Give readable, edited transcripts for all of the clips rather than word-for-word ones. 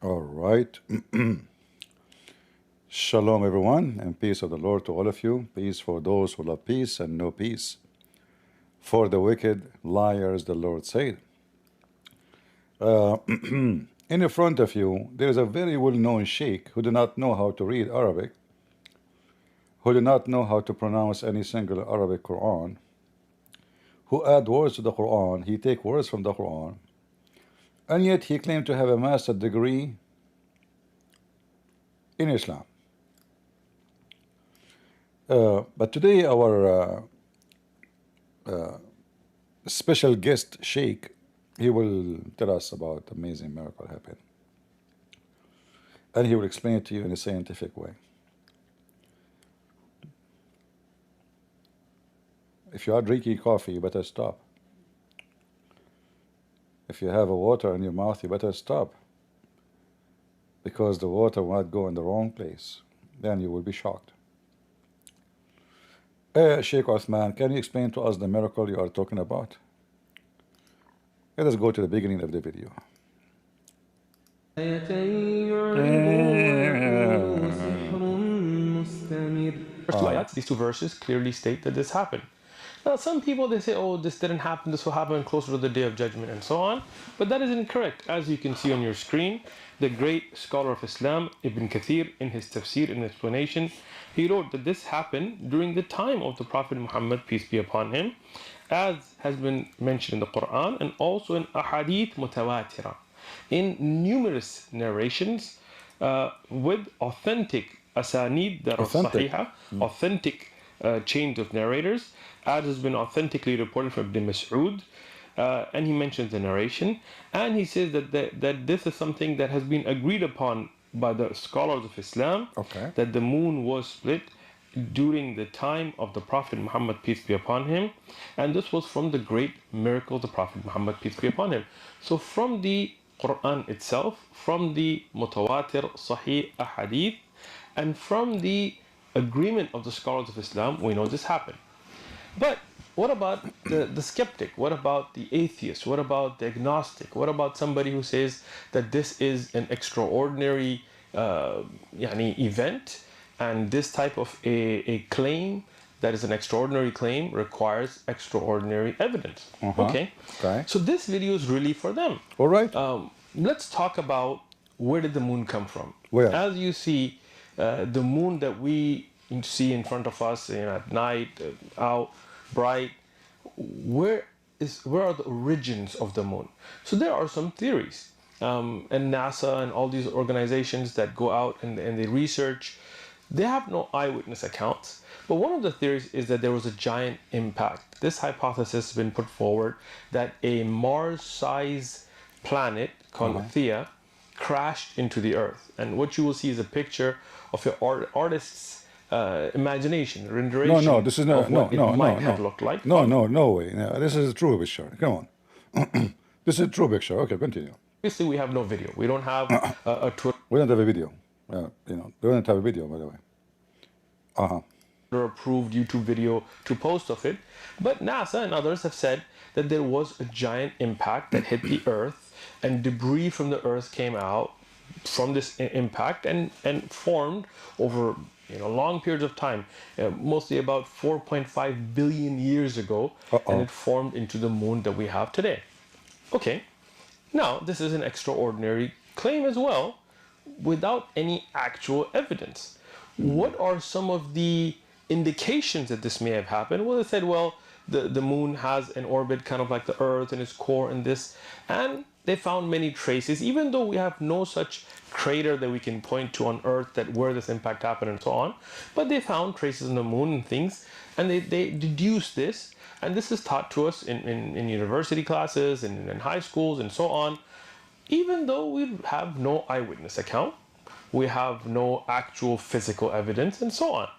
All right. Shalom, everyone, and peace of the Lord to all of you. Peace for those who love peace and no peace. For the wicked liars, the Lord said. In front of you, there is a very well-known sheikh who do not know how to read Arabic, who do not know how to pronounce any single Arabic Quran, who add words to the Quran. He take words from the Quran, and yet he claimed to have a master's degree in Islam. But today our special guest sheikh, he will tell us about the amazing miracle happened, and he will explain it to you in a scientific way. If you are drinking coffee, you better stop. If you have a water in your mouth, you better stop, because the water might go in the wrong place. Then you will be shocked. Sheikh Othman, can you explain to us the miracle you are talking about? Let us go to the beginning of the video. First two ayats, these two verses clearly state that this happened. Now, some people, they say, oh, this didn't happen, this will happen closer to the Day of Judgment, and so on. But that is incorrect. As you can see on your screen, the great scholar of Islam, Ibn Kathir, in his tafsir, in explanation, he wrote that this happened during the time of the Prophet Muhammad, peace be upon him, as has been mentioned in the Quran, and also in ahadith mutawatira, in numerous narrations with authentic asanid that are sahiha, authentic chains of narrators, as has been authentically reported from Ibn Mas'ud, and he mentions the narration, and he says that this is something that has been agreed upon by the scholars of Islam, that the moon was split during the time of the Prophet Muhammad, peace be upon him, and this was from the great miracle of the Prophet Muhammad, peace be upon him. So from the Quran itself, from the mutawatir sahih ahadith, and from the agreement of the scholars of Islam, we know this happened. But what about the skeptic? What about the atheist? What about the agnostic? What about somebody who says that this is an extraordinary event, and this type of a claim that is an extraordinary claim requires extraordinary evidence? Okay. So this video is really for them. All right. Let's talk about where did the moon come from? Where? As you see, the moon that we see in front of us at night, out bright, where are the origins of the moon? So there are some theories, and NASA and all these organizations that go out and they research, they have no eyewitness accounts. But one of the theories is that there was a giant impact. This hypothesis has been put forward that a Mars-sized planet called Theia crashed into the Earth. And what you will see is a picture of an artist's imagination, renderation. No, this is not. No, looked like. No way. No, this is a true picture. Come on. This is a true picture. Okay, continue. Obviously, we have no video. We don't have a Twitter. We don't have a video. We don't have a video, by the way. Approved YouTube video to post of it. But NASA and others have said that there was a giant impact that hit the Earth, and debris from the Earth came out from this impact and formed over long periods of time, mostly about 4.5 billion years ago, and it formed into the moon that we have today. Okay, now this is an extraordinary claim as well, without any actual evidence. What are some of the indications that this may have happened? Well, they said, well, the moon has an orbit kind of like the Earth and its core and this, and they found many traces, even though we have no such crater that we can point to on Earth that where this impact happened and so on. But they found traces on the moon and things, and they deduced this, and this is taught to us in university classes and in high schools and so on. Even though we have no eyewitness account, we have no actual physical evidence and so on.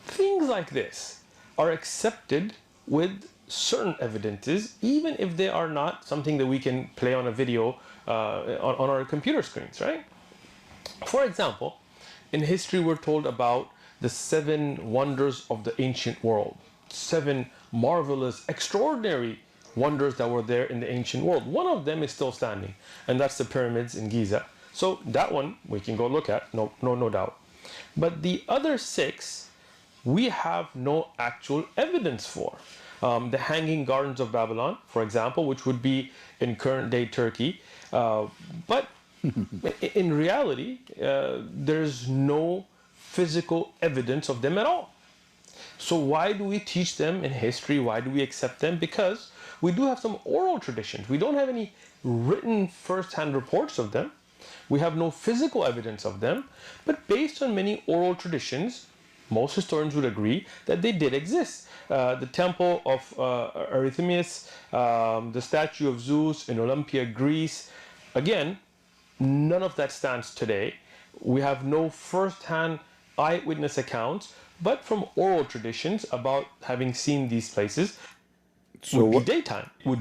Things like this are accepted with certain evidences, even if they are not something that we can play on a video on our computer screens, right? For example, in history we're told about the 7 wonders of the ancient world, 7 marvelous, extraordinary wonders that were there in the ancient world. One of them is still standing, and that's the pyramids in Giza. So that one we can go look at, no doubt. But the other six, we have no actual evidence for. The Hanging Gardens of Babylon, for example, which would be in current day Turkey. But in reality, there's no physical evidence of them at all. So why do we teach them in history? Why do we accept them? Because we do have some oral traditions. We don't have any written first-hand reports of them. We have no physical evidence of them. But based on many oral traditions, most historians would agree that they did exist. The temple of Artemis, the statue of Zeus in Olympia, Greece. Again, none of that stands today. We have no first-hand eyewitness accounts, but from oral traditions about having seen these places. So Would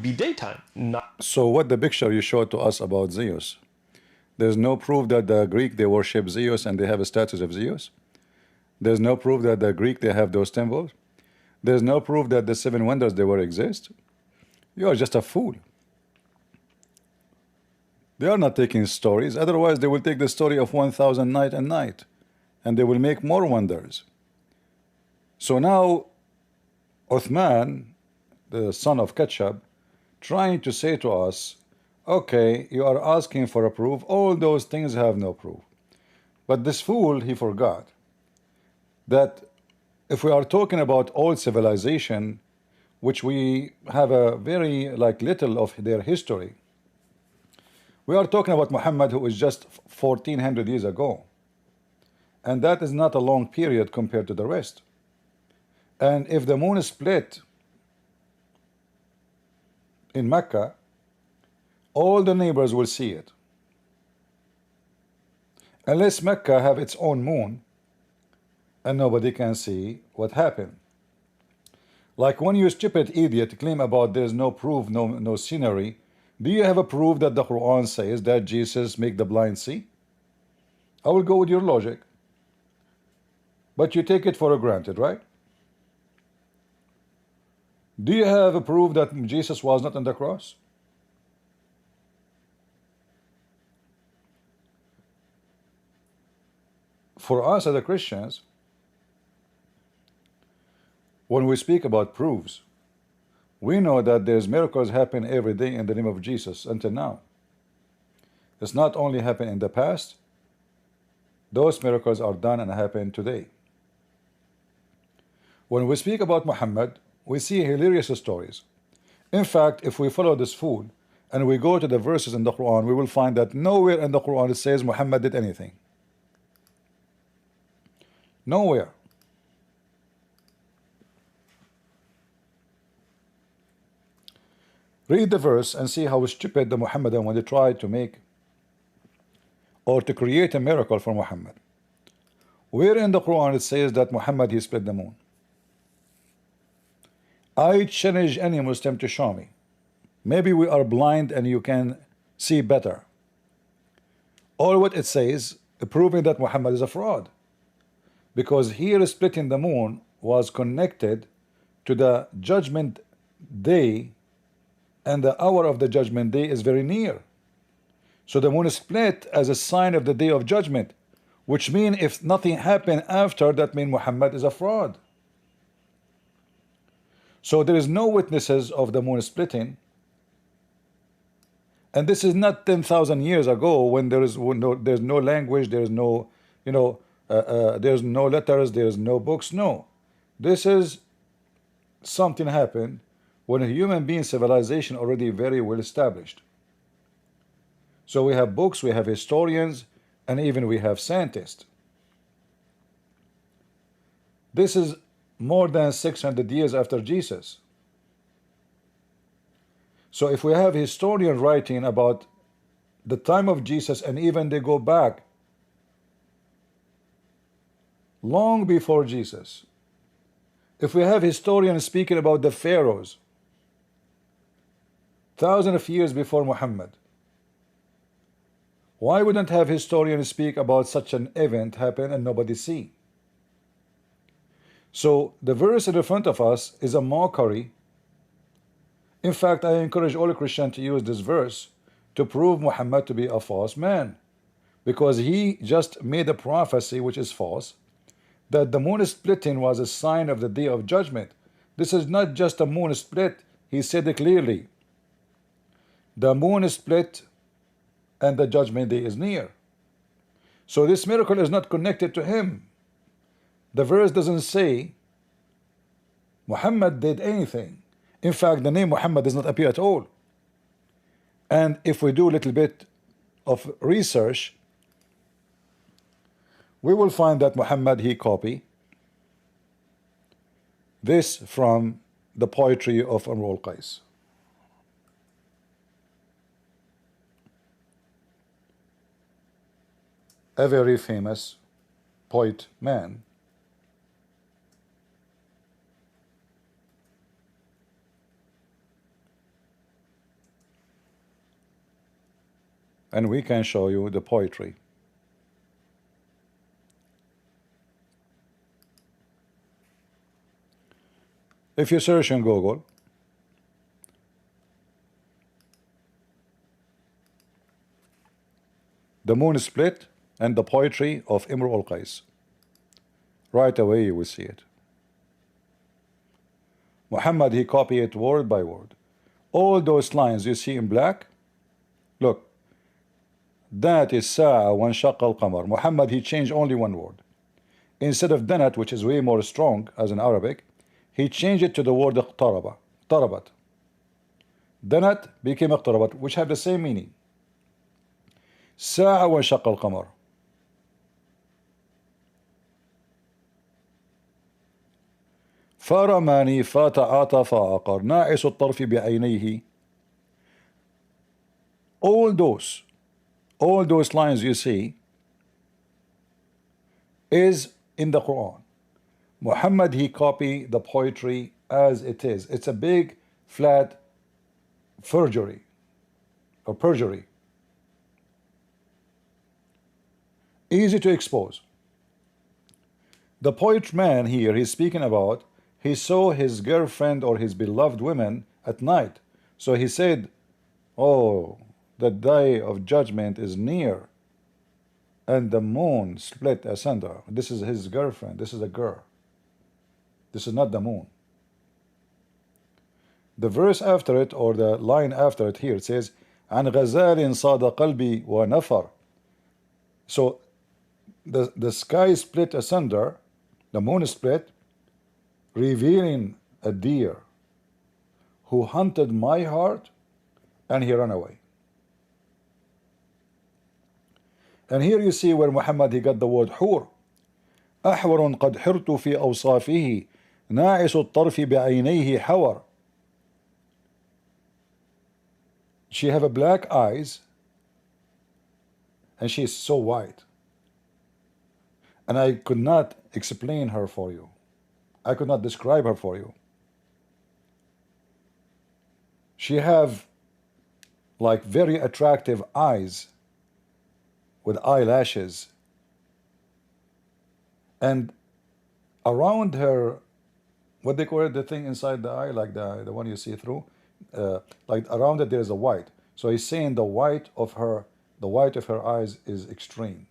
be daytime, not. so what the picture you showed to us about Zeus? There's no proof that the Greek they worship Zeus and they have a statue of Zeus. There's no proof that the Greek they have those temples. There's no proof that the seven wonders they were exist. You are just a fool. They are not taking stories. Otherwise, they will take the story of 1,000 night and night, and they will make more wonders. So now, Uthman, the son of Ketchub, trying to say to us, okay, you are asking for a proof. All those things have no proof. But this fool, he forgot that if we are talking about old civilization, which we have a very little of their history, we are talking about Muhammad, who is just 1400 years ago. And that is not a long period compared to the rest. And if the moon is split in Mecca, all the neighbors will see it. Unless Mecca have its own moon, and nobody can see what happened. Like when you stupid idiot claim about there's no proof, no scenery, do you have a proof that the Quran says that Jesus make the blind see? I will go with your logic. But you take it for granted, right? Do you have a proof that Jesus was not on the cross? For us as Christians, when we speak about proofs, we know that there's miracles happen every day in the name of Jesus until now. It's not only happened in the past, those miracles are done and happen today. When we speak about Muhammad, we see hilarious stories. In fact, if we follow this fool and we go to the verses in the Quran, we will find that nowhere in the Quran it says Muhammad did anything. Nowhere. Read the verse and see how stupid the Muhammadan when they try to make or to create a miracle for Muhammad. Where in the Quran it says that Muhammad he split the moon? I challenge any Muslim to show me. Maybe we are blind and you can see better. Or what it says, proving that Muhammad is a fraud. Because here splitting the moon was connected to the judgment day, and the hour of the judgment day is very near. So the moon is split as a sign of the day of judgment, which means if nothing happened after, that means Muhammad is a fraud. So there is no witnesses of the moon splitting. And this is not 10,000 years ago when there's no language, there's no, there's no letters, there's no books. No, this is something happened when a human being civilization already very well established. So we have books, we have historians, and even we have scientists. This is more than 600 years after Jesus. So if we have historians writing about the time of Jesus, and even they go back long before Jesus, if we have historians speaking about the pharaohs thousands of years before Muhammad, why wouldn't have historians speak about such an event happen and nobody see? So the verse in front of us is a mockery. In fact, I encourage all Christians to use this verse to prove Muhammad to be a false man. because he just made a prophecy which is false, that the moon splitting was a sign of the day of judgment. This is not just a moon split. He said it clearly. The moon split and the judgment day is near. So this miracle is not connected to him. The verse doesn't say Muhammad did anything. In fact, the name Muhammad does not appear at all. And if we do a little bit of research, we will find that Muhammad, he copied this from the poetry of Imru al-Qais. A very famous poet man. And we can show you the poetry. If you search in Google, the moon split and the poetry of Imru al-Qais, right away you will see it. Muhammad, he copied it word by word. All those lines you see in black, look, that is Sa'a wa Shaqqa al-Qamar. Muhammad, he changed only one word. Instead of Danat, which is way more strong as in Arabic, he changed it to the word Iqtaraba, Tarabat. Danat became Iqtarabat, which have the same meaning. Sa'a wa Shaqqa al-Qamar. فرماني فتعاطى فعقر ناعس الطرف بعينيه. All those lines you see is in the Quran. Muhammad, he copied the poetry as it is. It's a big flat forgery or perjury, easy to expose. The poet man here, he's speaking about, he saw his girlfriend or his beloved women at night. So he said, oh, the day of judgment is near and the moon split asunder. This is his girlfriend. This is a girl. This is not the moon. The verse after it, or the line after it here, it says, عن غزال صاد قلبي ونفر. So the sky split asunder, the moon split, revealing a deer who hunted my heart, and he ran away. And here you see where Muhammad, he got the word حور. أحور قد حرت في أوصافه ناعس الطرف بعينيه حور. She have a black eyes and she is so white, and I could not explain her for you. I could not describe her for you. She have like very attractive eyes with eyelashes, and around her, what they call it, the thing inside the eye, like the one you see through, like around it there is a white. So he's saying the white of her eyes is extreme.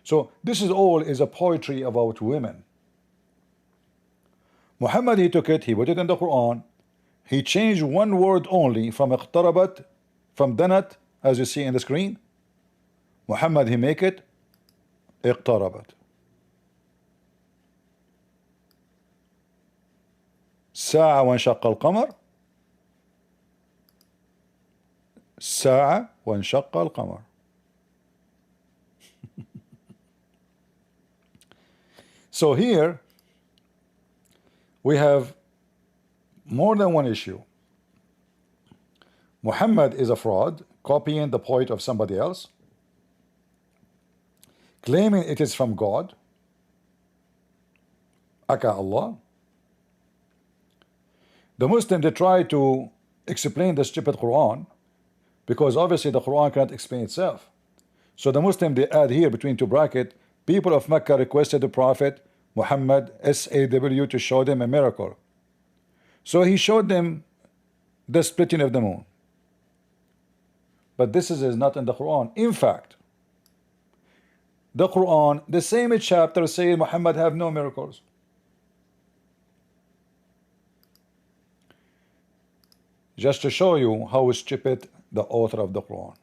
So this is all is a poetry about women. Muhammad, he took it, he put it in the Quran, he changed one word only from iqtarabat, from danat, as you see in the screen. Muhammad, he make it iqtarabat. ساعة وانشق القمر. ساعة وانشق القمر. So here we have more than one issue. Muhammad is a fraud, copying the poet of somebody else, claiming it is from God, aka Allah. The Muslim, they try to explain the stupid Quran, because obviously the Quran cannot explain itself. So the Muslim, they add here between two brackets, people of Mecca requested the Prophet Muhammad SAW to show them a miracle. So he showed them the splitting of the moon. But this is not in the Quran. In fact, the Quran, the same chapter saying Muhammad have no miracles. Just to show you how stupid the author of the Quran.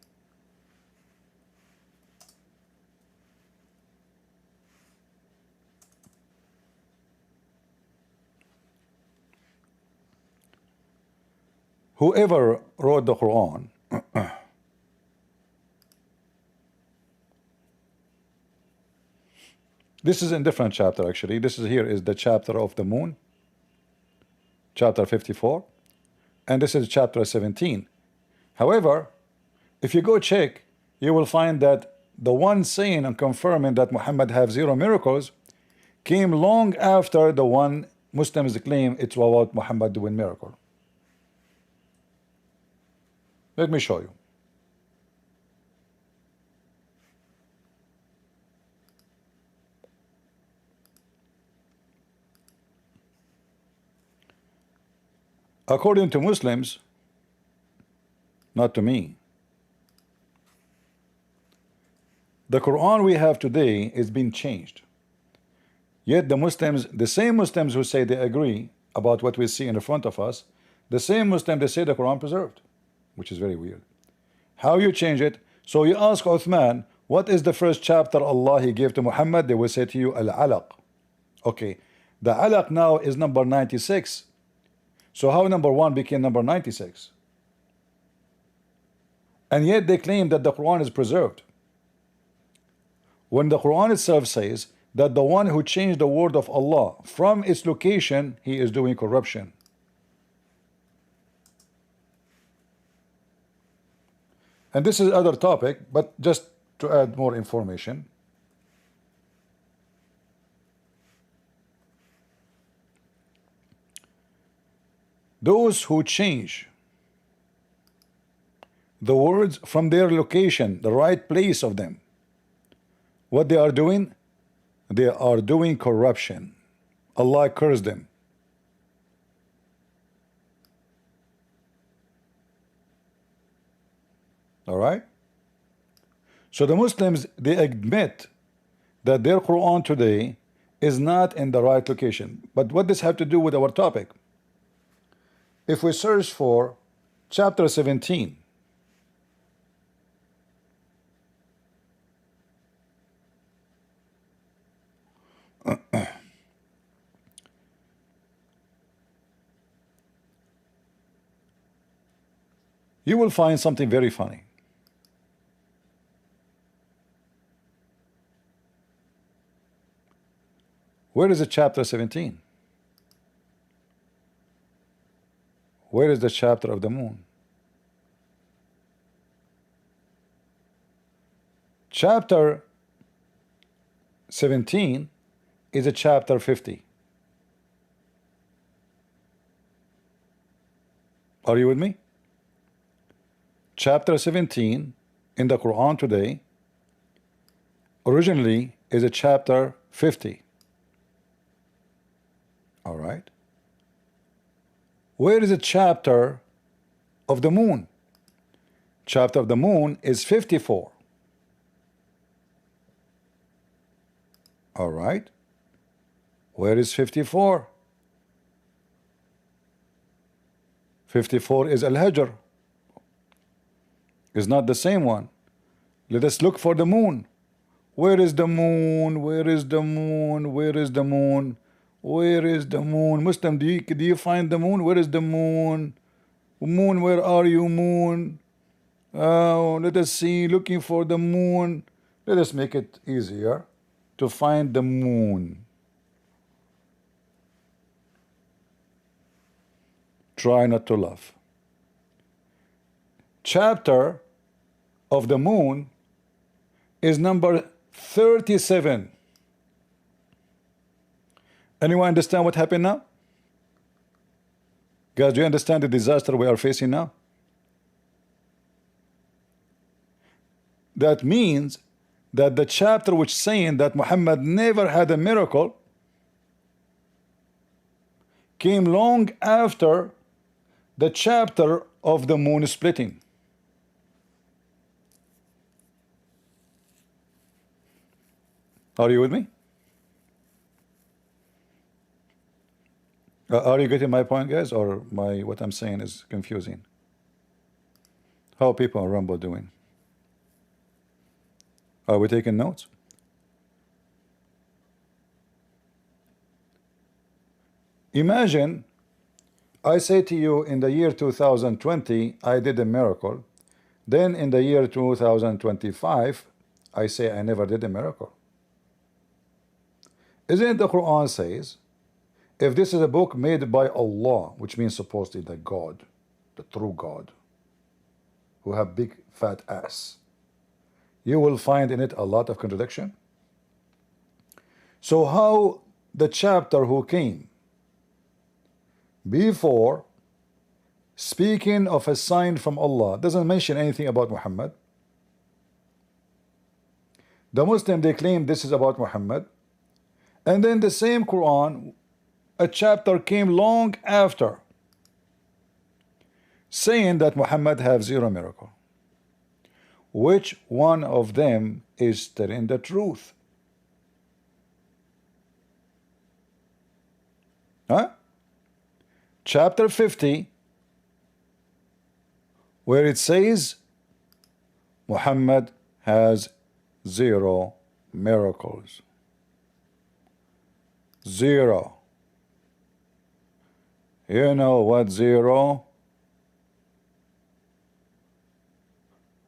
Whoever wrote the Quran this is in different chapter actually. This is here is the chapter of the moon, chapter 54, and this is chapter 17. However, if you go check, you will find that the one saying and confirming that Muhammad have zero miracles came long after the one Muslims claim it's about Muhammad doing miracle. Let me show you. According to Muslims, not to me, the Quran we have today is being changed. Yet the Muslims, the same Muslims who say they agree about what we see in front of us, the same Muslims they say the Quran preserved, which is very weird. How you change it? So you ask Uthman, what is the first chapter Allah He gave to Muhammad? They will say to you, Al-Alaq. Okay, the Alaq now is number 96. So how number 1 became number 96? And yet they claim that the Quran is preserved, when the Quran itself says that the one who changed the word of Allah from its location, he is doing corruption. And this is other topic, but just to add more information. Those who change the words from their location, the right place of them, what they are doing? They are doing corruption. Allah curse them. All right? So the Muslims, they admit that their Quran today is not in the right location. But what does have to do with our topic? If we search for chapter 17, you will find something very funny. Where is the chapter 17? Where is the chapter of the moon? Chapter 17 is a chapter 50. Are you with me? Chapter 17 in the Quran today originally is a chapter 50. All right. Where is the chapter of the moon? Chapter of the moon is 54. All right. Where is 54? 54 is Al-Hajr. Is not the same one. Let us look for the moon. Where is the moon? Where is the moon? Where is the moon? Where is the moon? Muslim, do you find the moon? Where is the moon? Moon, where are you, moon? Oh, let us see, looking for the moon. Let us make it easier to find the moon. Try not to laugh. Chapter of the moon is number 37. Anyone understand what happened now? Guys, do you understand the disaster we are facing now? That means that the chapter which saying that Muhammad never had a miracle came long after the chapter of the moon splitting. Are you with me? Are you getting my point, guys, or what I'm saying is confusing? How are people on Rumble doing? Are we taking notes? Imagine I say to you in the year 2020, I did a miracle. Then in the year 2025, I say I never did a miracle. Isn't it the Quran says, if this is a book made by Allah, which means supposedly the God, the true God, who have big fat ass, you will find in it a lot of contradiction. So how the chapter who came before, speaking of a sign from Allah, doesn't mention anything about Muhammad? The Muslim, they claim this is about Muhammad, and then the same Quran, a chapter came long after, saying that Muhammad have zero miracle. Which one of them is telling the truth? Huh? Chapter 50, where it says Muhammad has zero miracles. Zero. You know what zero?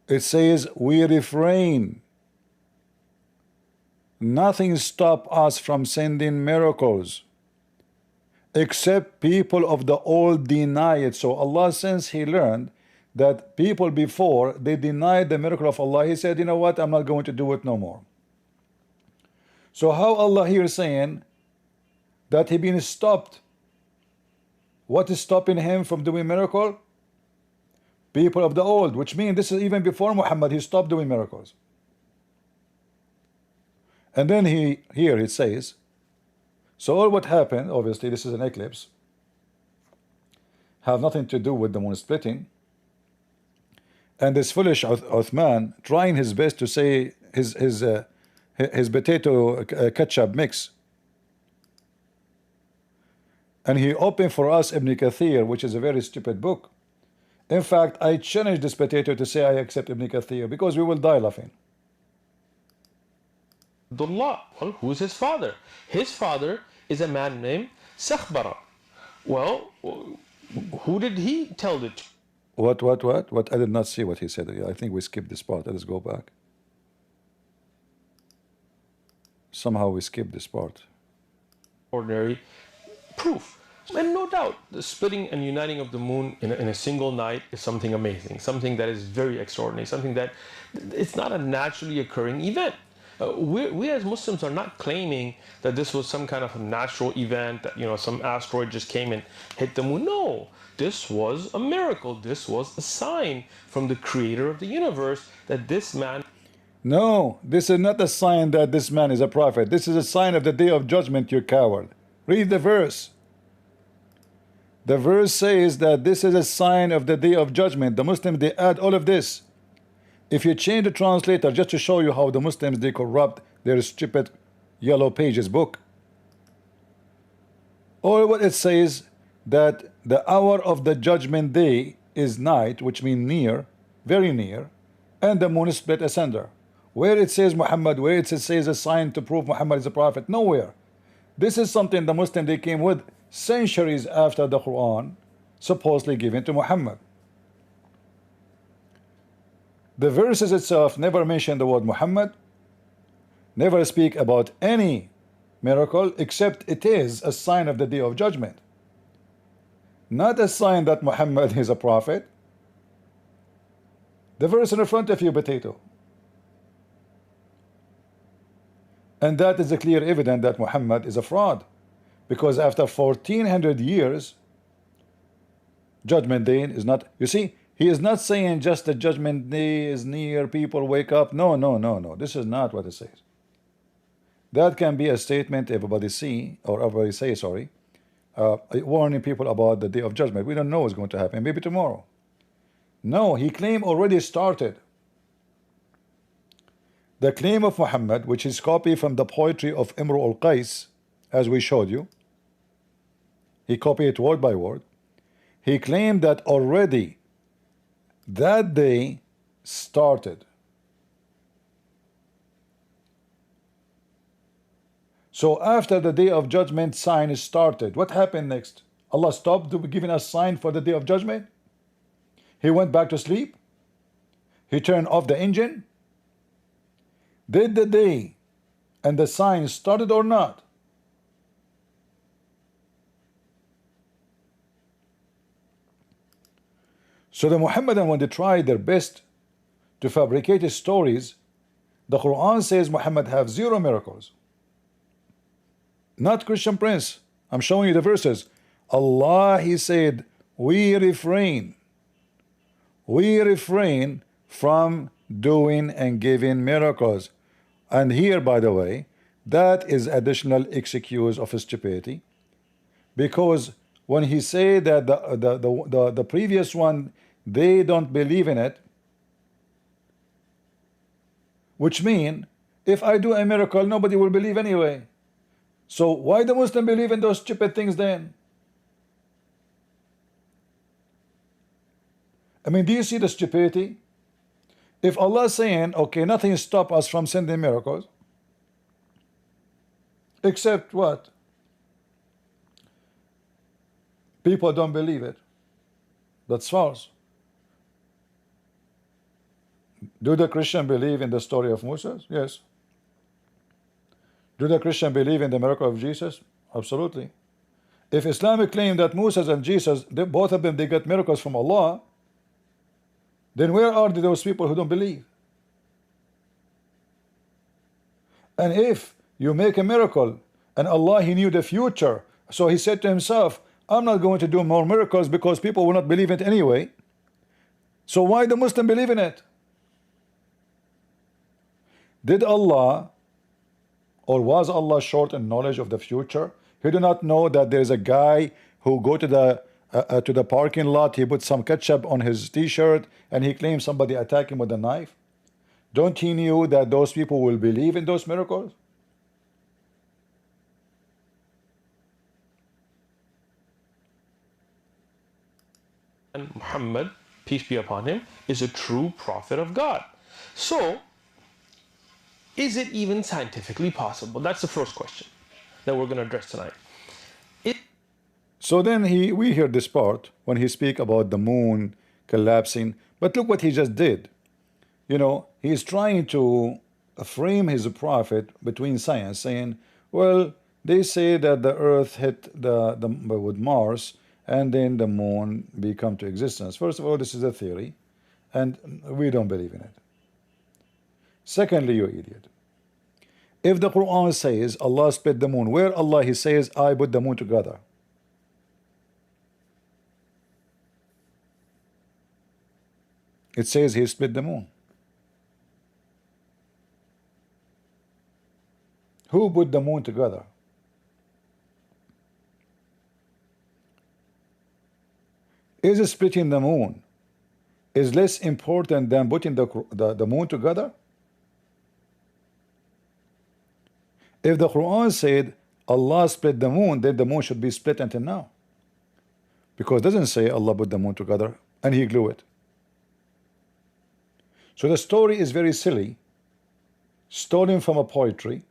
It says we refrain. Nothing stop us from sending miracles, except people of the old deny it. So Allah, since He learned that people before, they denied the miracle of Allah, He said, you know what, I'm not going to do it no more. So how Allah here saying that He been stopped? What is stopping Him from doing miracle? People of the old, which means this is even before Muhammad, He stopped doing miracles. And then here it says, so all what happened, obviously this is an eclipse, have nothing to do with the moon splitting, and this foolish Uthman trying his best to say his potato ketchup mix, and he opened for us Ibn Kathir, which is a very stupid book. In fact, I challenge this potato to say I accept Ibn Kathir, because we will die laughing. Abdullah. Well, who's his father? His father is a man named Sakhbara. Well, who did he tell it to? What? I did not see what he said. I think we skipped this part. Let us go back. Somehow we skipped this part. Ordinary proof. And no doubt, the splitting and uniting of the moon in a single night is something amazing, something that is very extraordinary, something that it's not a naturally occurring event. We as Muslims are not claiming that this was some kind of a natural event, that some asteroid just came and hit the moon. No, this was a miracle. This was a sign from the creator of the universe that this man... No, this is not a sign that this man is a prophet. This is a sign of the day of judgment, you coward. Read the verse. The verse says that this is a sign of the day of judgment. The Muslims, they add all of this. If you change the translator, just to show you how the Muslims, they corrupt their stupid yellow pages book, or what it says, that the hour of the judgment day is night, which means near, very near, and the moon is split asunder. Where it says Muhammad, where it says a sign to prove Muhammad is a prophet? Nowhere. This is something the Muslim, they came with centuries after the Quran supposedly given to Muhammad. The verses itself never mention the word Muhammad, never speak about any miracle, except it is a sign of the day of judgment, not a sign that Muhammad is a prophet. The verse in front of you, potato. And that is a clear evidence that Muhammad is a fraud, because after 1400 years, judgment day is not, you see, he is not saying just the judgment day is near, people wake up. No, no, no, no. This is not what it says. That can be a statement everybody see, or everybody say, sorry, warning people about the day of judgment. We don't know what's going to happen. Maybe tomorrow. No, he claimed already started. The claim of Muhammad, which is copied from the poetry of Imru al-Qais, as we showed you, he copied it word by word. He claimed that already that day started. So after the day of judgment sign started, what happened next? Allah stopped giving us sign for the day of judgment? He went back to sleep? He turned off the engine? Did the day and the sign started or not? So the Muhammadan, when they tried their best to fabricate his stories, the Quran says Muhammad have 0 miracles. Not Christian Prince. I'm showing you the verses. Allah, he said, we refrain from doing and giving miracles. And here, by the way, that is additional excuse of stupidity, because when he said that the previous one, they don't believe in it, which mean if I do a miracle, nobody will believe anyway. So why the Muslim believe in those stupid things then? I mean, do you see the stupidity? If Allah is saying, okay, nothing stop us from sending miracles, except what? People don't believe it. That's false. Do the Christian believe in the story of Moses? Yes. Do the Christian believe in the miracle of Jesus? Absolutely. If Islamic claim that Moses and Jesus, both of them, they got miracles from Allah, then where are those people who don't believe? And if you make a miracle and Allah, he knew the future, so he said to himself, I'm not going to do more miracles because people will not believe it anyway. So why the Muslim believe in it? Did Allah, or was Allah short in knowledge of the future? He did not know that there is a guy who go to the parking lot, he put some ketchup on his t-shirt and he claims somebody attacked him with a knife? Don't he knew that those people will believe in those miracles? And Muhammad, peace be upon him, is a true prophet of God. So, is it even scientifically possible? That's the first question that we're going to address tonight. So then we hear this part when he speak about the moon collapsing, but look what he just did. You know, he is trying to frame his prophet between science, saying, well, they say that the earth hit with Mars and then the moon become to existence. First of all, this is a theory and we don't believe in it. Secondly, you idiot, if the Quran says Allah split the moon, where Allah he says I put the moon together? It says he split the moon. Who put the moon together? Is splitting the moon is less important than putting the moon together? If the Quran said Allah split the moon, then the moon should be split until now, because it doesn't say Allah put the moon together and he glue it. So the story is very silly, stolen from a poetry,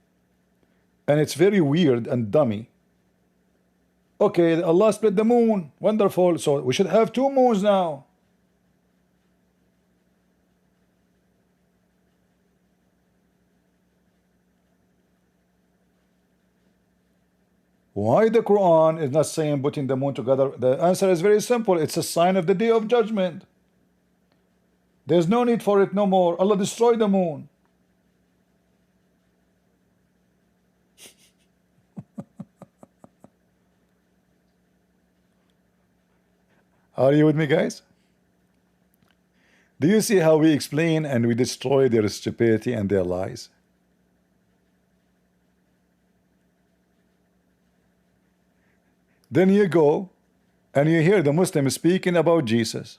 and it's very weird and dummy. Okay, Allah split the moon, wonderful, so we should have 2 moons now. Why the Quran is not saying putting the moon together? The answer is very simple. It's a sign of the day of judgment. There's no need for it no more. Allah destroyed the moon. Are you with me, guys? Do you see how we explain and we destroy their stupidity and their lies? Then you go and you hear the Muslim speaking about Jesus.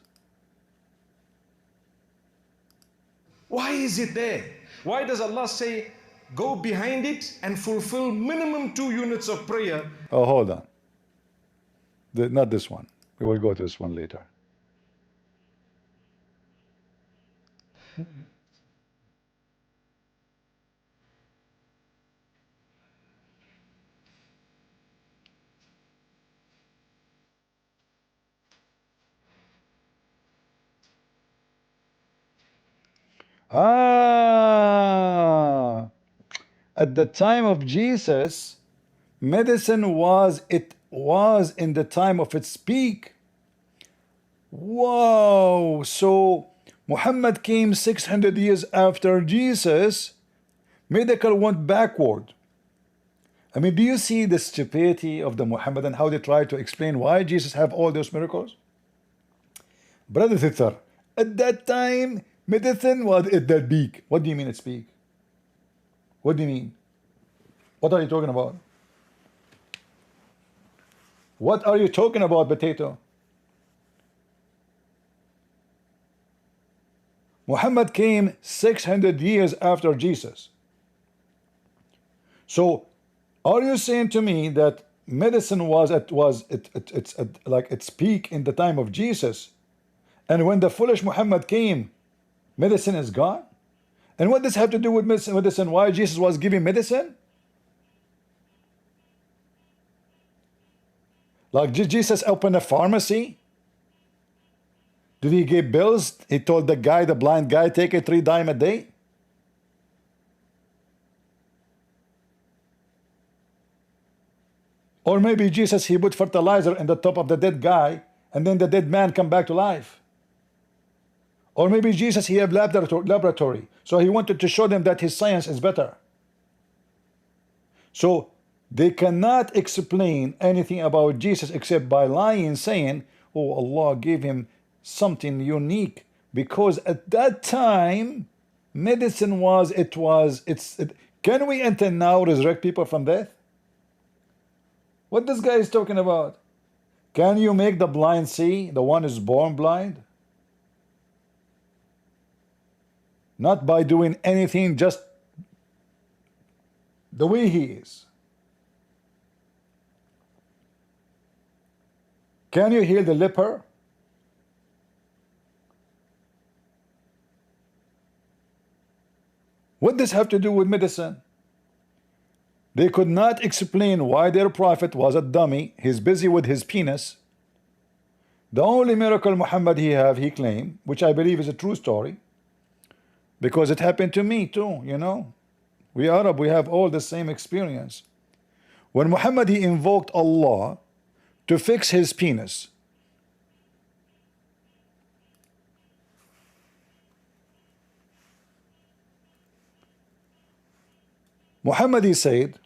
Why is it there? Why does Allah say, go behind it and fulfill minimum 2 units of prayer? Oh, hold on. Not this one. We will go to this one later. Ah, at the time of Jesus, medicine was in the time of its peak. Wow! So Muhammad came 600 years after Jesus. Medical went backward. I mean, do you see the stupidity of the Muhammadan, how they try to explain why Jesus have all those miracles? Brother sister, at that time, medicine was at that peak. What do you mean it's peak? What do you mean? What are you talking about? What are you talking about, potato? Muhammad came 600 years after Jesus. So, are you saying to me that medicine was at like its peak in the time of Jesus, and when the foolish Muhammad came, medicine is gone? And what does have to do with medicine? Why Jesus was giving medicine? Like, did Jesus open a pharmacy? Did he give bills? He told the guy, the blind guy, take a 3 dime a day? Or maybe Jesus, he put fertilizer in the top of the dead guy, and then the dead man come back to life. Or maybe Jesus, he had laboratory, so he wanted to show them that his science is better. So they cannot explain anything about Jesus except by lying, saying, oh, Allah gave him something unique, because at that time medicine was, can we until now resurrect people from death? What this guy is talking about? Can you make the blind see? The one is born blind? Not by doing anything, just the way he is. Can you heal the leper? What does have to do with medicine? They could not explain why their prophet was a dummy. He's busy with his penis. The only miracle Muhammad he claimed, which I believe is a true story, because it happened to me too, you know. We Arab, we have all the same experience. When Muhammad he invoked Allah to fix his penis, Muhammad he said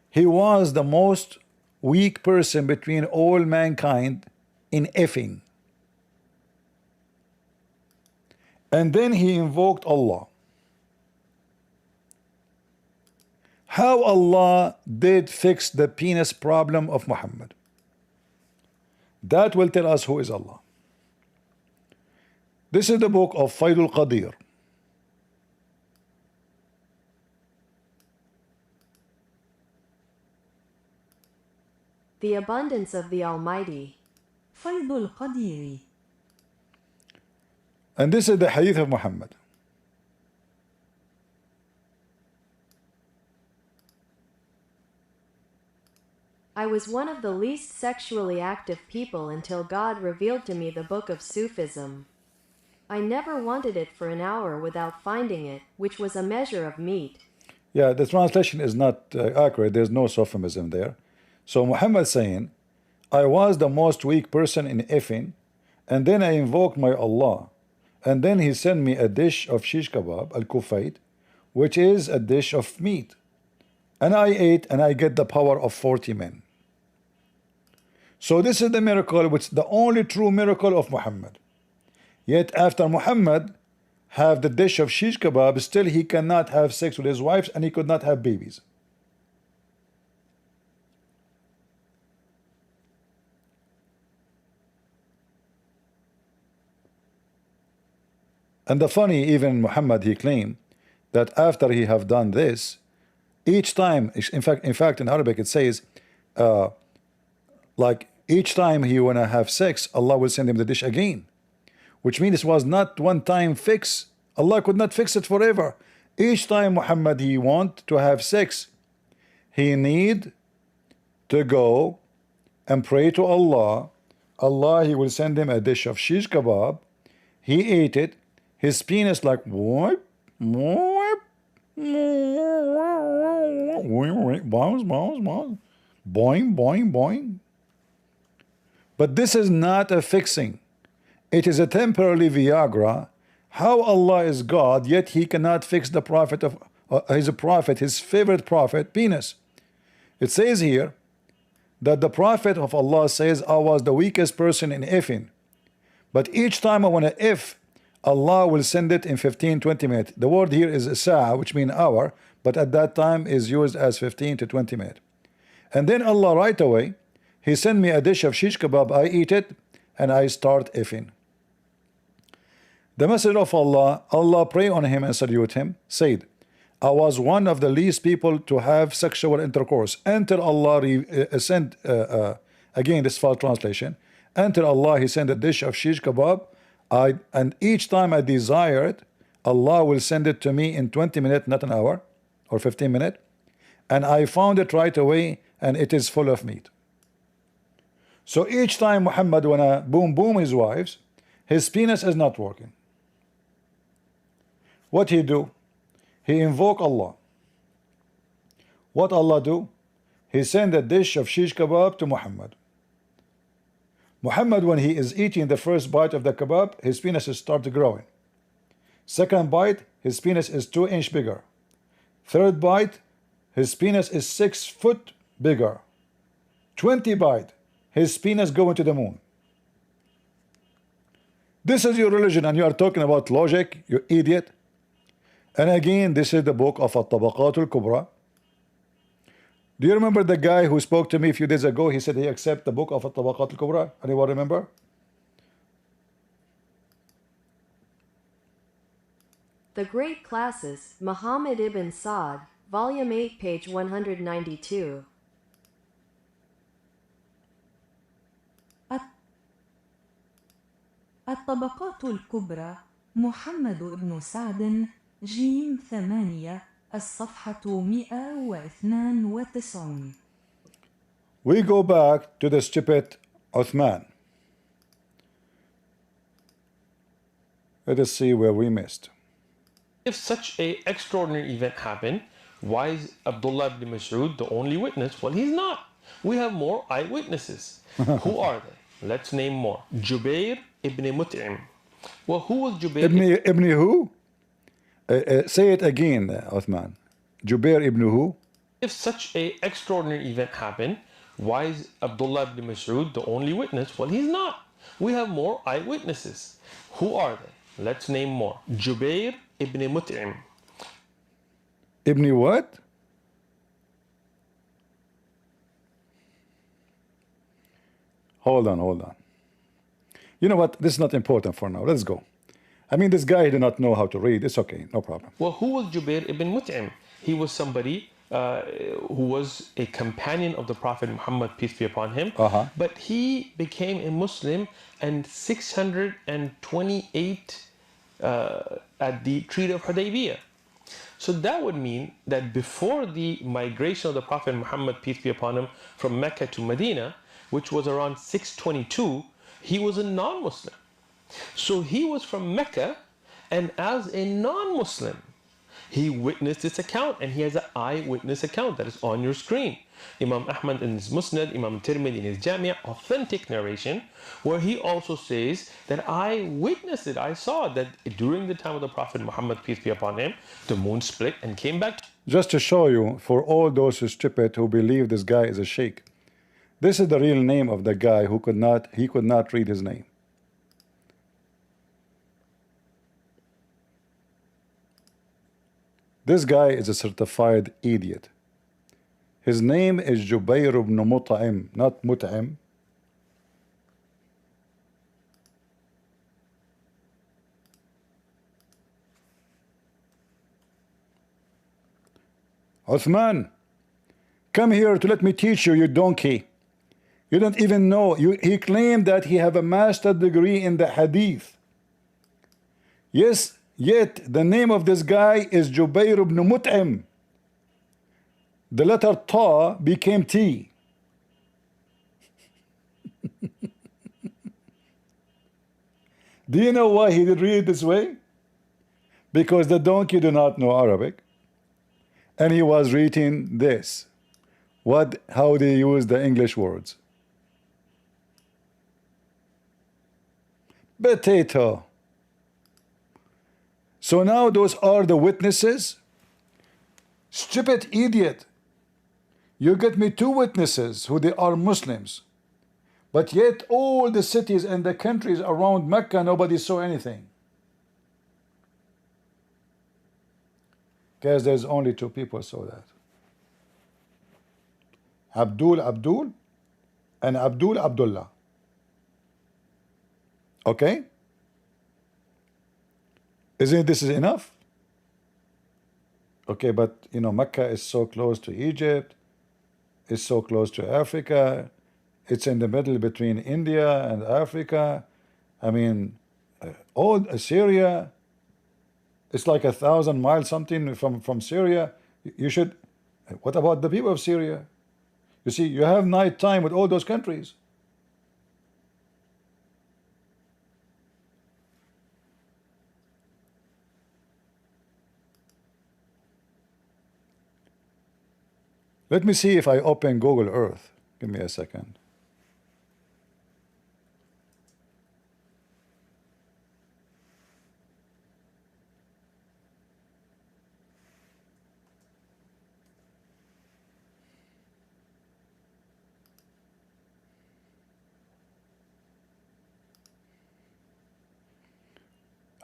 he was the most weak person between all mankind in effing. And then he invoked Allah. How Allah did fix the penis problem of Muhammad? That will tell us who is Allah. This is the book of Faidul Qadir. The abundance of the Almighty. فيض القدير. And this is the hadith of Muhammad. I was one of the least sexually active people until God revealed to me the book of Sufism. I never wanted it for an hour without finding it, which was a measure of meat. Yeah, the translation is not accurate. There's no sophism there. So Muhammad saying, I was the most weak person in effing, and then I invoked my Allah, and then he sent me a dish of shish kebab, al-kufait, which is a dish of meat. And I ate, and I get the power of 40 men. So this is the miracle, which the only true miracle of Muhammad. Yet after Muhammad have the dish of shish kebab, still he cannot have sex with his wives, and he could not have babies. And the funny, even Muhammad, he claimed that after he have done this, each time, in fact, in Arabic it says, like each time he wanna have sex, Allah will send him the dish again, which means this was not one time fix. Allah could not fix it forever. Each time Muhammad he want to have sex, he need to go and pray to Allah. Allah, he will send him a dish of shish kebab. He ate it. His penis like what? Bounce, boing, boing, boing. But this is not a fixing. It is a temporary Viagra. How Allah is God, yet he cannot fix the prophet of his favorite prophet, penis. It says here that the prophet of Allah says, I was the weakest person in effing. But each time I want to if, Allah will send it in 15-20 minutes. The word here is sa'a, which means hour, but at that time is used as 15 to 20 minutes. And then Allah right away, he sent me a dish of shish kebab. I eat it and I start effing. The Messenger of Allah, Allah pray on him and salute him, said, I was one of the least people to have sexual intercourse until Allah sent, again this false translation, until Allah he sent a dish of shish kebab, and each time I desire it, Allah will send it to me in 20 minutes, not an hour, or 15 minutes, and I found it right away, and it is full of meat. So each time Muhammad wanna boom boom his wives, his penis is not working. What he do? He invoke Allah. What Allah do? He send a dish of shish kebab to Muhammad. Muhammad, when he is eating the first bite of the kebab, his penis start growing. Second bite, his penis is 2 inches bigger. Third bite, his penis is 6 foot bigger. 20 bite, his penis going to the moon. This is your religion, and you are talking about logic, you idiot. And again, this is the book of At-Tabaqat al-Kubra. Do you remember the guy who spoke to me a few days ago? He said he accepts the book of At-Tabaqat al-Kubra. Anyone remember? The Great Classes, Muhammad ibn Sa'd, Volume 8, page 192. الطبقات الكبرى محمد بن سعد جيم 8 الصفحة 192. We go back to the stupid Uthman. Let us see where we missed. If such a extraordinary event happened, why is Abdullah ibn Mas'ud the only witness? Well, he's not. We have more eyewitnesses. Who are they? Let's name more. Jubair ibn Mut'im. Well, who was Jubair? Ibn who? Say it again, Uthman. Jubair ibn who? If such a extraordinary event happened, why is Abdullah ibn Mas'ud the only witness? Well, he's not. We have more eyewitnesses. Who are they? Let's name more. Jubair ibn Mut'im. Ibn what? Hold on. You know what? This is not important for now. Let's go. I mean, this guy did not know how to read. It's okay, no problem. Well, who was Jubair ibn Mut'im? He was somebody who was a companion of the Prophet Muhammad, peace be upon him. But he became a Muslim in 628 at the Treaty of Hudaybiyah. So that would mean that before the migration of the Prophet Muhammad, peace be upon him, from Mecca to Medina, which was around 622, he was a non-Muslim. So he was from Mecca, and as a non-Muslim, he witnessed this account, and he has an eyewitness account that is on your screen. Imam Ahmad in his Musnad, Imam Tirmidhi in his Jami', authentic narration, where he also says that I witnessed it, I saw that during the time of the Prophet Muhammad, peace be upon him, the moon split and came back. Just to show you, for all those who stupid who believe this guy is a sheikh, this is the real name of the guy who could not read his name. This guy is a certified idiot. His name is Jubair ibn Mut'im, not Mut'im. Uthman, come here to let me teach you, you donkey. You don't even know. He claimed that he have a master degree in the hadith. Yes, yet the name of this guy is Jubair ibn Mut'im. The letter Ta became T. Do you know why he did read it this way? Because the donkey do not know Arabic, and he was reading this. How they use the English words. Potato. So now those are the witnesses. Stupid idiot. You get me two witnesses who they are Muslims, but yet all the cities and the countries around Mecca, nobody saw anything. Guys, there's only two people saw that. Abdul and Abdullah. Okay? Isn't this enough? Okay, but you know, Mecca is so close to Egypt, it's so close to Africa, it's in the middle between India and Africa. I mean, all Syria, it's like 1,000 miles something from Syria. You should, what about the people of Syria? You see, you have night time with all those countries. Let me see if I open Google Earth. Give me a second.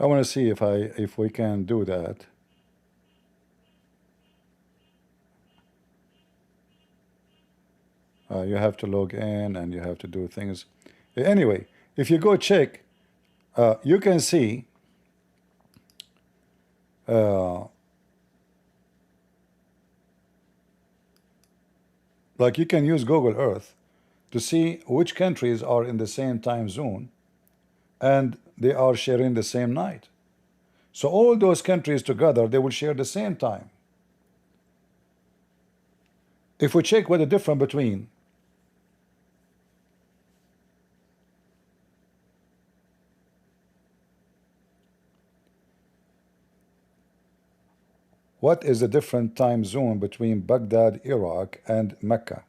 I want to see if we can do that. You have to log in and you have to do things. Anyway, if you go check, you can see like you can use Google Earth to see which countries are in the same time zone and they are sharing the same night. So all those countries together, they will share the same time. If we check what the difference between what is the different time zone between Baghdad, Iraq and Mecca?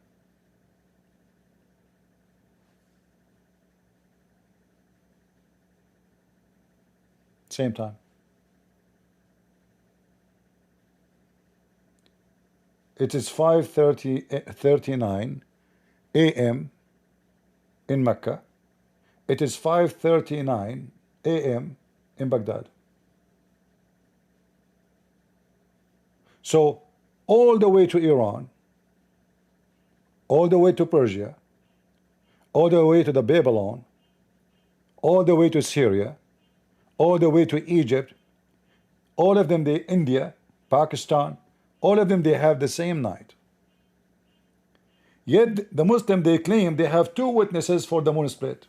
Same time. It is 5:39 a.m. in Mecca. It is 5:39 a.m. in Baghdad. So all the way to Iran, all the way to Persia, all the way to the Babylon, all the way to Syria, all the way to Egypt, all of them, India, Pakistan, all of them, they have the same night. Yet the Muslim, they claim they have two witnesses for the moon split.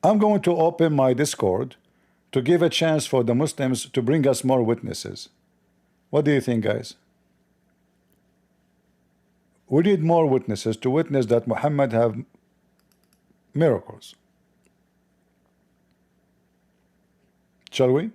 I'm going to open my Discord to give a chance for the Muslims to bring us more witnesses. What do you think, guys? We need more witnesses to witness that Muhammad have miracles. Shall we?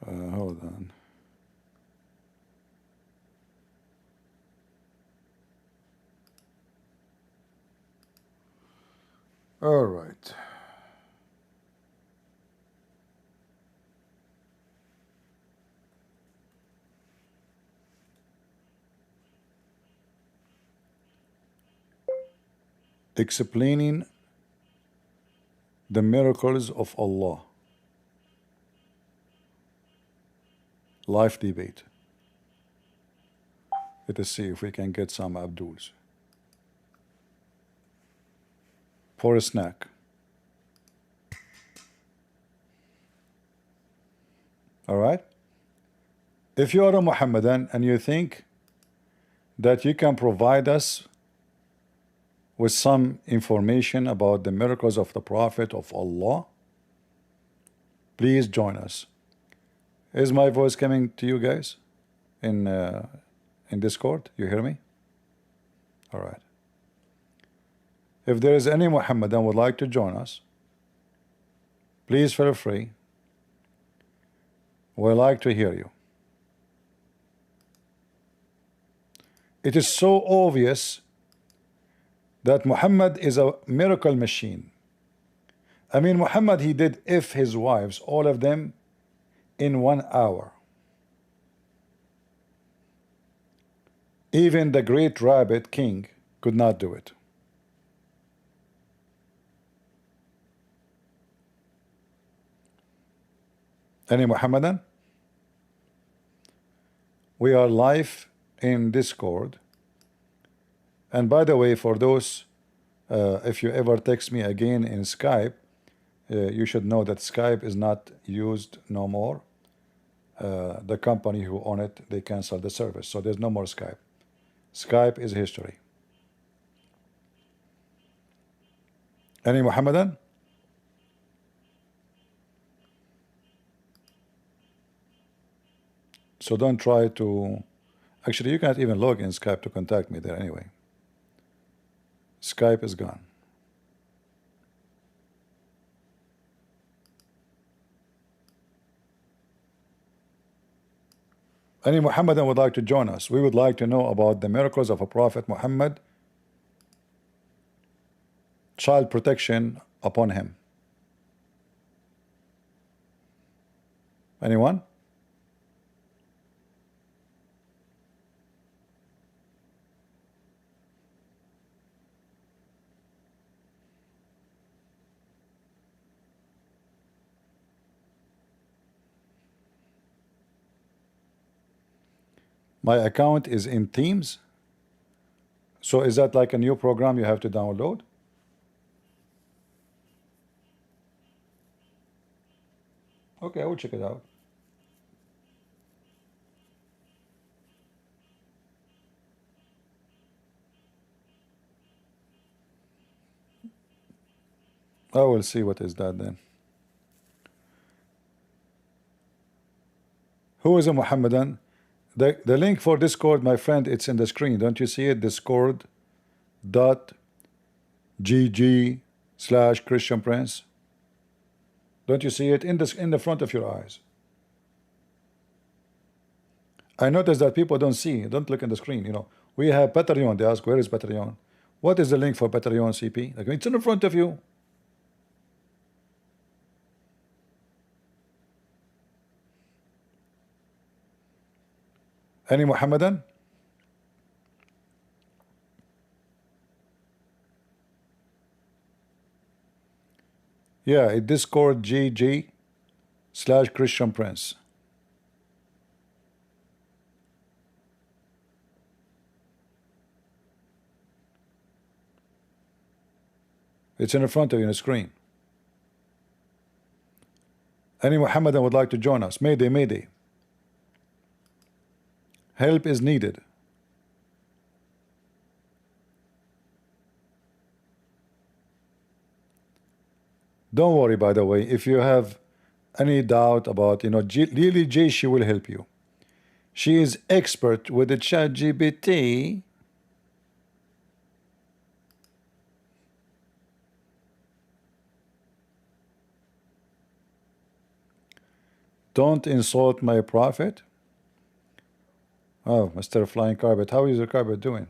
Hold on. All right. explaining the miracles of Allah. Live debate. Let us see if we can get some Abduls for a snack. All right. If you are a Muhammadan and you think that you can provide us with some information about the miracles of the Prophet of Allah, please join us. Is my voice coming to you guys in Discord? You hear me? All right. If there is any Muhammadan would like to join us, please feel free. We'd like to hear you. It is so obvious that Muhammad is a miracle machine. I mean, Muhammad, he did his wives, all of them, in 1 hour. Even the great rabbit king could not do it. Any Muhammadan? We are live in Discord. And by the way, for those, if you ever text me again in Skype, you should know that Skype is not used no more. The company who own it, they canceled the service. So there's no more Skype. Skype is history. Any Muhammadan? So don't try to... Actually, you can't even log in Skype to contact me there anyway. Skype is gone. Any Muhammadan would like to join us? We would like to know about the miracles of a Prophet Muhammad, child protection upon him. Anyone? My account is in Teams. So is that like a new program you have to download? Okay, I will check it out. I will see what is that then. Who is a Muhammadan? The link for Discord, my friend, it's in the screen. Don't you see it? Discord.gg/Christian Prince. Don't you see it in the front of your eyes? I notice that people don't see. Don't look in the screen. You know, we have Patreon. They ask, where is Patreon? What is the link for Patreon, CP? Like, it's in the front of you. Any Muhammadan? Yeah, it Discord GG/Christian Prince. It's in the front of you on the screen. Any Muhammadan would like to join us? Mayday, mayday. Help is needed. Don't worry, by the way, if you have any doubt about, Lily J, she will help you. She is expert with the ChatGPT. Don't insult my prophet. Oh, Mr. Flying Carpet, how is your carpet doing?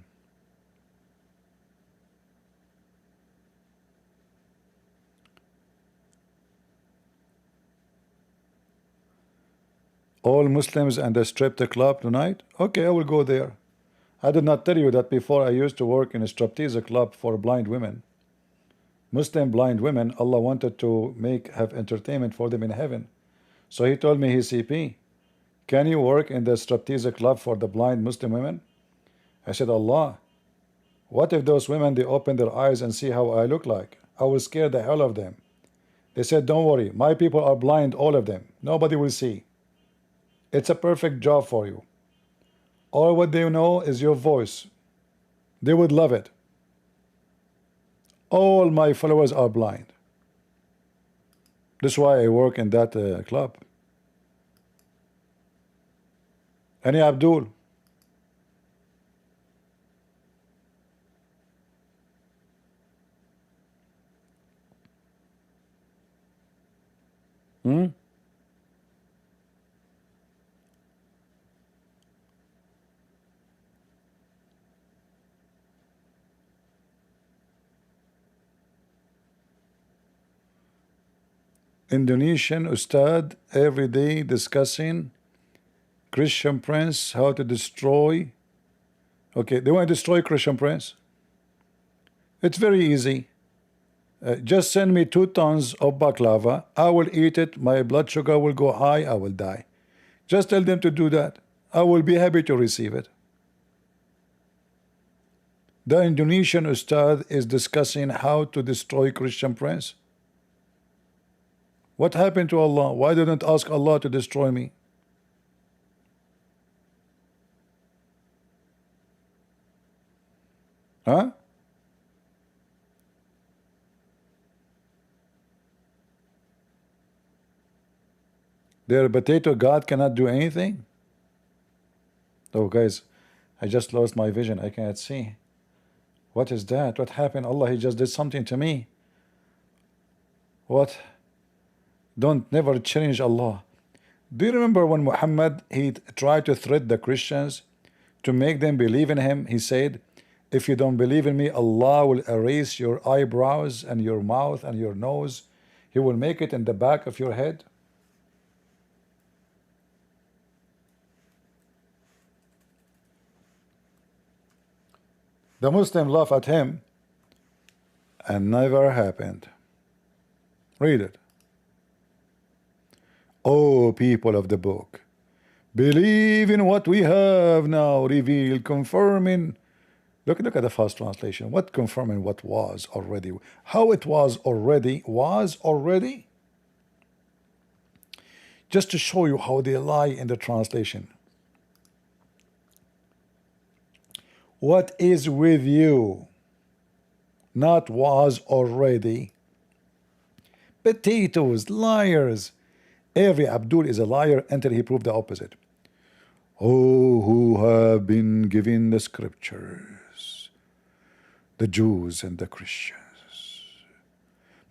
All Muslims and the striptease club tonight? Okay, I will go there. I did not tell you that before I used to work in a striptease club for blind women. Muslim blind women, Allah wanted to have entertainment for them in heaven. So he told me, his CP, can you work in the striptease club for the blind Muslim women? I said, Allah, what if those women, they open their eyes and see how I look like? I will scare the hell of them. They said, don't worry, my people are blind, all of them. Nobody will see. It's a perfect job for you. All what they know is your voice. They would love it. All my followers are blind. That's why I work in that club. Any Abdul? Indonesian Ustad every day discussing Christian Prince, how to destroy. Okay, they want to destroy Christian Prince. It's very easy. Just send me 2 tons of baklava. I will eat it. My blood sugar will go high. I will die. Just tell them to do that. I will be happy to receive it. The Indonesian Ustad is discussing how to destroy Christian Prince. What happened to Allah? Why didn't ask Allah to destroy me? Huh? Their potato God cannot do anything? Oh guys, I just lost my vision. I cannot see. What is that? What happened? Allah, he just did something to me. What? Don't never challenge Allah. Do you remember when Muhammad, he tried to threat the Christians to make them believe in him? He said, if you don't believe in me, Allah will erase your eyebrows and your mouth and your nose. He will make it in the back of your head. The Muslim laugh at him, and never happened. Read it. Oh, people of the book, believe in what we have now revealed, confirming. Look at the first translation. What confirming what was already? How it was already? Just to show you how they lie in the translation. What is with you? Not was already. Potatoes, liars. Every Abdul is a liar until he proved the opposite. Oh, who have been given the scriptures, the Jews and the Christians,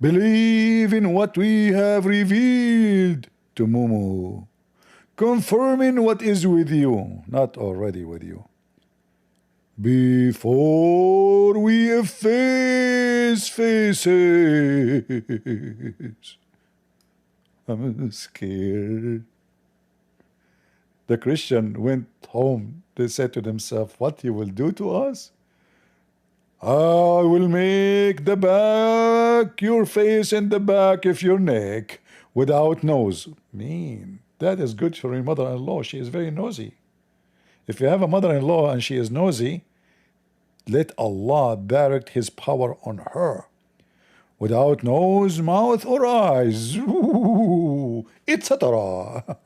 believe in what we have revealed to Mumu, confirming what is with you, not already with you. Before we efface faces. I'm scared. The Christian went home. They said to themselves, what you will do to us? I will make the back, your face and the back of your neck without nose. Mean. That is good for your mother-in-law. She is very nosy. If you have a mother-in-law and she is nosy, let Allah direct his power on her. Without nose, mouth, or eyes. Ooh, it's hatara.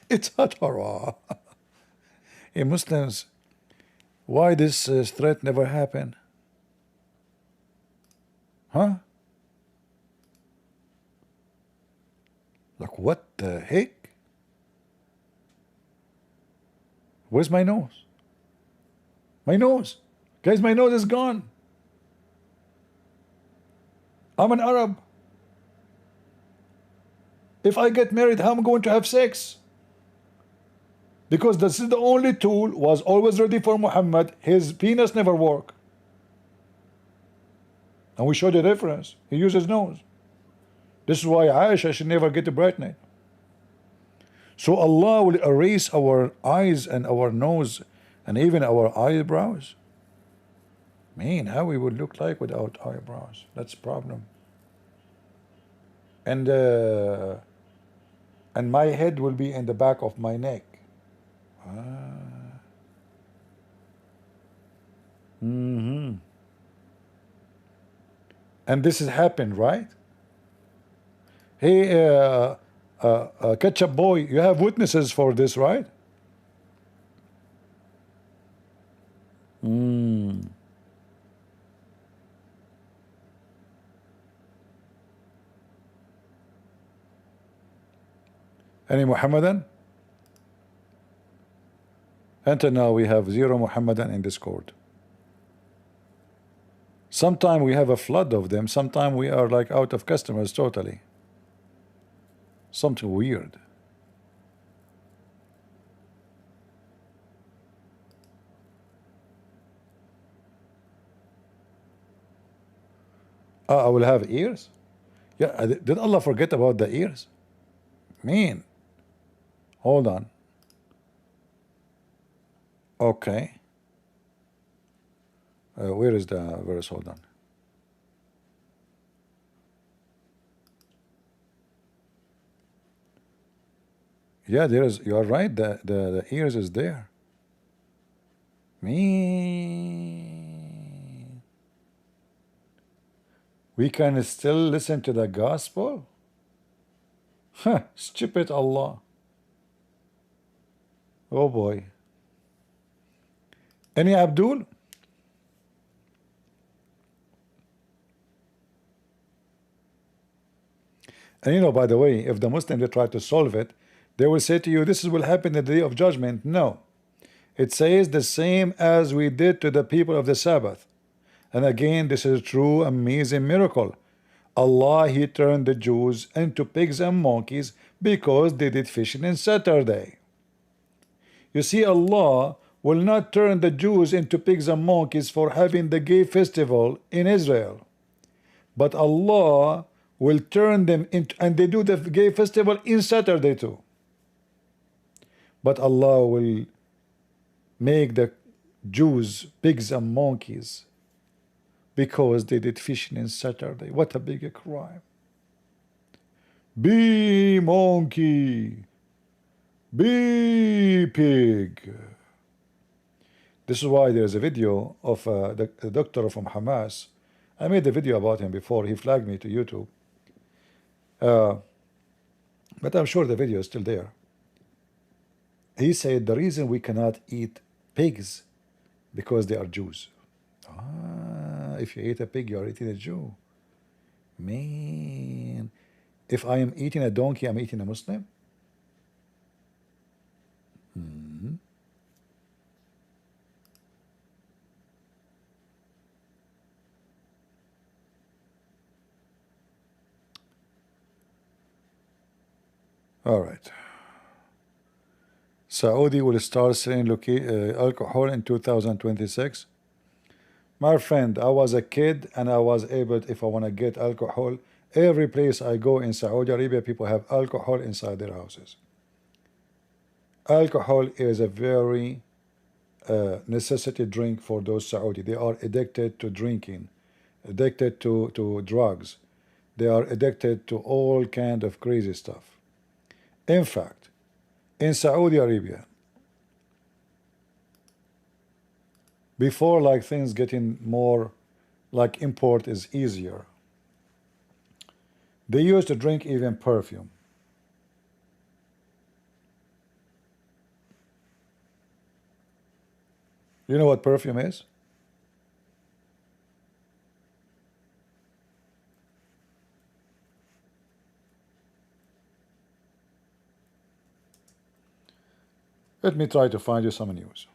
It's hatara. Hey, Muslims, why this threat never happened? Huh? Like, what the heck? Where's my nose? My nose. Guys, my nose is gone. I'm an Arab. If I get married, how am I going to have sex? Because this is the only tool was always ready for Muhammad. His penis never worked. And we showed the difference. He used his nose. This is why Aisha should never get a bridesmaid. So Allah will erase our eyes and our nose and even our eyebrows. Man, how we would look like without eyebrows? That's a problem. And my head will be in the back of my neck. Mm-hmm. And this has happened, right? Hey, Ketchup Boy, you have witnesses for this, right? Mm. Any Muhammadan? Until now, we have 0 Muhammadan in Discord. Sometime we have a flood of them. Sometime we are like out of customers totally. Something weird. I will have ears? Yeah, did Allah forget about the ears? Man, hold on. Okay. Where is the verse? Hold on. Yeah, there is. You are right. The ears is there. Man, we can still listen to the gospel. Huh, stupid Allah. Oh boy. Any Abdul? And you know, by the way, if the Muslim they try to solve it, they will say to you, this will happen in the day of judgment. No. It says the same as we did to the people of the Sabbath. And again, this is a true amazing miracle. Allah, he turned the Jews into pigs and monkeys because they did fishing on Saturday. You see, Allah will not turn the Jews into pigs and monkeys for having the gay festival in Israel. But Allah will turn them into, and they do the gay festival in Saturday too. But Allah will make the Jews pigs and monkeys because they did fishing in Saturday. What a big crime. Be monkey, be pig. This is why there's a video of the doctor from Hamas. I made a video about him before. He flagged me to YouTube. But I'm sure the video is still there. He said the reason we cannot eat pigs because they are Jews. If you eat a pig, you are eating a Jew. Man, if I am eating a donkey, I'm eating a Muslim. All right. Saudi will start selling alcohol in 2026. My friend, I was a kid and I was able, if I want to get alcohol, every place I go in Saudi Arabia, people have alcohol inside their houses. Alcohol is a very necessity drink for those Saudi. They are addicted to drinking, addicted to drugs. They are addicted to all kind of crazy stuff. In fact, in Saudi Arabia, before like things getting more like import is easier, they used to drink even perfume. You know what perfume is? Let me try to find you some news.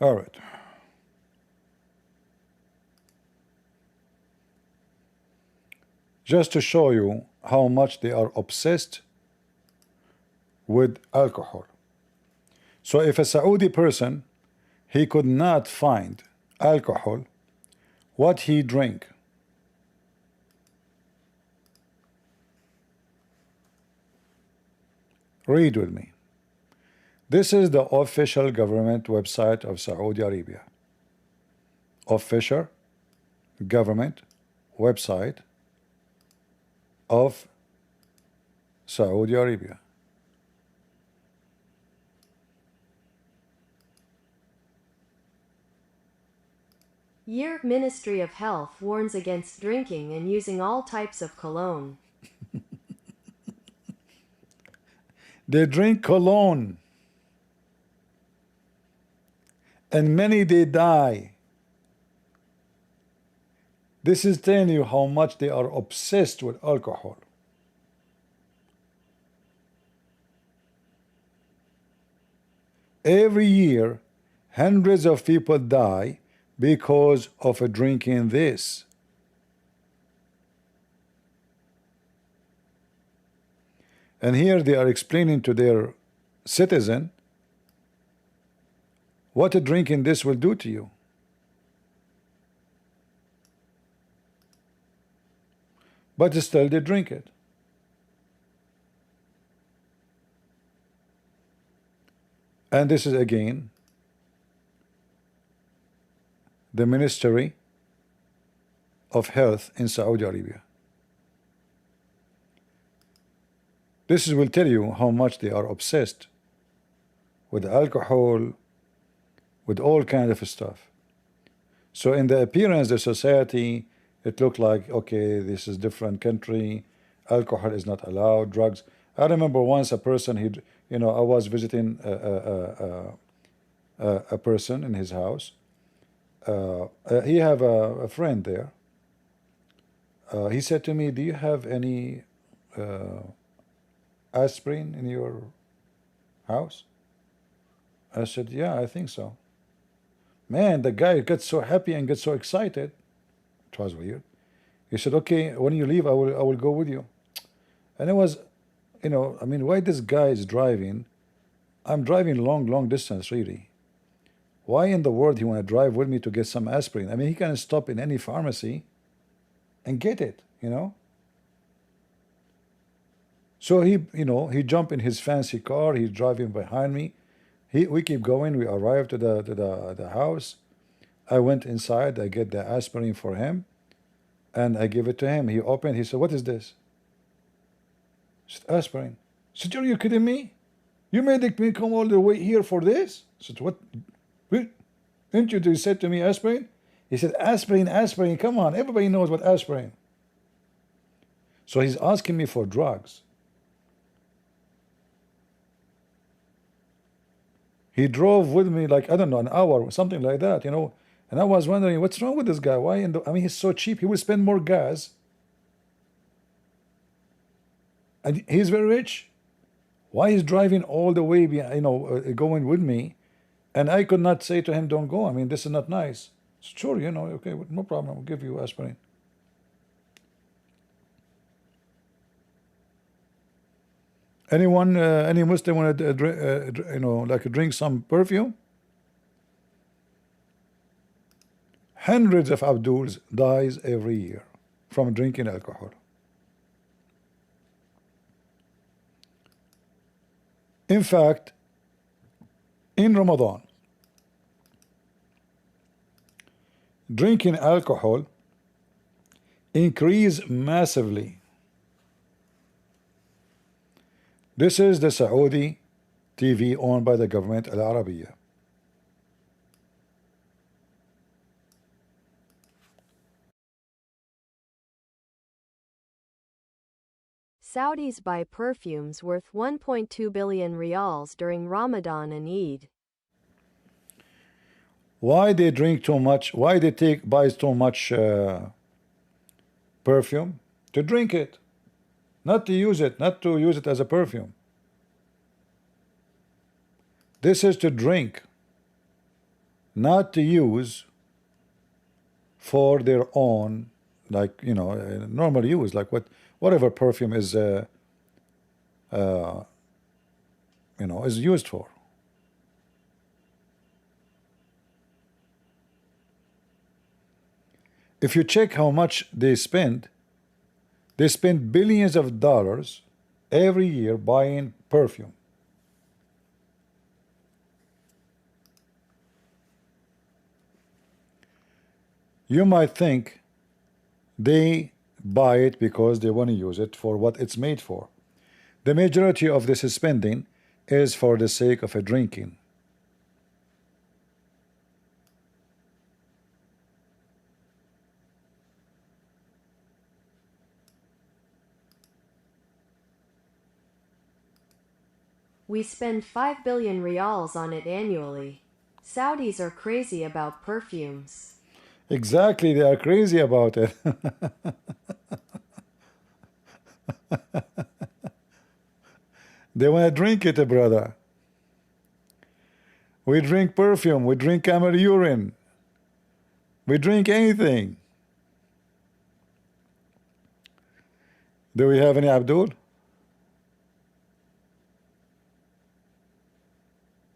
All right. just to show you how much they are obsessed with alcohol. So if a Saudi person, he could not find alcohol, what he drink? Read with me. This is the official government website of Saudi Arabia. Official government website of Saudi Arabia. Year Ministry of Health warns against drinking and using all types of cologne. They drink cologne, and many they die. This is telling you how much they are obsessed with alcohol. Every year, hundreds of people die because of drinking this. And here they are explaining to their citizen what drinking this will do to you. But still they drink it. And this is again the Ministry of Health in Saudi Arabia. This will tell you how much they are obsessed with alcohol, with all kinds of stuff. So in the appearance, the society, it looked like, okay, this is different country, alcohol is not allowed, drugs. I remember once a person, I was visiting a person in his house. He have a friend there. He said to me, do you have any aspirin in your house? I said, yeah, I think so. Man, the guy gets so happy and gets so excited. It was weird. He said, okay, when you leave, I will go with you. And it was, I mean, why this guy is driving? I'm driving long distance, really. Why in the world he want to drive with me to get some aspirin? I mean, he can stop in any pharmacy and get it, So he jumped in his fancy car. He's driving behind me. We keep going. We arrived to the house. I went inside. I get the aspirin for him, and I give it to him. He opened. He said, "What is this?" I said, "Aspirin." I said, "Are you kidding me? You made me come all the way here for this?" I said, "What? Didn't you said to me aspirin?" He said, "Aspirin, aspirin. Come on, everybody knows what aspirin." So he's asking me for drugs. He drove with me like, I don't know, an hour, something like that, And I was wondering, what's wrong with this guy? Why? I mean, he's so cheap. He will spend more gas. And he's very rich. Why he's driving all the way, going with me? And I could not say to him, don't go. I mean, this is not nice. Sure, okay, no problem. I'll give you aspirin. Anyone, any Muslim want to, drink some perfume? Hundreds of Abduls dies every year from drinking alcohol. In fact, in Ramadan, drinking alcohol increase massively. This is the Saudi TV owned by the government, Al Arabiya. Saudis buy perfumes worth 1.2 billion riyals during Ramadan and Eid. Why they drink too much? Why they buys too much perfume? To drink it, not to use it, not to use it as a perfume. This is to drink, not to use for their own like normal use, like whatever perfume is is used for. If you check how much they spend billions of dollars every year buying perfume. You might think they buy it because they want to use it for what it's made for. The majority of this spending is for the sake of a drinking. We spend 5 billion rials on it annually. Saudis are crazy about perfumes. Exactly, they are crazy about it. They want to drink it, brother. We drink perfume, we drink camel urine, we drink anything. Do we have any Abdul?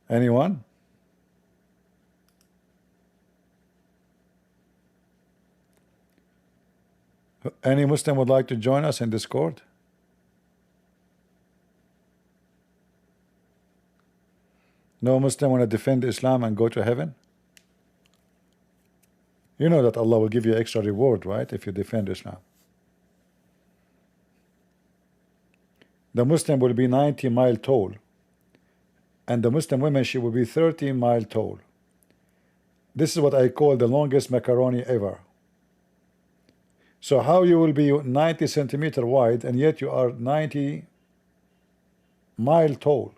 Anyone? Any Muslim would like to join us in Discord? No Muslim want to defend Islam and go to heaven? You know that Allah will give you extra reward, right, if you defend Islam. The Muslim will be 90 mile tall, and the Muslim woman, she will be 30 mile tall. This is what I call the longest macaroni ever. So how you will be 90 centimeter wide and yet you are 90 mile tall?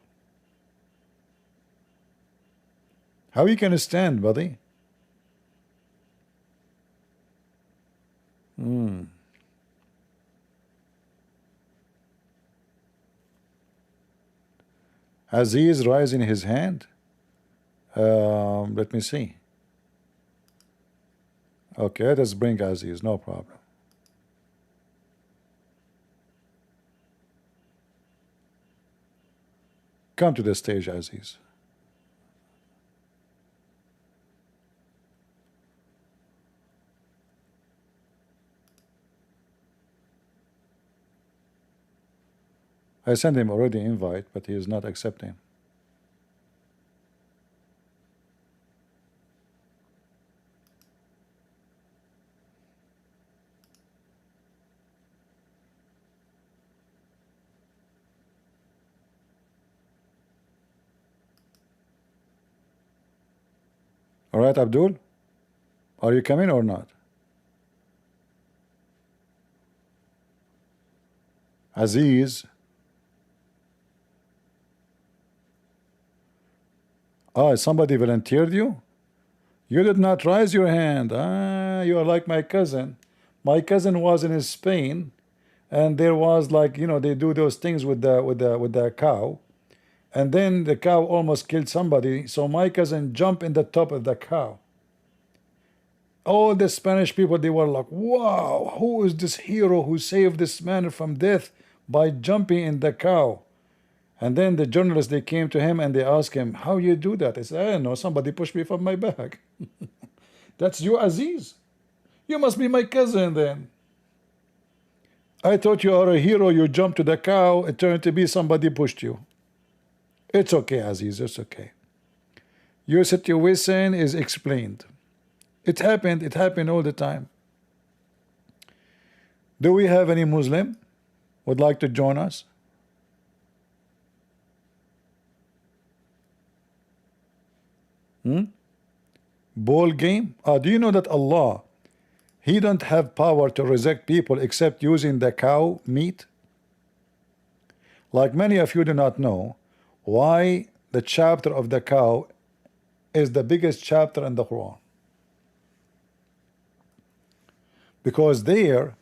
How you can stand, buddy? Aziz raising his hand. Let me see. Okay, let's bring Aziz, no problem. Come to the stage, Aziz. I sent him already invite, but he is not accepting. All right, Abdul, are you coming or not? Aziz. Ah, somebody volunteered you? You did not raise your hand. Ah, you are like my cousin. My cousin was in Spain, and there was like, they do those things with the cow, and then the cow almost killed somebody. So my cousin jumped in the top of the cow. All the Spanish people, they were like, wow, who is this hero who saved this man from death by jumping in the cow? And then the journalists, they came to him and they asked him, how you do that? He said, I don't know, somebody pushed me from my back. That's you, Aziz? You must be my cousin then. I thought you are a hero, you jumped to the cow, it turned to be somebody pushed you. It's okay, Aziz, it's okay. Your situation is explained. It happened all the time. Do we have any Muslim would like to join us? Ball game? Do you know that Allah, He don't have power to resurrect people except using the cow meat? Like many of you do not know why the chapter of the cow is the biggest chapter in the Quran. Because there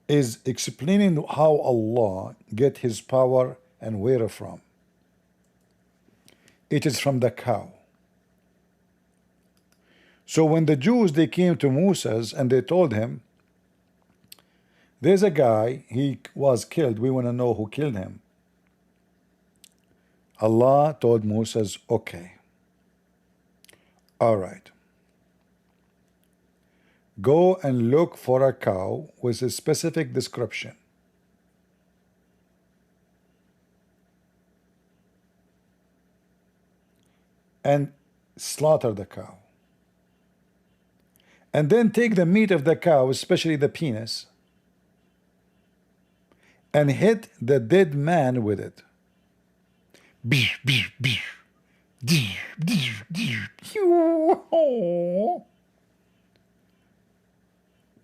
is explaining how Allah get His power and where from. It is from the cow. So when the Jews, they came to Moses and they told him, There's a guy, he was killed. We want to know who killed him. Allah told Moses, okay, all right, go and look for a cow with a specific description. And slaughter the cow. And then take the meat of the cow, especially the penis, and hit the dead man with it.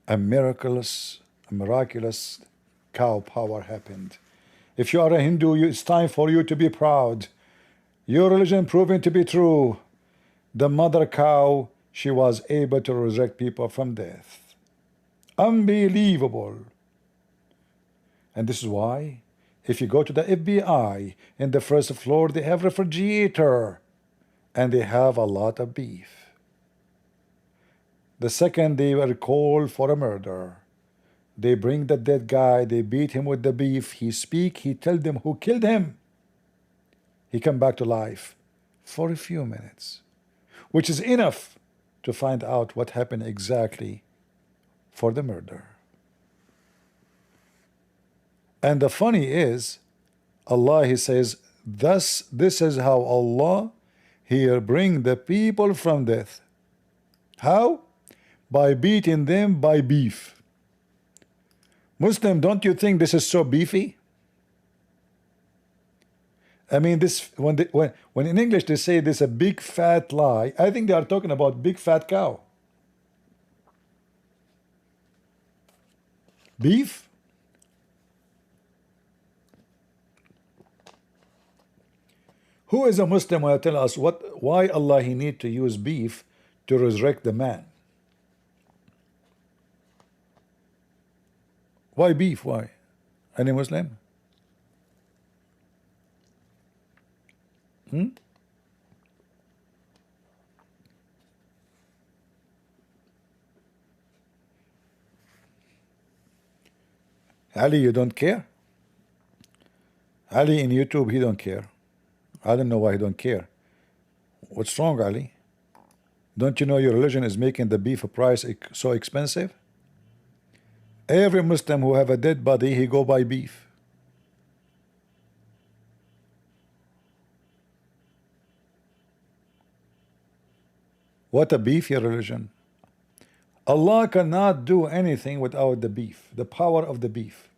A miraculous cow power happened. If you are a Hindu, it's time for you to be proud. Your religion proven to be true. The mother cow, she was able to resurrect people from death. Unbelievable. And this is why, if you go to the FBI, in the first floor, they have refrigerator, and they have a lot of beef. The second they were called for a murder, they bring the dead guy, they beat him with the beef, he speak, he tell them who killed him. He come back to life for a few minutes, which is enough to find out what happened exactly for the murder. And the funny is, Allah, he says, thus, this is how Allah here bring the people from death. How? By beating them by beef. Muslim, don't you think this is so beefy? I mean, this when in English they say this a big fat lie, I think they are talking about big fat cow. Beef? Who is a Muslim will tell us why Allah he need to use beef to resurrect the man? Why beef? Why? Any Muslim? Ali, you don't care? Ali in YouTube, he don't care. I don't know why he don't care. What's wrong, Ali? Don't you know your religion is making the beef price so expensive? Every Muslim who have a dead body, he go buy beef. What a beef, your religion. Allah cannot do anything without the beef, the power of the beef.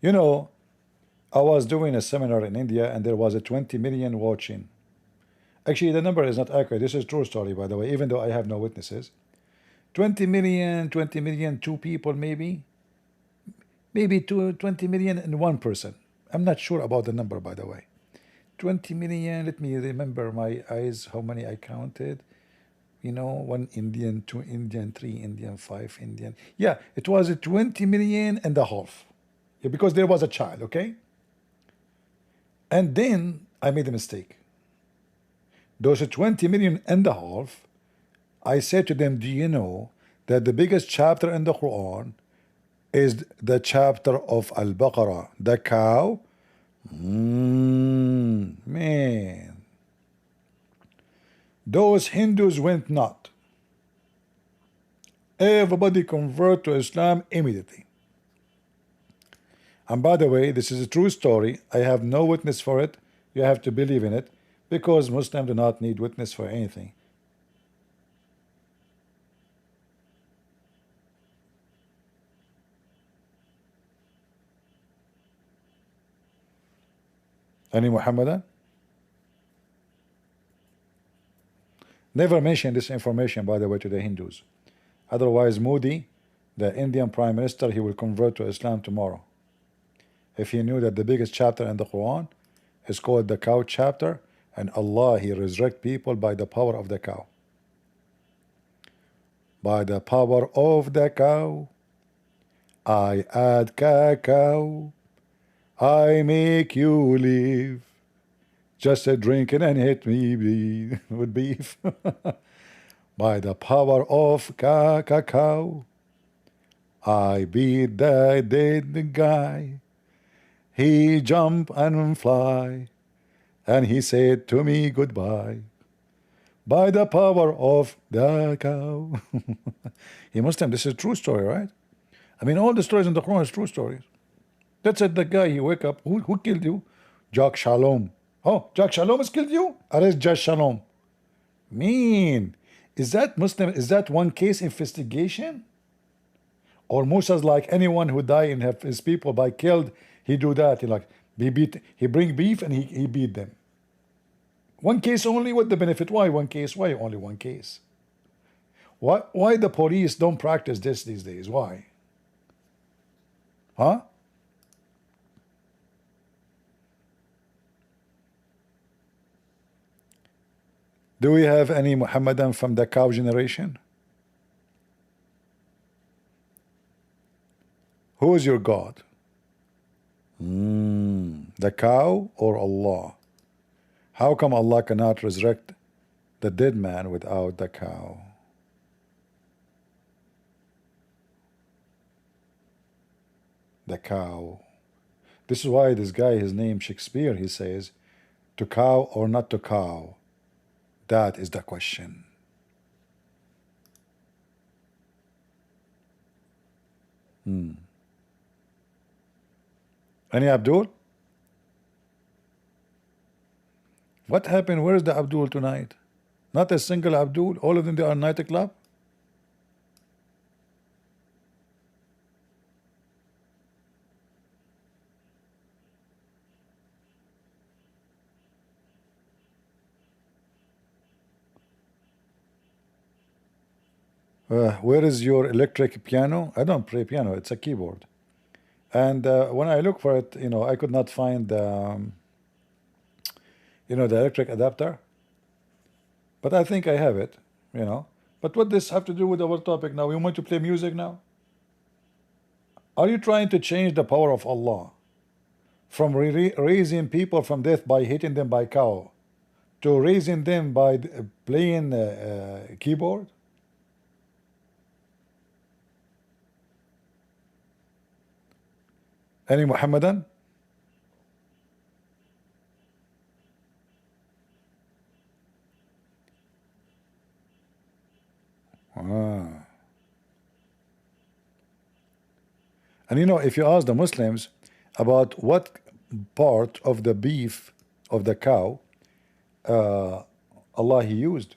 You know, I was doing a seminar in India and there was a 20 million watching. Actually, the number is not accurate. This is true story, by the way, even though I have no witnesses. 20 million, 2 people maybe. Maybe 20 million and 1 person. I'm not sure about the number, by the way. 20 million, let me remember my eyes, how many I counted. You know, 1 Indian, 2 Indian, 3 Indian, 5 Indian. Yeah, it was a 20 million and a half. Yeah, because there was a child, okay? And then I made a mistake. Those 20 million and a half, I said to them, do you know that the biggest chapter in the Quran is the chapter of Al-Baqarah, the cow? Man. Those Hindus went not. Everybody convert to Islam immediately. And by the way, this is a true story. I have no witness for it. You have to believe in it, because Muslims do not need witness for anything. Any Muhammadan? Never mention this information, by the way, to the Hindus. Otherwise, Modi, the Indian Prime Minister, he will convert to Islam tomorrow. If he knew that the biggest chapter in the Quran is called the cow chapter, and Allah, he resurrect people by the power of the cow. By the power of the cow, I add cacao, I make you live. Just a drinking and hit me with beef. By the power of cacao, I beat the dead guy. He jump and fly, and he said to me goodbye. By the power of the cow. He must have, this is a true story, right? I mean, all the stories in the Quran is true stories. That's it, the guy, he wake up, who killed you? Jack Shalom. Oh, Jack Shalom has killed you? Arrest Jack Shalom. Mean. Is that Muslim, is that one case investigation? Or Musa's like anyone who die and have his people by killed, he do that. He bring beef and he beat them. One case only, what the benefit? Why one case? Why only one case? Why the police don't practice this these days? Why? Huh? Do we have any Muhammadan from the cow generation? Who is your God? The cow or Allah? How come Allah cannot resurrect the dead man without the cow? The cow. This is why this guy, his name Shakespeare, he says, to cow or not to cow? That is the question. Any Abdul? What happened? Where is the Abdul tonight? Not a single Abdul. All of them, they are nightclub. Where is your electric piano? I don't play piano. It's a keyboard. And when I look for it, I could not find the electric adapter. But I think I have it, But what does this have to do with our topic now? We want to play music now? Are you trying to change the power of Allah from raising people from death by hitting them by cow to raising them by playing keyboard? Any Muhammadan? And if you ask the Muslims about what part of the beef of the cow Allah he used,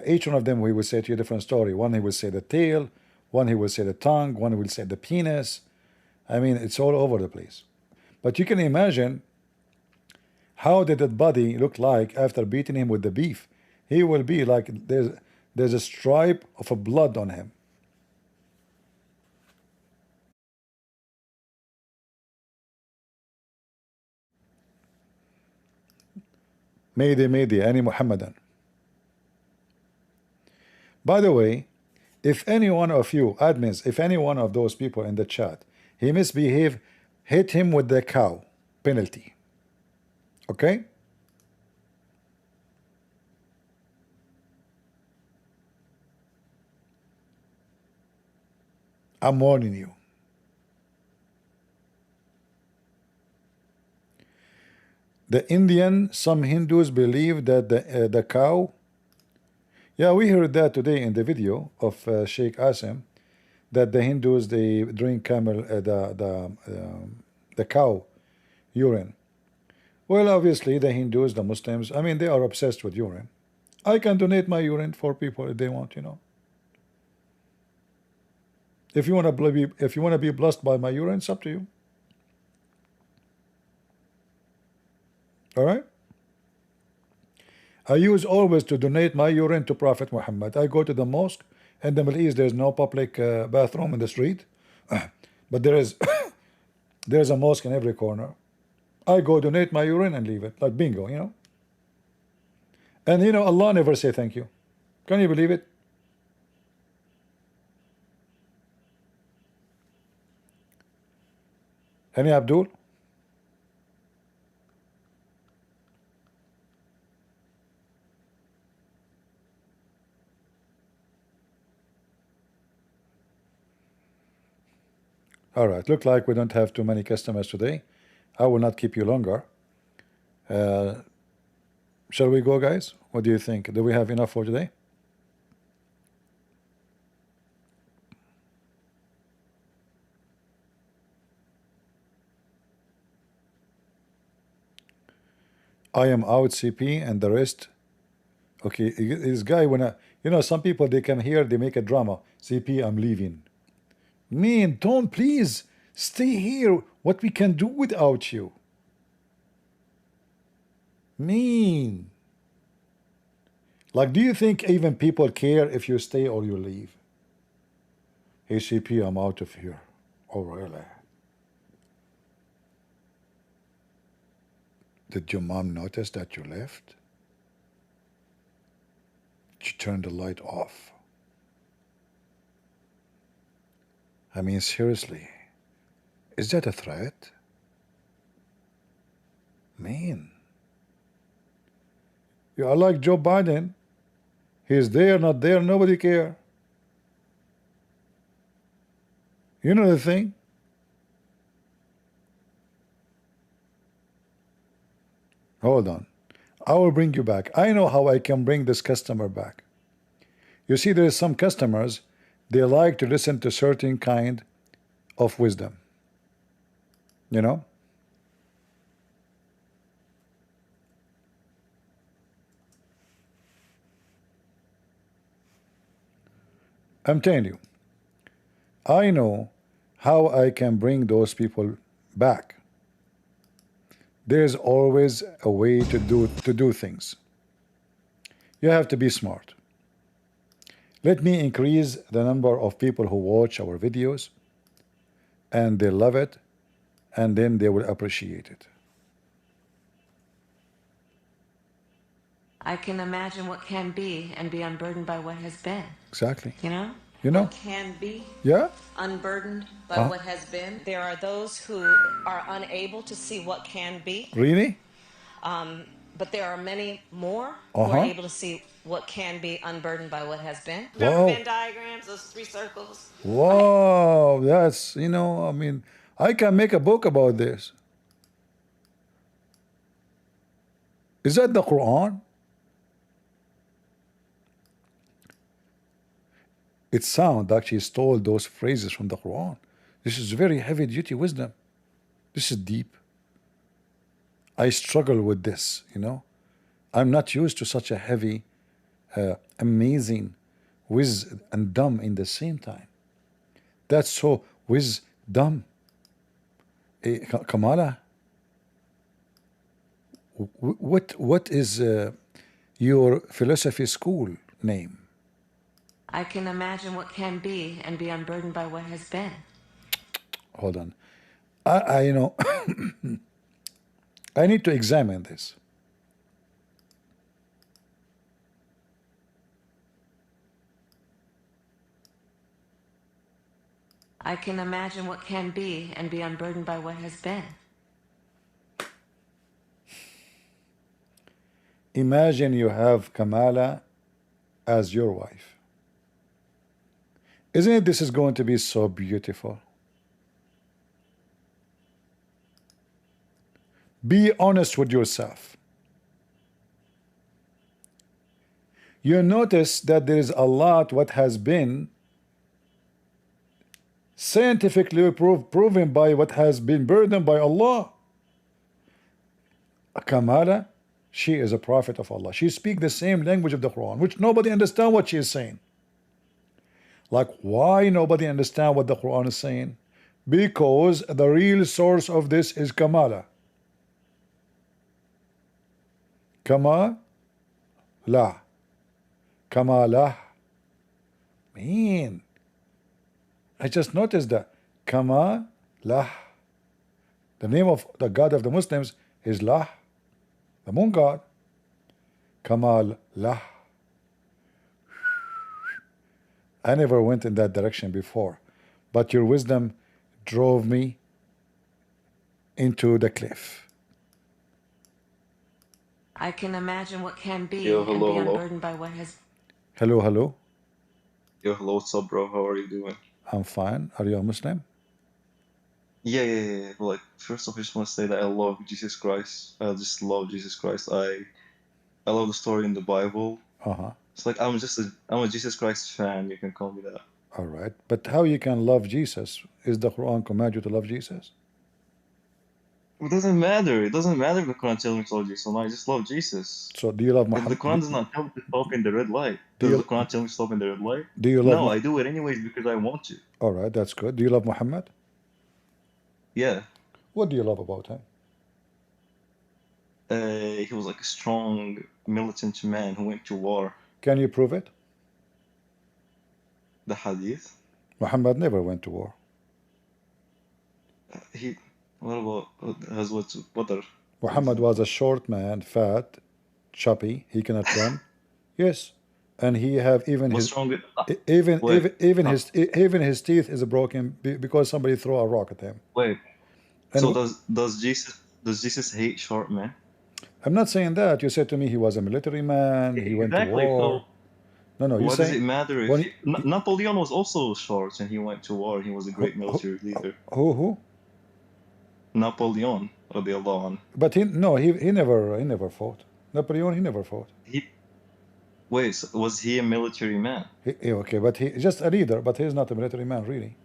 each one of them he will say to you a different story. One he will say the tail, one he will say the tongue, one he will say the penis. I mean, it's all over the place. But you can imagine how did that body look like after beating him with the beef. He will be like there's a stripe of a blood on him. Mayday, any Muhammadan. By the way, if any one of you admins, if any one of those people in the chat, he misbehave, hit him with the cow penalty. Okay? I'm warning you. The Indian, some Hindus believe that the cow. Yeah, we heard that today in the video of Sheikh Asim, that the Hindus they drink camel the cow urine. Well, obviously the Hindus, the Muslims, I mean they are obsessed with urine. I can donate my urine for people if they want, If you want to be blessed by my urine, it's up to you. All right. I use always to donate my urine to Prophet Muhammad. I go to the mosque in the Middle East. There's no public bathroom in the street, but there's a mosque in every corner. I go donate my urine and leave it like bingo, And Allah never say thank you. Can you believe it? Any Abdul? All right. Look like we don't have too many customers today. I will not keep you longer. Shall we go, guys? What do you think? Do we have enough for today? I am out, CP, and the rest. Okay, this guy, some people, they come here, they make a drama. CP, I'm leaving. Man, don't, please stay here. What we can do without you? Man. Like, do you think even people care if you stay or you leave? Hey, CP, I'm out of here. Oh, really? Did your mom notice that you left? She turned the light off. I mean, seriously, is that a threat? Man. You are like Joe Biden. He's there, not there, nobody care. You know the thing? Hold on. I will bring you back. I know how I can bring this customer back. You see, there is some customers, they like to listen to certain kind of wisdom. You know? I'm telling you, I know how I can bring those people back. There's always a way to do things. You have to be smart. Let me increase the number of people who watch our videos, and they love it, and then they will appreciate it. I can imagine what can be and be unburdened by what has been. Exactly. You know? You know? What can be Yeah? unburdened by what has been. There are those who are unable to see what can be, Really? but there are many more who are able to see what can be unburdened by what has been. Remember Venn diagrams, those three circles? Wow, that's, I mean, I can make a book about this. Is that the Quran? It sounds like she stole those phrases from the Quran. This is very heavy duty wisdom. This is deep. I struggle with this, I'm not used to such a heavy, amazing wisdom and dumb in the same time. That's so wisdom. Kamala, what is your philosophy school name? I can imagine what can be and be unburdened by what has been. Hold on. I I need to examine this. I can imagine what can be and be unburdened by what has been. Imagine you have Kamala as your wife. Isn't it this is going to be so beautiful? Be honest with yourself. You notice that there is a lot what has been scientifically proven by what has been burdened by Allah. Kamala, she is a prophet of Allah. She speaks the same language of the Quran, which nobody understands what she is saying. Like, why nobody understands what the Quran is saying? Because the real source of this is Kamala. Kamala. Kamala. Man, I just noticed that. Kamala. The name of the God of the Muslims is Lah, the moon god. Kamal Lah. I never went in that direction before, but your wisdom drove me into the cliff. I can imagine what can be and be unburdened by what has. Hello, hello. Yo, hello, what's up, bro? How are you doing? I'm fine. Are you a Muslim? Yeah. But like, first off, I just want to say that I love Jesus Christ. I just love Jesus Christ. I love the story in the Bible. It's like I'm a Jesus Christ fan. You can call me that. All right. But how you can love Jesus? Is the Quran command you to love Jesus? It doesn't matter. It doesn't matter if the Quran tells me to love Jesus or not. I just love Jesus. So do you love If the Muhammad? Quran does not tell me to stop in the red light, Do does you the Quran tell me to stop in the red light? do you love No, I do it anyways because I want to. All right, that's good. Do you love Muhammad? Yeah. What do you love about him? He was like a strong militant man who went to war. Can you prove it? The hadith. Muhammad never went to war. What about what are Muhammad was a short man, fat, chubby. He cannot run. Yes, and he have even what's his wrong with even his teeth is broken because somebody throw a rock at him. wait? And So does Jesus hate short men? I'm not saying that. You said to me he was a military man. He went to Exactly. war. So No, you what say does it matter if when Napoleon was also short and he went to war? He was a great military leader. who? Napoleon, radiallahu anhu. But he never fought. Napoleon, he never fought. Wait, so was he a military man? Okay, but he just a leader, but he's not a military man really.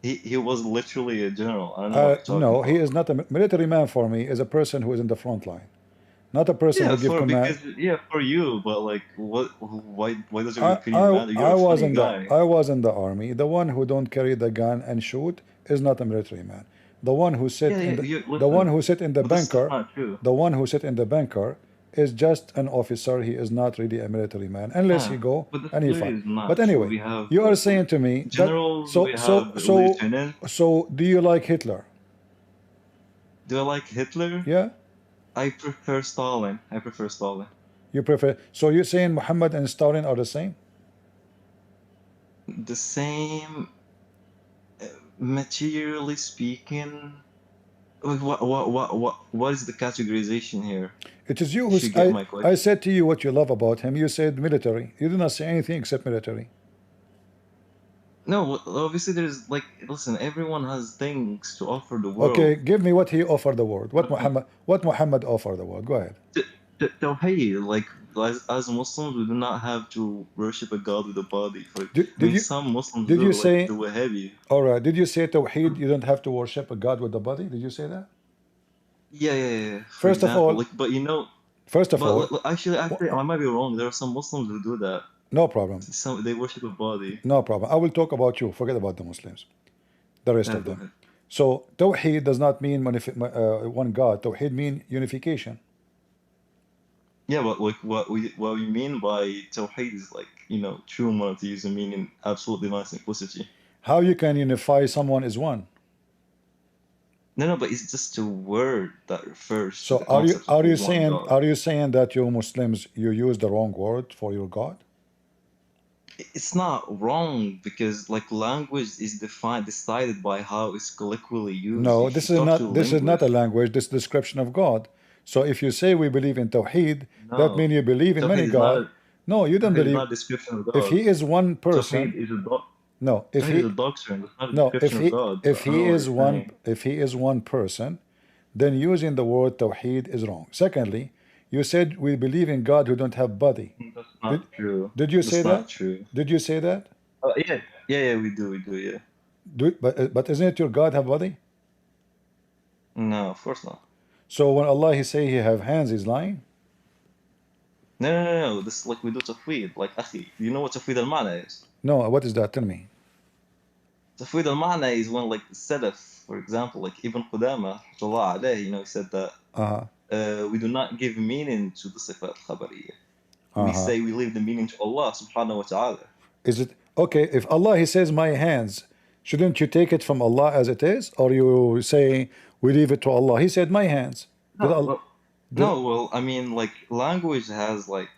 He was literally a general. I don't know what you're talking No, about. he is not a military man for me. Is a person who is in the front line, not a person who give command. For you, but like, why does your opinion matter? You're a funny guy. I was in the army. The one who don't carry the gun and shoot is not a military man. The one who sit the one who sit in the bunker, the one who sit in the bunker is just an officer. He is not really a military man unless he go and he fight. But anyway, you are saying to me generals, so do you like Hitler? Do I like Hitler? Yeah. I prefer Stalin. You prefer? So you're saying Muhammad and Stalin are the same? The same, materially speaking. What is the categorization here? It is you who I said to you what you love about him. You said military. You did not say anything except military. No, obviously there's like, listen, everyone has things to offer the world. Okay, give me what he offered the world. What Muhammad offered the world. Go ahead. Tawheed, like as Muslims, we do not have to worship a god with a body. Some Muslims did you say the Wahhabi. All right. Did you say Tawheed? You don't have to worship a god with the body. Did you say that? Yeah. First of all, but you know. First of all, actually, I might be wrong. There are some Muslims who do that. No problem. They worship a body. No problem. I will talk about you. Forget about the Muslims. The rest of them. So Tawheed does not mean one God. Tawheed mean unification. Yeah, but like what we mean by Tawheed is like, true monotheism, meaning absolute divine simplicity. How you can unify someone is one? No, but it's just a word that refers. So are you saying that you Muslims you use the wrong word for your God? It's not wrong because like language is decided by how it's colloquially used. No, this is not a language. This is description of God. So if you say we believe in Tawheed, that means you believe in many gods. No, you don't believe. Not a description of God. If he is one person, no. If he is a doctrine, it's not a description of God. If he is one person, then using the word Tawheed is wrong. Secondly, you said we believe in God who don't have body. That's not true. Did you say that? Not true. Did you say that? Yeah, we do, yeah. But isn't it your God have body? No, of course not. So when Allah he say he have hands, he's lying? No. This is like we do Tawheed. Like, akhi, you know what Tawheed al-Ma'na is? No, what is that? Tell me. Tawheed al-Ma'na is when like Salaf, for example, like Ibn Qudama, he said that we do not give meaning to the sifat al-khabariyya. We say we leave the meaning to Allah subhanahu wa ta'ala. Is it okay if Allah he says my hands, shouldn't you take it from Allah as it is, or you say we leave it to Allah? He said my hands. Well, I mean, like language has like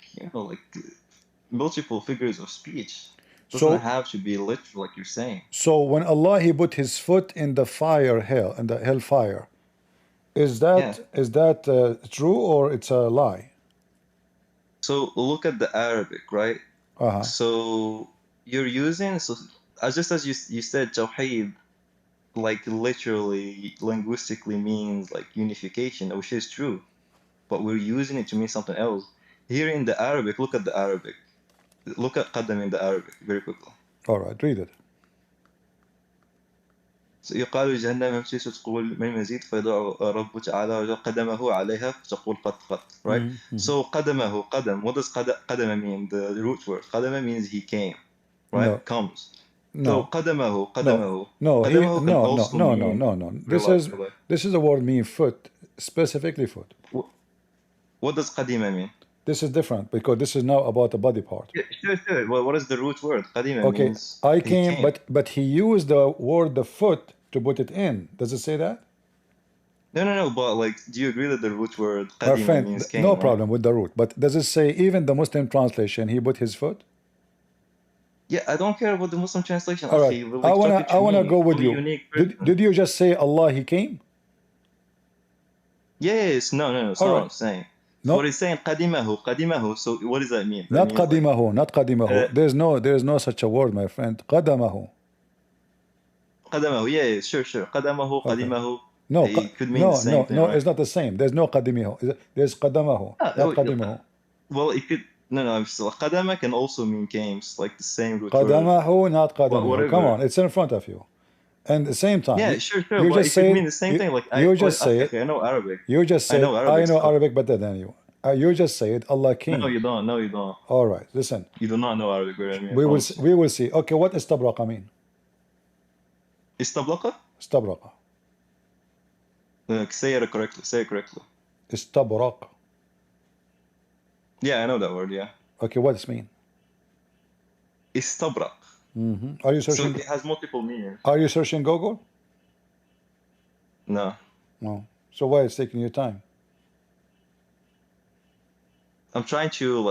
multiple figures of speech. It doesn't have to be literal like you're saying. So when Allah he put his foot in the hellfire, is that true or it's a lie? So look at the Arabic, right? So you're using just as you said Tawheed, like literally linguistically means like unification, which is true, but we're using it to mean something else. Here in the Arabic, look at the Arabic. Look at قدم in the Arabic very quickly. All right, read it. So يقال جهنم يمشي تقول من مزيد فيضع رب تعالى قدمه عليها فتقول قد right. So قدمه قدم, what does قدم mean? The root word قدم means he came, right? No. Comes. No. So قدمه قدمه No, قدمه can also mean no. relax. This is the word mean foot, specifically foot. What does قديمة mean? This is different because this is now about the body part. Yeah, sure. Well, what is the root word? قديمة Okay, means I he came, but he used the word the foot to put it in. Does it say that? No. But like, do you agree that the root word Our قديمة friend, means came? no right? problem with the root. But does it say even the Muslim translation he put his foot? Yeah, I don't care about the Muslim translation. All right, أخي. We're like I wanna go with fully you. unique person. Did you just say Allah he came? Yes, no. That's not what I'm saying. No. So what he's saying قديمه. So what does that mean? That Not means like, قديمه, not قديمه. There's no such a word, my friend. قدمه. قدمه. Yeah, sure. قدمه قديمه. No, it could mean the same thing, right? it's not the same. There's no قديمه. There's قدمه, not قديمه. Well, it could. No. So قدمه can also mean came, like the same root قدمه, word. not قدمه. Whatever. Come on, it's in front of you. And at the same time, Yeah, sure. You but just it could say mean the same thing. Like you just say it. I know Arabic. You just say I know Arabic. I know Arabic better than you. You just say it. Allah came. No, you don't. All right, listen. You do not know Arabic. Better than me, We will see. Okay, what is استبرق mean? استبرق? استبرق. Say it correctly. استبرق. Yeah, I know that word. Yeah. Okay, what does it mean? استبرق. Are you searching? So it has multiple meanings. Are you searching Google? No. So why is it taking your time? I'm trying to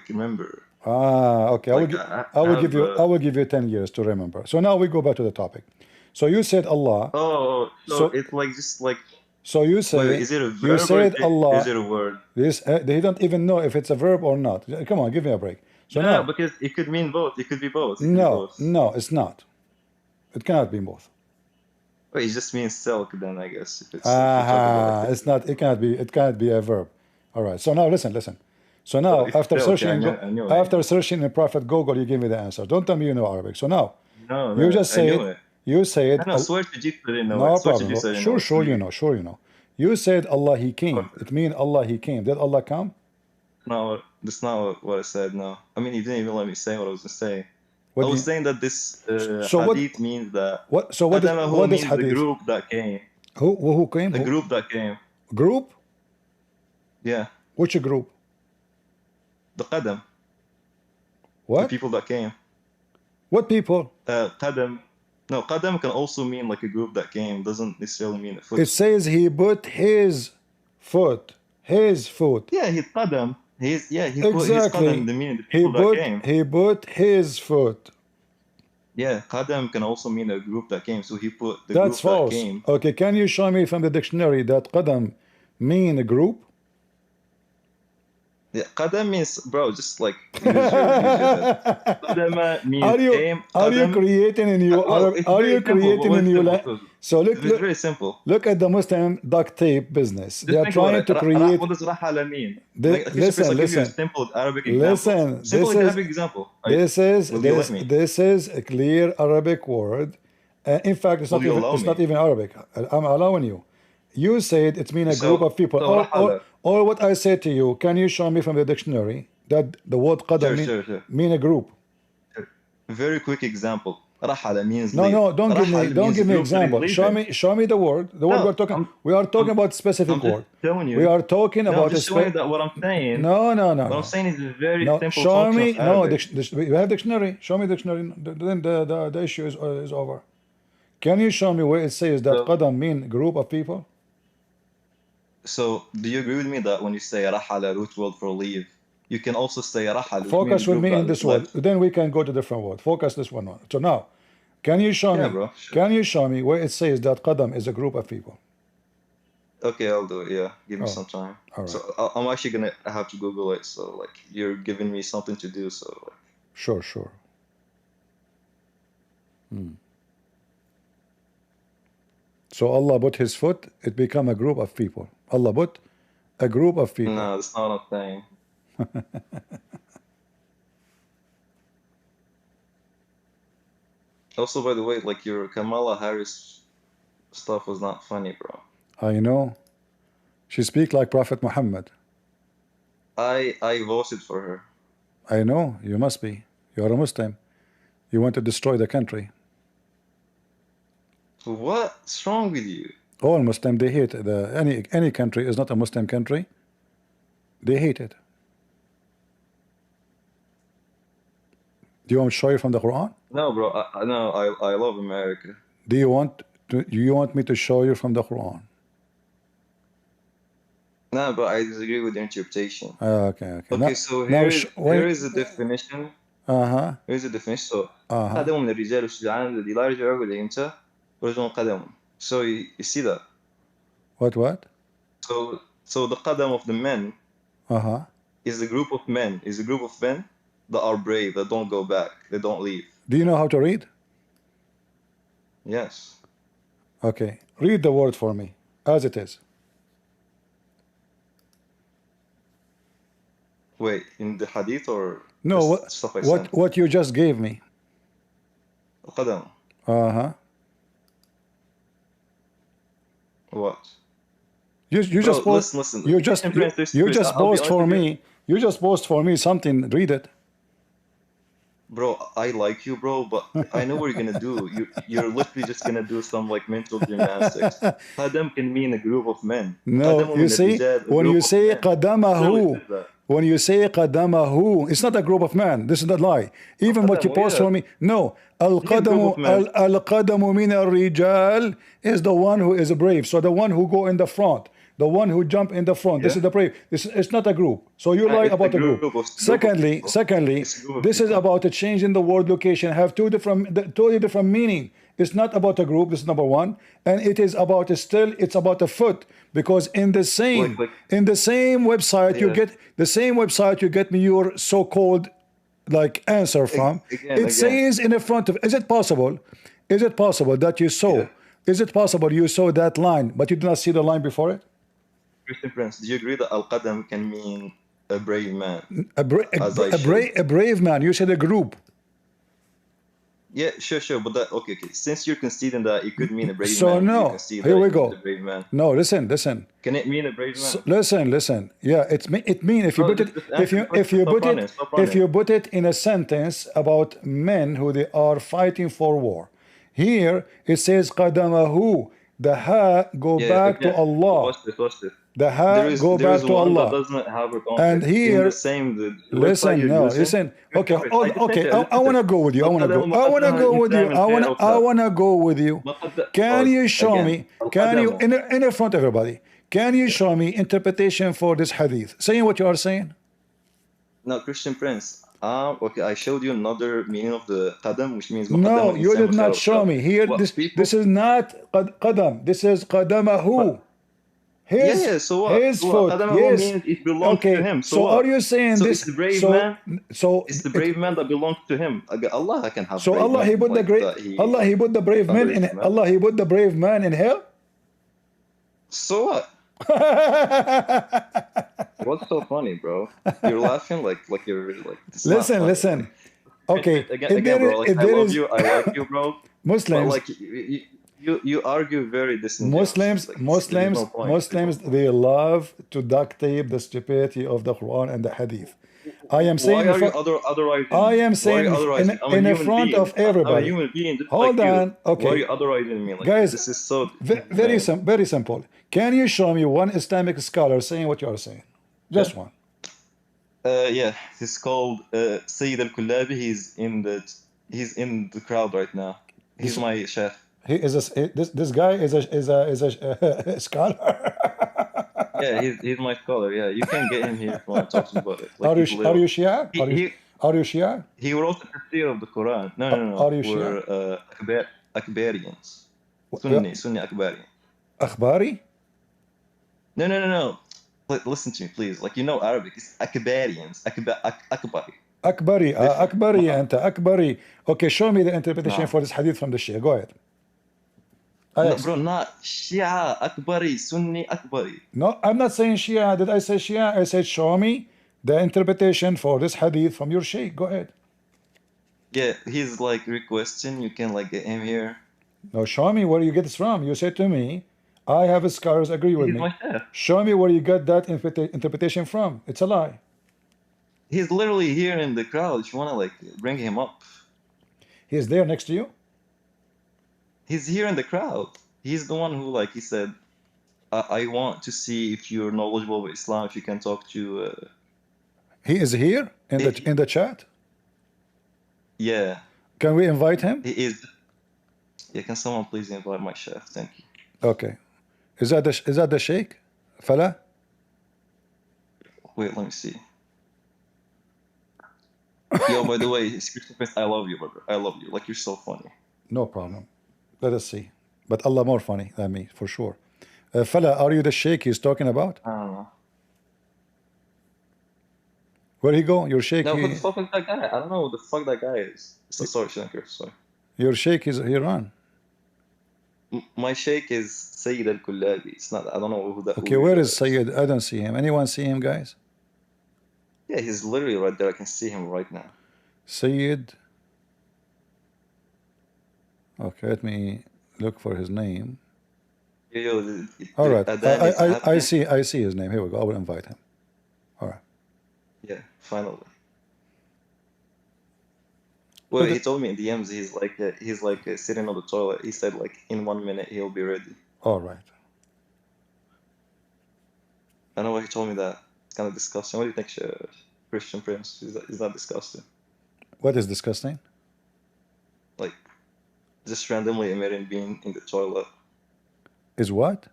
remember. Okay. I will give you 10 years to remember. So now we go back to the topic. So you said Allah. So it's like just like. So you say. Wait, is it a verb you said Allah. Is it a word? They don't even know if it's a verb or not. Come on, give me a break. So no, because it could mean both. It could be both. No, it's not. It cannot be both. Wait, it just means silk then, I guess. If it's, it's not. It cannot be a verb. All right. So now listen. So now after searching in Prophet Google, you give me the answer. Don't tell me you know Arabic. So now you just say it. You say it. I know. Swear to Jesus, I didn't know. No problem. Sure, you know. You said Allah he came. It means Allah he came. Did Allah come? No, that's not what I said. No, I mean you didn't even let me say what I was gonna say. I was saying that this hadith means that. What is hadith? The group that came. Who came? The group that came. Group? Yeah. Which group? The qadam. What? The people that came. What people? Qadam. No, qadam can also mean like a group that came. Doesn't necessarily mean a foot. It says he put his foot. His foot. Yeah, his qadam. He exactly. put his qadam, the meaning the people that came. He put his foot. Yeah, qadam can also mean a group that came. So he put the That's group false. that came. Okay, can you show me from the dictionary that qadam mean a group? Yeah, qadam means, bro, just like qadam means came. Are you creating a new So look, it's very simple. Look at the Muslim duct tape business. They are trying to create. What does rahala mean? Listen. Simple Arabic example. Simple Arabic example. This is a clear Arabic word. In fact, it's not even Arabic. I'm allowing you. You said it means a group of people. Or what I said to you, can you show me from the dictionary that the word qadam mean a group? Very quick example. Rahala means no, don't give me example. Show me the word. The word we are talking about specific word. We are talking about just showing that what I'm saying. No. What I'm saying is very simple. Show me we have dictionary. Show me dictionary. Then the issue is over. Can you show me where it says that qadam mean group of people? So, do you agree with me that when you say rahala, root word for leave, you can also say rahala? Focus with me in this word. Then we can go to different word. Focus this one on. So now, can you show me? Bro, sure. Can you show me where it says that qadam is a group of people? Okay, I'll do it. Yeah, give me some time. All right. So I'm actually gonna have to Google it. So like, you're giving me something to do. So like. Sure. So Allah put his foot, it become a group of people. Allah put a group of people. No, that's not what I'm saying. Also, by the way, like your Kamala Harris stuff was not funny, bro. I know. She speak like Prophet Muhammad. I voted for her. I know. You must be. You are a Muslim. You want to destroy the country. What's wrong with you? All Muslim, they hate any country is not a Muslim country. They hate it. Do you want me to show you from the Quran? No, bro. I love America. Do you want me to show you from the Quran? No, but I disagree with your interpretation. Okay. Okay, so here is a definition. Here's a definition. So قدم من الرجال الشجعان الذي لا يرجع إليه ورجل قدم. So you see that? What? So the qadam of the men is a group of men. Is a group of men that are brave, that don't go back, they don't leave. Do you know how to read? Yes. Okay. Read the word for me as it is. Wait, in the hadith or no? Stuff I what you just gave me? Qadam. What? You just post. Listen. You just post for me. You just post for me something. Read it. Bro, I like you, bro, but I know what you're gonna do. You're literally just gonna do some like mental gymnastics. Qadam can mean a group of men. No, you see, when you say qadamahu, it's not a group of men. This is not lie. Even what you post for me, no. Al-qadamu min al-rijal is the one who is brave. So the one who go in the front, the one who jump in the front. This is the brave. It's not a group. So you lie about the group. Secondly, this is about a change in the word location. Have totally different meaning. It's not about a group. This is number one, and it is about it's about a foot, because in the same website you get me your so-called like answer from. It says in the front of. Is it possible that you saw? Is it possible you saw that line, but you did not see the line before it? Christian Prince, do you agree that Al-Qadam can mean a brave man? A brave man. You said a group. Yeah, sure, but okay. Since you're conceding that it could mean a brave man, so no, here we go. Brave man. No, listen. Can it mean a brave man? Listen. Yeah, it mean if you put it in a sentence about men who they are fighting for war. Here it says qadamahu. The ha go back to Allah. Watch this. The ha go back to Allah. That doesn't have a and here, listen. Okay, I want to go with you. I want to go with you. Can you show me? Can you in front of everybody? Can you show me interpretation for this hadith? Saying what you are saying? No, Christian Prince. Okay, I showed you another meaning of the qadam, which means no, you did not show me. Here, this is not qadam. This is qadamahu. So what? His foot. Yes. Means it belongs to him. So are you saying this? It's the brave man. So it's the brave man that belongs to him. Allah can have. So Allah, He put the great. Allah, He put the brave man in. Allah, He put the brave man in hell. So what? What's so funny, bro? You're laughing like you're like. Listen. Okay. Again, bro. Like, I love you. I like you, bro. Muslims. But, like you argue very disingenuous. Muslims, they love to duct tape the stupidity of the Quran and the Hadith. I am saying. Why are you otherizing? I am saying in front of everybody. I'm a human being. Hold on. Okay. Why are you otherizing me? Like, guys, this is so very simple. Can you show me one Islamic scholar saying what you are saying? Just one. Yeah, he's called Sayyid al-Kullabi. He's in the crowd right now. He's my chef. He is this guy is a scholar. Yeah, he's my scholar. Yeah, you can get him here if you want to talk about it. Like, are you Shia? Are you Shia? He wrote the tafsir of the Quran. No. Are you Shia? We're Akbarians. Sunni Akbari. Akhbari? No. Listen to me, please. Like, you know Arabic. It's Akbarians. Akbari. Akbari. Okay, show me the interpretation for this hadith from the Shia. Go ahead. No, bro, not Shia Akbari, Sunni Akbari. No, I'm not saying Shia. Did I say Shia? I said show me the interpretation for this hadith from your sheikh. Go ahead. Yeah, he's like requesting. You can like get him here. No, show me where you get this from. You said to me, I have scholars agree with He's me. my chef. Show me where you got that interpretation from. It's a lie. He's literally here in the crowd. If you wanna like bring him up, He's there next to you. he's here in the crowd. He's the one who like he said, I want to see if you're knowledgeable about Islam. If you can talk to. He is here in the chat. Yeah. Can we invite him? He is. Yeah, can someone please invite my chef? Thank you. Okay. Is that the sheikh? Fala? Wait, let me see. Yo, by the way, Christian Prince, I love you, brother. I love you. Like, you're so funny. No problem. Let us see. But Allah more funny than me, for sure. Fala, are you the sheikh he's talking about? I don't know. Where'd he go? Your sheikh? No, who the fuck is that guy? I don't know who the fuck that guy is. So sorry, Shankar. Sorry. Your sheikh is Iran. My sheikh is Sayyid al-Kullabi. It's not. I don't know who that. Okay, where is Sayyid? I don't see him. Anyone see him, guys? Yeah, he's literally right there. I can see him right now. Sayyid. Okay, let me look for his name. Yo, all right, I see his name. Here we go. I will invite him. All right. Yeah, finally. Well, he told me in DMs he's like sitting on the toilet. He said like in 1 minute he'll be ready. All right. I know why he told me that. It's kind of disgusting. What do you think, Christian Prince? Is that disgusting? What is disgusting? Like, just randomly admitting being in the toilet. Is what?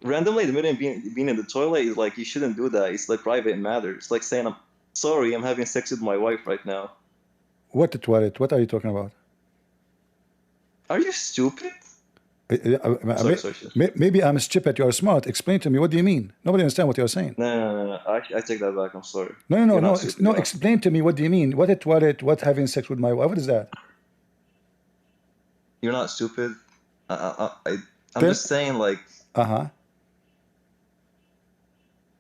Randomly admitting being in the toilet is like, you shouldn't do that. It's like private matter. It's like saying, I'm sorry, I'm having sex with my wife right now. What the toilet? What are you talking about? Are you stupid? Sorry. Maybe I'm stupid. You are smart. Explain to me. What do you mean? Nobody understands what you're saying. No. I take that back. I'm sorry. No. Explain to me. What do you mean? What a toilet? What having sex with my wife? What is that? You're not stupid. I'm just saying, like. How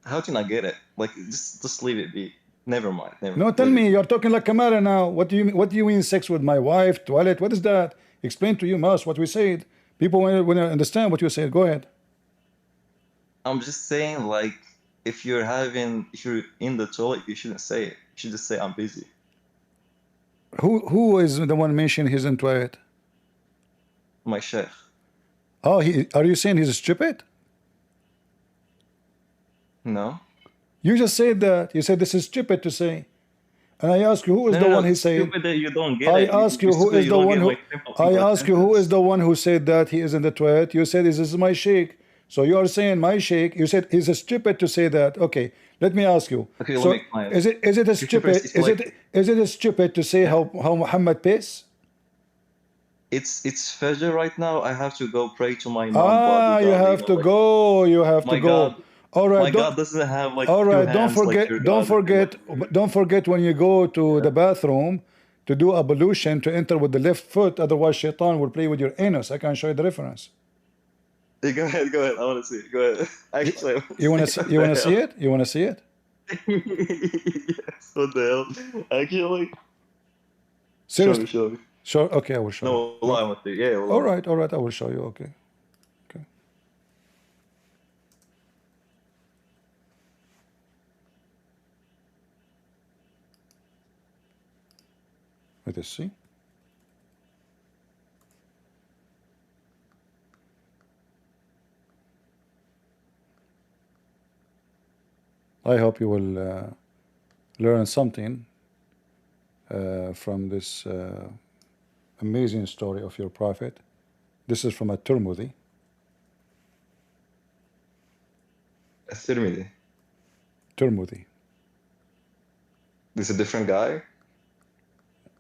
do you not get it? Like, just leave it be. Never mind. Tell me. You're talking like Kamara now. What do you mean? What do you mean? Sex with my wife? Toilet? What is that? Explain to you, Mas, what we said. People want to understand what you said. Go ahead. I'm just saying, like, if you're in the toilet, you shouldn't say it. You should just say, I'm busy. Who is the one mentioned he's in toilet? My sheikh. Oh, are you saying he's stupid? No. You just said that. You said this is stupid to say. And I ask you, who is the one who said? Stupid that you don't get I ask you, who is the one who? I ask you, who is the one who said that he is in the toilet? You said, "This is my sheikh." So you are saying my sheikh. You said he's stupid to say that. Okay, let me ask you. Okay, so is it a stupid? Is it a stupid to say how Muhammad pays? It's Fajr right now. I have to go pray to my mom. You have to go. You have to go. God. All right. My God doesn't have like. All right. Don't forget when you go to the bathroom to do ablution to enter with the left foot. Otherwise, Shaitan will play with your anus. I can show you the reference. Hey, go ahead. I want to see it. Go ahead. Actually, you want to see it? You want to see it? Yes. What the hell? Actually. Seriously. Show me. Sure. Okay, I will show you. No, I want to. Yeah. All right. I will show you. Okay. Let us see. I hope you will learn something from this amazing story of your prophet. This is from a Tirmidhi. Tirmidhi. This is a different guy?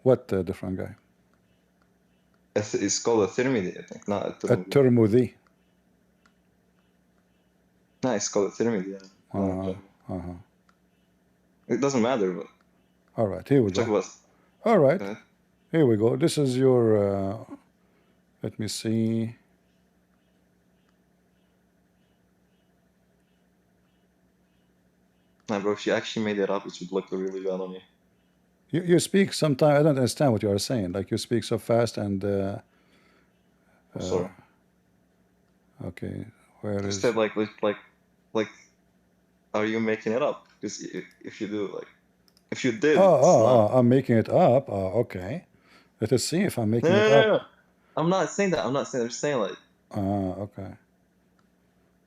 What different guy? It's called a Tirmidhi, I think, not a Tirmidhi. A Tirmidhi. No, it's called a Tirmidhi. It doesn't matter, but. All right, here we go. All right, here we go. This is your Let me see. Nah, bro, if you actually made it up, it would look really bad on you. You speak sometimes, I don't understand what you are saying. Like you speak so fast and Sorry. okay, where I is said like, are you making it up? Because if you do, like, if you did, it's not. I'm making it up. Okay. Let us see if I'm making it No. up. I'm not saying that. I'm not saying. I'm just saying like. Okay.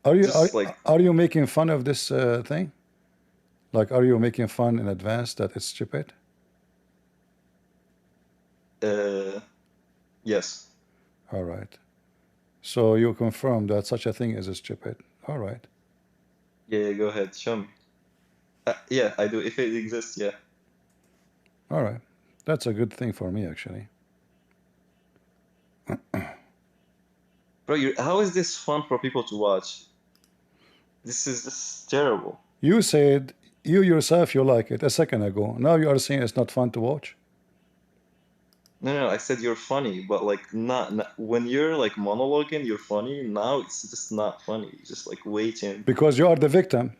Are you Just like. are you making fun of this thing? Like, are you making fun in advance that it's stupid? Yes. All right. So you confirm that such a thing is stupid. All right. Yeah, go ahead. Show me. Yeah, I do. If it exists, yeah. All right. That's a good thing for me, actually. Bro, how is this fun for people to watch? This is just terrible. You said you yourself you like it a second ago. Now you are saying it's not fun to watch. No, I said you're funny, but like not when you're like monologuing, you're funny. Now it's just not funny. It's just like waiting. Because you are the victim.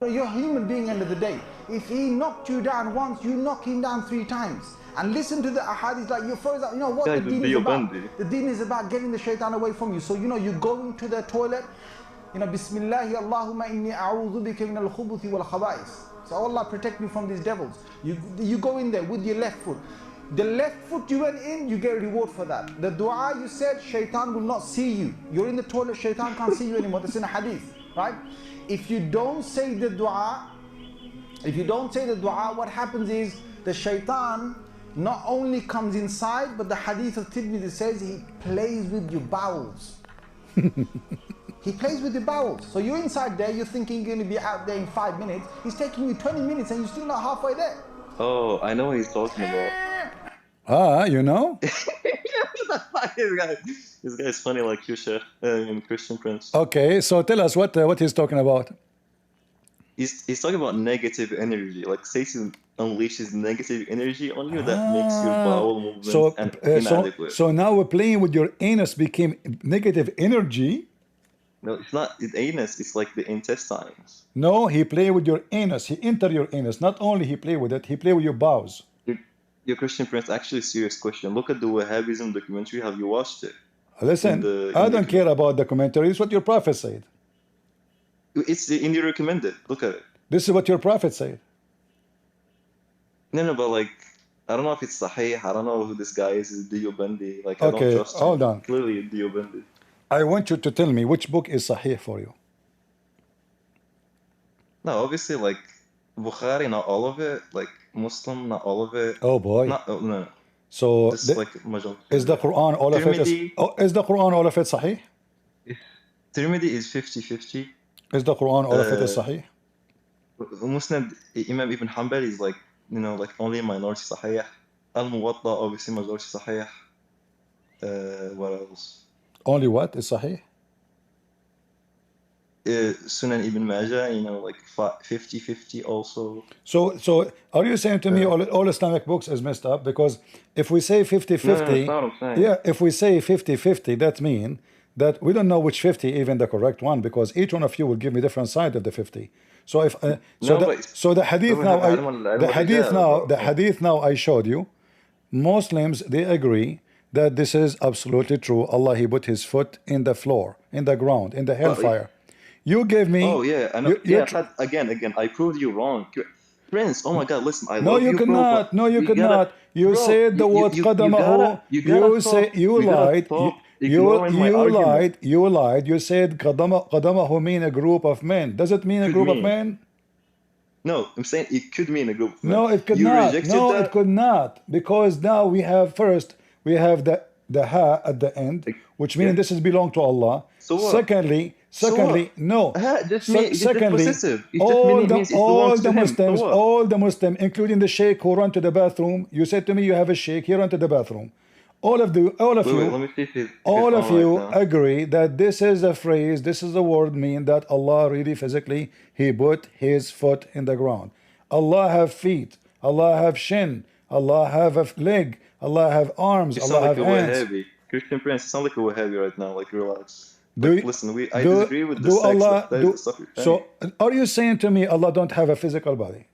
You're a human being end of the day. If he knocked you down once, you knock him down 3 times. And listen to the ahadith, like you first, you know what the deen is about. The deen is about getting the shaitan away from you. So you know, you go into the toilet, you know, Bismillahi Allahumma inni a'udhu bika min al-khubuthi wal khaba'is. So Allah protect me from these devils. You go in there with your left foot. The left foot you went in, you get a reward for that. The dua you said, shaitan will not see you. You're in the toilet, shaitan can't see you anymore. That's in a hadith, right? If you don't say the dua, what happens is the shaitan not only comes inside, but the hadith of Tirmidhi says he plays with your bowels. He plays with your bowels. So you're inside there, you're thinking you're going to be out there in 5 minutes. He's taking you 20 minutes and you're still not halfway there. Oh, I know what he's talking about. You know? This guy is funny like you, Sheikh, in Christian Prince. Okay, so tell us what he's talking about. He's talking about negative energy. Like Satan unleashes negative energy on you that makes your bowel movements inadequate. So now we're playing with your anus became negative energy. No, it's not the anus. It's like the intestines. No, he play with your anus. He enter your anus. Not only he play with it, he play with your bowels. Your Christian Prince, actually, serious question. Look at the Wahhabism documentary. Have you watched it? Listen, I don't care about the commentary. It's what your prophet said. It's in the recommended. Look at it. This is what your prophet said. No, but like, I don't know if it's Sahih. I don't know who this guy is. Is Diyobandi. Like, I Okay, don't trust him. hold on. Clearly, Diyobandi. I want you to tell me which book is Sahih for you. No, obviously, like, Bukhari, not all of it. Like, Muslim, not all of it. Oh boy. No. So Just like majority. Is the Quran all of it? Is the Quran all of it Sahih? Tirmidhi is 50-50. Is the Quran all of it is Sahih? Muslim Imam Ibn Hanbal is like, you know, like only minority Sahih. Al-Muwatta obviously majority Sahih. What else? Only what is Sahih? Sunan Ibn Majah, you know, like 50-50 also. So are you saying to me all Islamic books is messed up? Because if we say 50-50, yeah, if we say 50-50, that means that we don't know which 50 even the correct one, because each one of you will give me different side of the 50. So if the hadith now I showed you, Muslims they agree that this is absolutely true. Allah, he put his foot in the floor, in the ground, in the hellfire. You gave me. Oh yeah, and again, I proved you wrong, Prince. Oh my God, listen, I no, love you you, cannot. No, you cannot. You said the word qadamahu. You say you lied. You lied. You said qadamahu mean a group of men. Does it mean a group of men? No, I'm saying it could mean a group of men. No, it could not. No, it could not, because now we have the ha at the end, which means this is belong to Allah. So what? Secondly, no. All the Muslims, including the sheikh who run to the bathroom. You said to me you have a sheikh, he run to the bathroom. All of you agree that this is a phrase, this is a word mean that Allah really physically, he put his foot in the ground. Allah have feet, Allah have shin, Allah have a leg, Allah have arms, You Allah sound have like a hands. Wahhabi. Christian Prince, you sound like a Wahhabi right now. Like, relax. Do Like, you, listen, I do, disagree with the do sex. Allah, That is do, the stuff you're saying. so are you saying to me Allah don't have a physical body?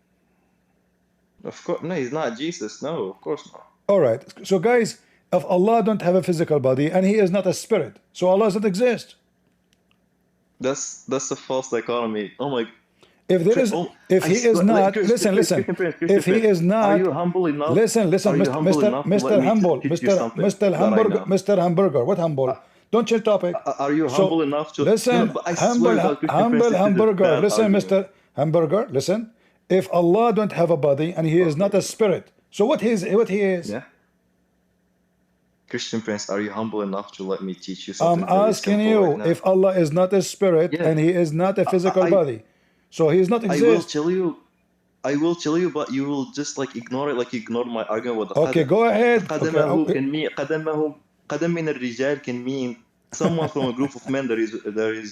Of course, no, he's not Jesus. No, of course not. All right. So guys, if Allah don't have a physical body and he is not a spirit, so Allah doesn't exist. That's a false dichotomy. Oh my. If there is, if he is not, listen. If he is not, are you humble enough? Listen, Mr. Humble, Mr. Hamburger. What humble? Don't change topic. Are you humble enough to listen? Humble Hamburger. Listen, Mr. Hamburger. Listen. If Allah don't have a body and he is not a spirit, so what he is? Yeah. Christian Prince, are you humble enough to let me teach you something? I'm asking you, if Allah is not a spirit and he is not a physical body, so he is not exist. I will tell you, but you will just like ignore it, like you ignored my argument with the Okay, go ahead. قدمه can mean قدم من الرجال can mean someone from a group of men that is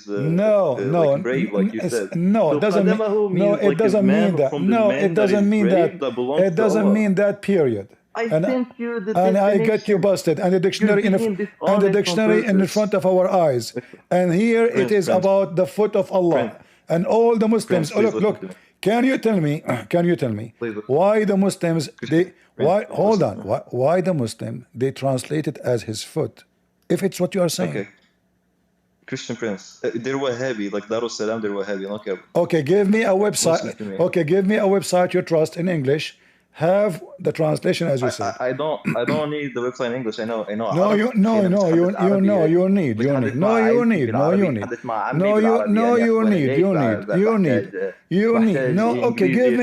like brave, like you said. No, it doesn't mean. No, it doesn't mean that. No, it doesn't mean that. It doesn't mean that. Period. And I get you busted. And the dictionary in front of our eyes. And here it is about the foot of Allah. And all the Muslims. Oh, look. Can you tell me? Why the Muslims? Why the Muslim? They translate it as his foot. If it's what you are saying. Okay. Christian Prince, they're Wahhabi, like Darul Salam, they're Wahhabi. Okay, give me a website. Okay, give me a website you trust in English. Have the translation as you said. I don't need the website in English. I know. No, you need. No, okay, give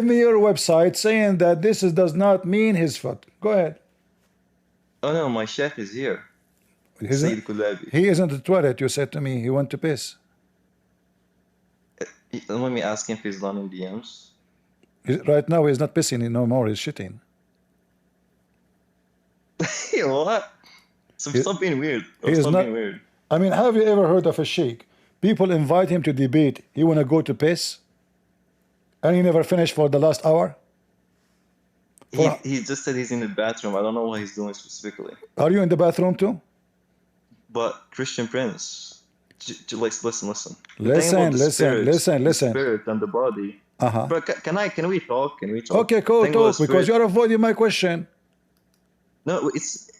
me your website saying that this does not mean his foot. Go ahead. Oh no, my chef is here. He is in the toilet. You said to me he went to piss. Let me ask him if he's done in DMs. Right now he's not pissing no more. He's shitting. What? Stop being weird. Weird. I mean, have you ever heard of a sheikh? People invite him to debate. He wanna go to piss, and he never finished for the last hour. He just said he's in the bathroom. I don't know what he's doing specifically. Are you in the bathroom too? But Christian Prince, listen. Listen. The spirit and the body. But can we talk? Okay, cool, talk, because you're avoiding my question. No,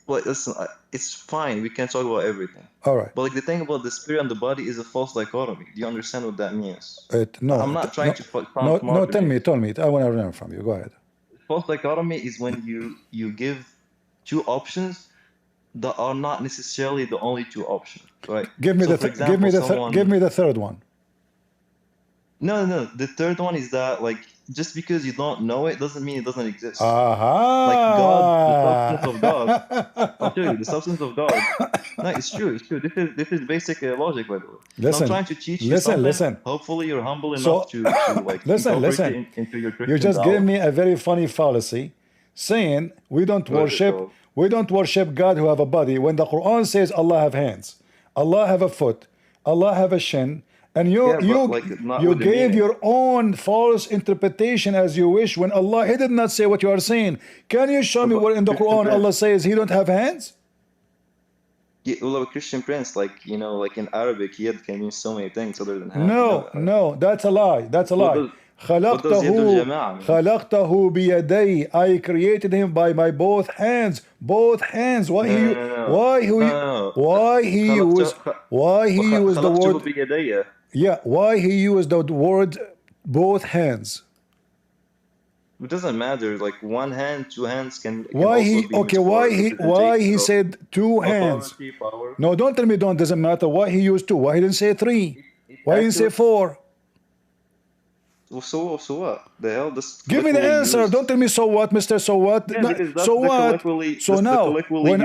listen, it's fine. We can talk about everything. All right. But like the thing about the spirit and the body is a false dichotomy. Do you understand what that means? No. I'm not trying to. Tell me. I want to learn from you. Go ahead. False dichotomy is when you give two options that are not necessarily the only two options, right? Give me the third one. No. The third one is that like just because you don't know it doesn't mean it doesn't exist. Like God, the substance of God. I'll tell you, the substance of God. No, it's true. This is basic logic, by the way. Listen. I'm trying to teach you something. Listen. Hopefully, you're humble enough to like listen. Into your Christian you just knowledge. gave me a very funny fallacy, saying we don't worship God who have a body when the Quran says Allah have hands, Allah have a foot, Allah have a shin. And you gave your own false interpretation as you wish when Allah, he did not say what you are saying. Can you show me where in the Quran Allah says he don't have hands? Yeah, well, Christian Prince, like in Arabic, yad can mean so many things other than hands. No, that's a lie. خلقته بيدي. I created him by my both hands. Why he used the word? Yeah, why he used the word both hands? It doesn't matter. Like one hand, two hands can why he said two hands? No, don't tell me doesn't matter. Why he used two? Why he didn't say three? Why he didn't say four? So what? The hell? Give me the answer. Don't tell me so what, Mr. So what? Yeah, so what? So now, when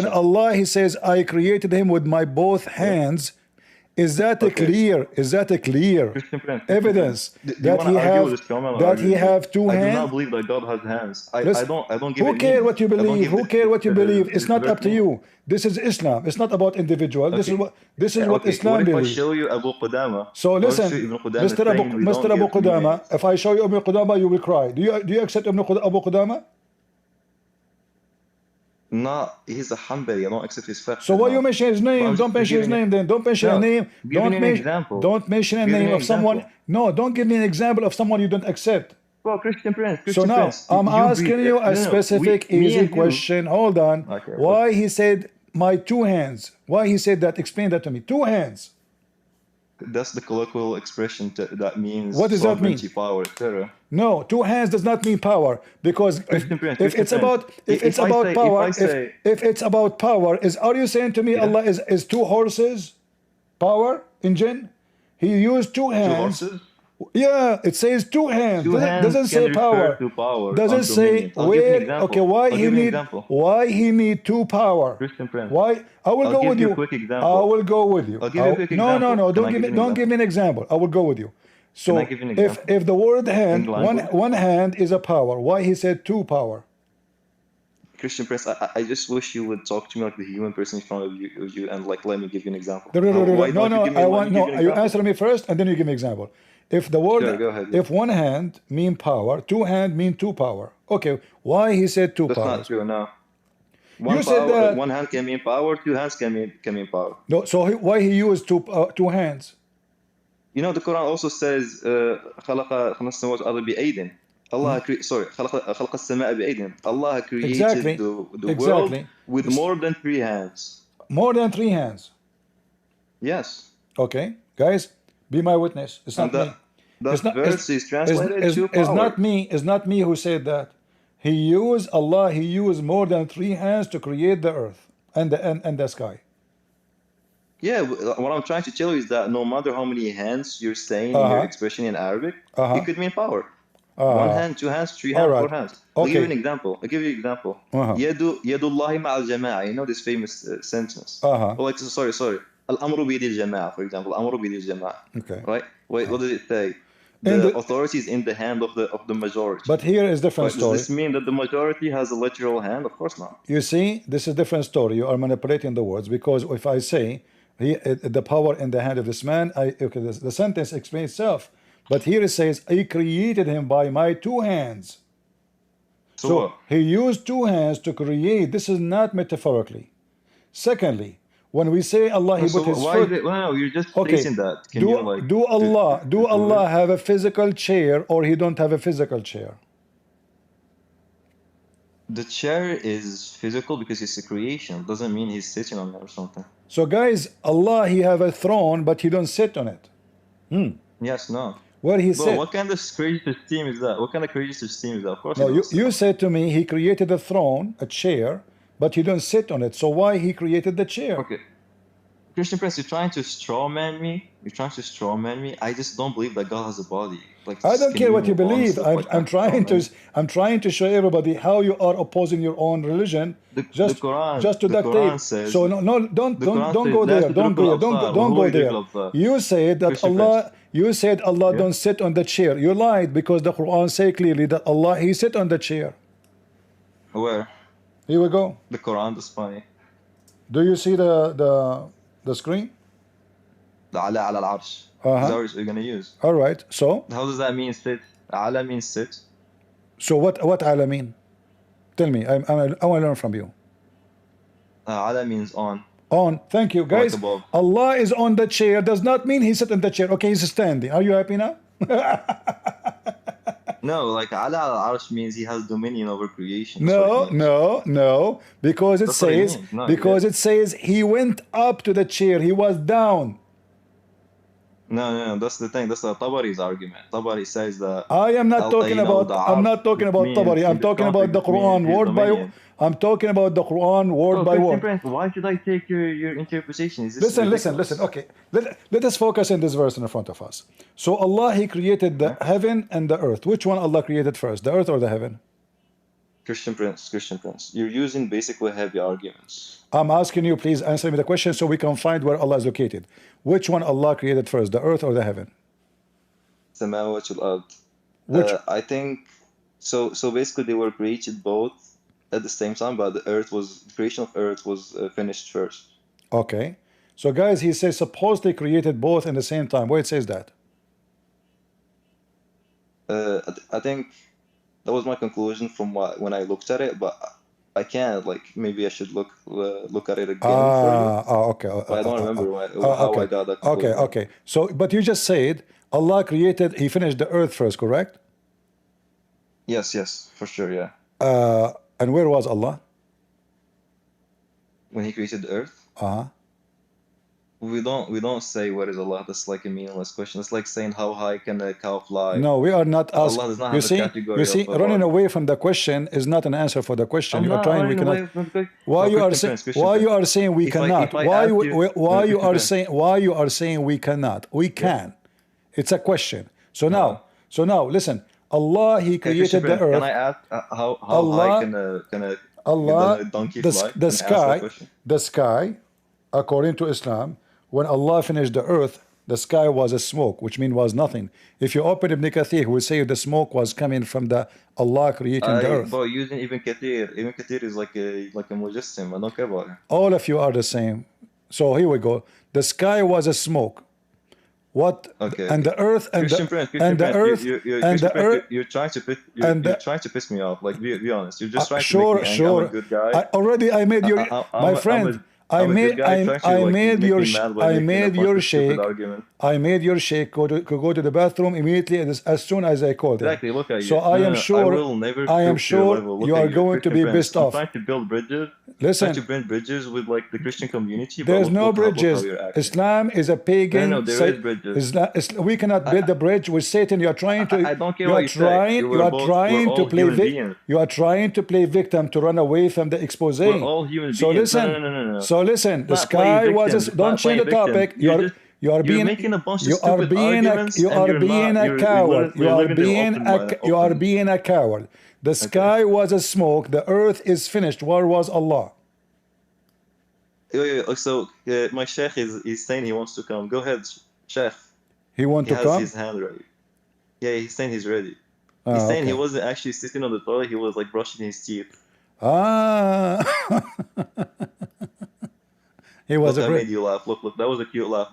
Allah he says, I created him with my both hands, Is that a clear? Is that a clear evidence that he have two hands? I do not believe that God has hands. I don't give who care what you believe? Who care what you believe? It's not up to you. This is Islam. It's not about individual. This is what Islam believes. If I show you Abu Qudama, so listen, Mr. Abu Qudama, if I show you Abu Qudama, you will cry. Do you accept Abu Qudama? No, he's a Hanbali. I don't accept his fact. So why you mention his name? Don't mention his name then. Don't mention a name. Don't mention a name of someone. No, don't give me an example of someone you don't accept. Well, Christian Prince. So now, I'm asking you a specific, easy question. Hold on. Why he said my two hands? Why he said that? Explain that to me. Two hands. That's the colloquial expression that means what does that mean? Power, etc. No, two hands does not mean power, because if it's about power, are you saying to me Allah is two horses? Power in jinn? He used two hands. 2 horses? Yeah, it says two hands. Doesn't say power. Doesn't say where. Okay, why he need two power? Why? I will go with you. I will go with you. No. Don't give me an example. I will go with you. So if the word hand, one hand is a power, why he said two power? Christian Prince, I just wish you would talk to me like the human person in front of you and like let me give you an example. You answer me first and then you give me an example. If the word, if one hand mean power, two hand mean two power. Okay, why he said two power? That's not true. No. One hand can mean power. Two hands can mean power. No. So why he used two hands? You know, the Quran also says, Allah created the world with more than 3 hands. More than 3 hands. Yes. Okay, guys, be my witness. It's not me. That verse is translated to power. It's not me who said that. He used more than 3 hands to create the earth and the sky. Yeah, what I'm trying to tell you is that no matter how many hands you're saying in your expression in Arabic, it could mean power. 1 hand, 2 hands, 3 hands, 4 hands. I'll give you an example. Yadullahi ma'al jama'a. You know this famous sentence. Like, sorry. Al-amru bidil jama'a, for example. Al-amru bidil jama'a. Okay. Right? Wait, what does it say? The authority is in the hand of the majority. But here is different story. Does this mean that the majority has a literal hand? Of course not. You see, this is different story. You are manipulating the words, because if I say the power in the hand of this man, the sentence explains itself. But here it says, I created him by my 2 hands. So he used 2 hands to create. This is not metaphorically. Secondly, when we say Allah, he put his foot. You're just placing that. Do Allah have a physical chair, or he don't have a physical chair? The chair is physical because it's a creation. Doesn't mean he's sitting on it or something. So guys, Allah, he have a throne, but he don't sit on it. Yes, no. Where he said, what kind of creative team is that? What kind of creative team is that? Of course. No, you said to me he created a throne, a chair, but he don't sit on it. So why he created the chair? Okay. Christian Prince, you're trying to strawman me. I just don't believe that God has a body. Like, I don't care what you believe. I'm trying to show everybody how you are opposing your own religion. Just to duct tape. So don't go there. Don't go there. You said that Allah. You said Allah don't sit on the chair. You lied, because the Quran say clearly that Allah, he sit on the chair. Where? Here we go. The Quran is funny. Do you see the screen? The ala al-arsh. Is that what you're going to use? All right. So? How does that mean sit? Ala means sit. So what ala mean? Tell me. I want to learn from you. Ala means on. On. Thank you, guys. Like Allah is on the chair does not mean he sit in the chair. Okay, he's standing. Are you happy now? No, like ala al-arsh means he has dominion over creation. No, because it says he went up to the chair. He was down. No, that's the thing. That's the Tabari's argument. Tabari says that I'm not talking about Tabari. I'm talking about the Quran word by word. I'm talking about the Quran word by word. Why should I take your interpretation? Listen. Okay, let us focus on this verse in front of us. So Allah, he created the heaven and the earth. Which one Allah created first, the earth or the heaven? Christian Prince, you're using basically heavy arguments. I'm asking you, please answer me the question so we can find where Allah is located. Which one Allah created first, the earth or the heaven? Samawat al-ard. I think so. So basically, they were created both at the same time, but the creation of earth was finished first. Okay. So guys, he says supposedly created both in the same time. Where it says that? I think that was my conclusion from when I looked at it, but I can't. Like maybe I should look at it again for you. Okay. But I don't remember how okay. I got that conclusion. Okay. So, but you just said Allah created. He finished the earth first, correct? Yes, for sure, yeah. And where was Allah? When He created the earth? We don't say where is Allah. That's like a meaningless question. It's like saying how high can a cow fly? No, we are not asking. Allah does not have a category. You see, running away from the question is not an answer for the question. I'm you are not trying. We running cannot. away from the Why you are Christian saying? Prince, Why you are saying we cannot? Why you are saying? Why you are saying we cannot? We can. It's a question. So now, listen. Allah, He created the earth. Can I ask how high can a donkey fly? The sky, according to Islam, when Allah finished the earth, the sky was a smoke, which means was nothing. If you open Ibn Kathir, he will say the smoke was coming from the Allah creating the earth. But using Ibn Kathir is like a mujassim. I don't care about it. All of you are the same. So here we go. The sky was a smoke. What? Okay. And the earth and Christian the earth You're trying to piss me off. Like be honest. You're just trying to make me angry. I'm a good guy. I made your my friend. I made your sheikh go to the bathroom immediately as soon as I called him. Exactly. Look at you. So I am sure you are going to be pissed off. Trying to build bridges. Listen. Trying to build bridges with like the Christian community. There's no bridges. Islam is a pagan. No, there is bridges. We cannot build the bridge with Satan. You are trying to. I don't care what you say. You are trying to play victim to run away from the expose. We're all human beings. No. So listen, the sky was. Don't change the topic. You're making a bunch of stupid arguments. You are being a coward. You are being a coward. The sky was a smoke. The earth is finished. Where was Allah? So my sheikh is saying he wants to come. Go ahead, sheikh. He wants to come? He has his hand ready. Yeah, he's saying he's ready. He's saying he wasn't actually sitting on the toilet. He was like brushing his teeth. He was I made you laugh. Look, that was a cute laugh.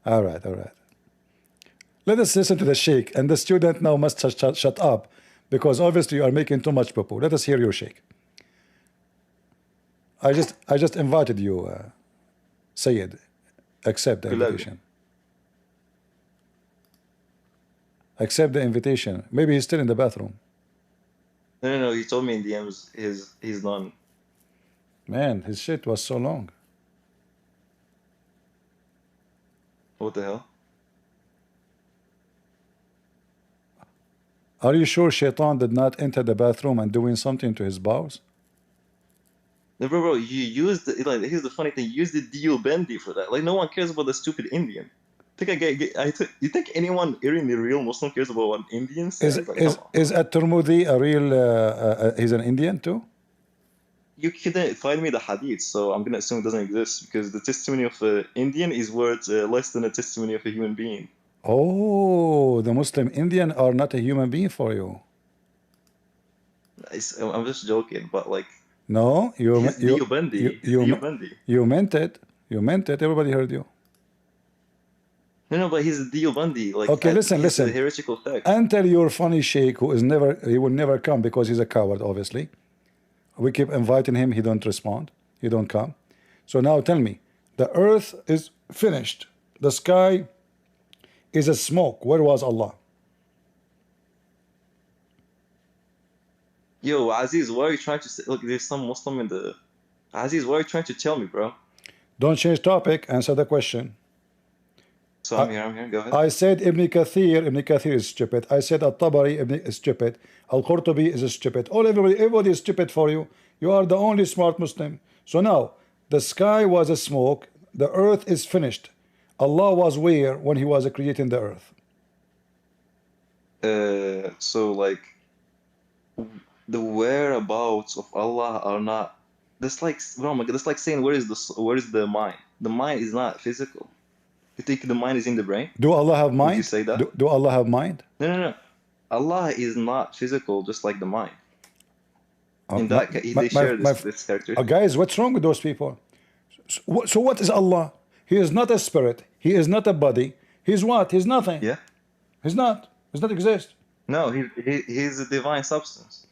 All right. Let us listen to the sheikh, and the student now must shut up, because obviously you are making too much poo-poo. Let us hear your sheikh. I just invited you, Sayyid. Accept the invitation. Accept the invitation. Maybe he's still in the bathroom. No. He told me in DMs he's done. Man, his shit was so long. What the hell? Are you sure Shaitan did not enter the bathroom and doing something to his bowels? No, bro, you used here's the funny thing. You used the Dio Bendy for that. Like, no one cares about the stupid Indian. You think anyone here in the real Muslim cares about what Indians say? Is At-Tirmidhi a real? He's an Indian too? You couldn't find me the hadith, so I'm gonna assume it doesn't exist, because the testimony of an Indian is worth less than a testimony of a human being. Oh, the Muslim Indian are not a human being for you. I'm just joking, but like. No, you meant it. You meant it. Everybody heard you. No, but he's a Deobandi. Like, okay, listen. A heretical sect. Until your funny sheikh, he will never come because he's a coward, obviously. We keep inviting him, he don't respond, he don't come. So now tell me, the earth is finished, the sky is a smoke. Where was Allah? Yo, Aziz, why are you trying to say, look, there's some Muslim in the... Aziz, what are you trying to tell me, bro? Don't change topic, answer the question. So I'm here, go ahead. I said Ibn Kathir is stupid. I said At-Tabari is stupid. Al-Qurtubi is stupid. Everybody is stupid for you. You are the only smart Muslim. So now, the sky was a smoke, the earth is finished. Allah was where when he was creating the earth? So like, the whereabouts of Allah are not. That's like, oh my God, that's like saying where is the mind? The mind is not physical. You think the mind is in the brain? Do Allah have mind? Would you say that? Do Allah have mind? No. Allah is not physical, just like the mind. In that case, they share this character. Guys, what's wrong with those people? So what is Allah? He is not a spirit. He is not a body. He's what? He's nothing. Yeah. He's not. Does not exist. No, he's a divine substance.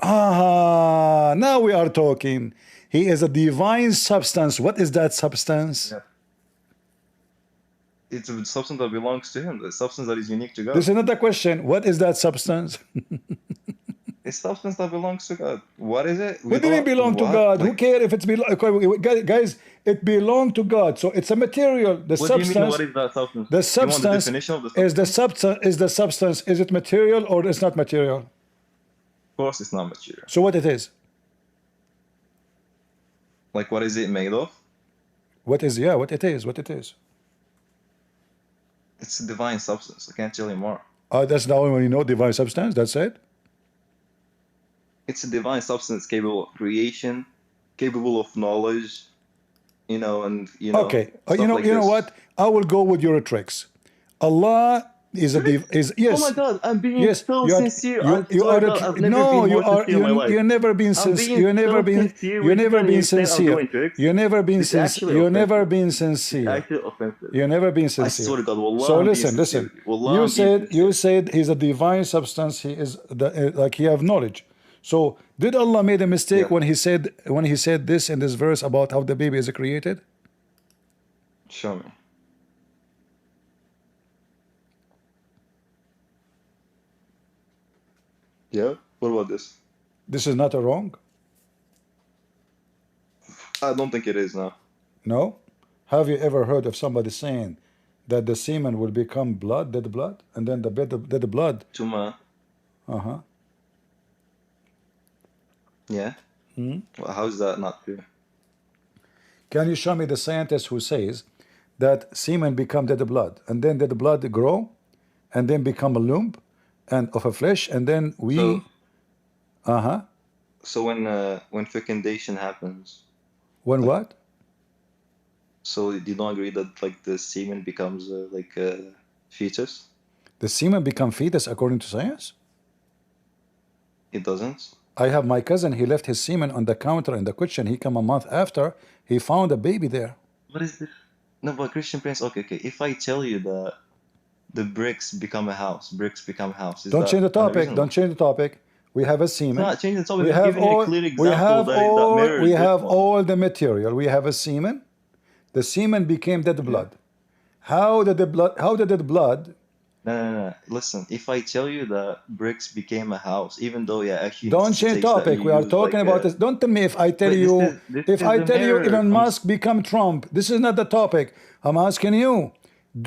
Now we are talking. He is a divine substance. What is that substance? Yeah. It's a substance that belongs to him, the substance that is unique to God. This is not a question. What is that substance? It's substance that belongs to God. What is it? What do you belong to God? Who cares if it's guys, it belongs to God. So it's a material. The what substance. Do you mean, what is that substance? The substance, you want the definition of the substance? is the substance. Is it material or it's not material? Of course it's not material. So what it is? Like what is it made of? What it is. It's a divine substance. I can't tell you more. That's now when you know divine substance, that's it? It's a divine substance capable of creation, capable of knowledge, and Okay. You know what? I will go with your tricks. Allah is yes. Oh my God, I'm being so sincere. I've never been sincere. You've never been sincere. Actually offensive. You've never been sincere. I swear to God, Wallah, so listen. You said he's a divine substance. He is like he have knowledge. So did Allah made a mistake when he said this in this verse about how the baby is created? Show me. Yeah? What about this? This is not a wrong? I don't think it is, no. No? Have you ever heard of somebody saying that the semen will become blood, dead blood, and then the dead blood? Tuma. Uh-huh. Yeah? Well, how is that not true? Can you show me the scientist who says that semen become dead blood, and then dead blood grow, and then become a lump, and of a flesh, and then we So when fecundation happens, what? So you don't agree that like the semen becomes like a fetus? The semen become fetus according to science? It doesn't. I have my cousin, he left his semen on the counter in the kitchen. He come a month after, he found a baby there. What is this? No, but Christian Prince, okay. If I tell you that the bricks become a house. Don't change the topic. We have a semen. Not change the topic. We have a clear example we have all the material. We have a semen. The semen became dead blood. How did the blood? No. Listen, if I tell you that bricks became a house, even though actually don't change topic. We are talking about this. Don't tell me if I tell you Elon Musk become Trump. This is not the topic. I'm asking you.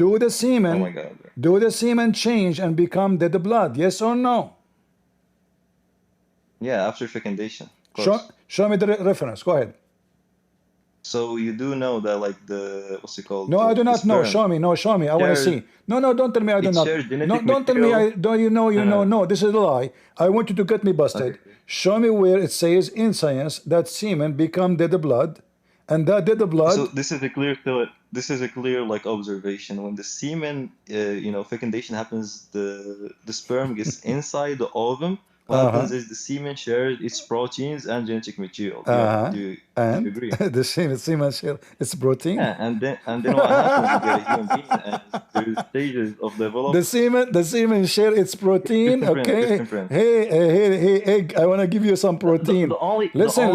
Do the semen? Oh my God. Do the semen change and become dead blood? Yes or no? Yeah, after fecundation. Show me the reference. Go ahead. So you do know that like the what's it called? No, I do not know. Show me. I want to see. No, don't tell me I do not. No, don't tell me I don't. You know. No, this is a lie. I want you to get me busted. Okay. Show me where it says in science that semen become dead blood, and that dead blood. So this is a clear like observation. When the semen, fecundation happens, the sperm gets inside the ovum. What happens is the semen shares its proteins and genetic material. Do you agree? The semen share its protein. Yeah, and then what happens? You get a human being, and there's stages of development. The semen share its protein. Okay. Hey, egg. I want to give you some protein. Listen.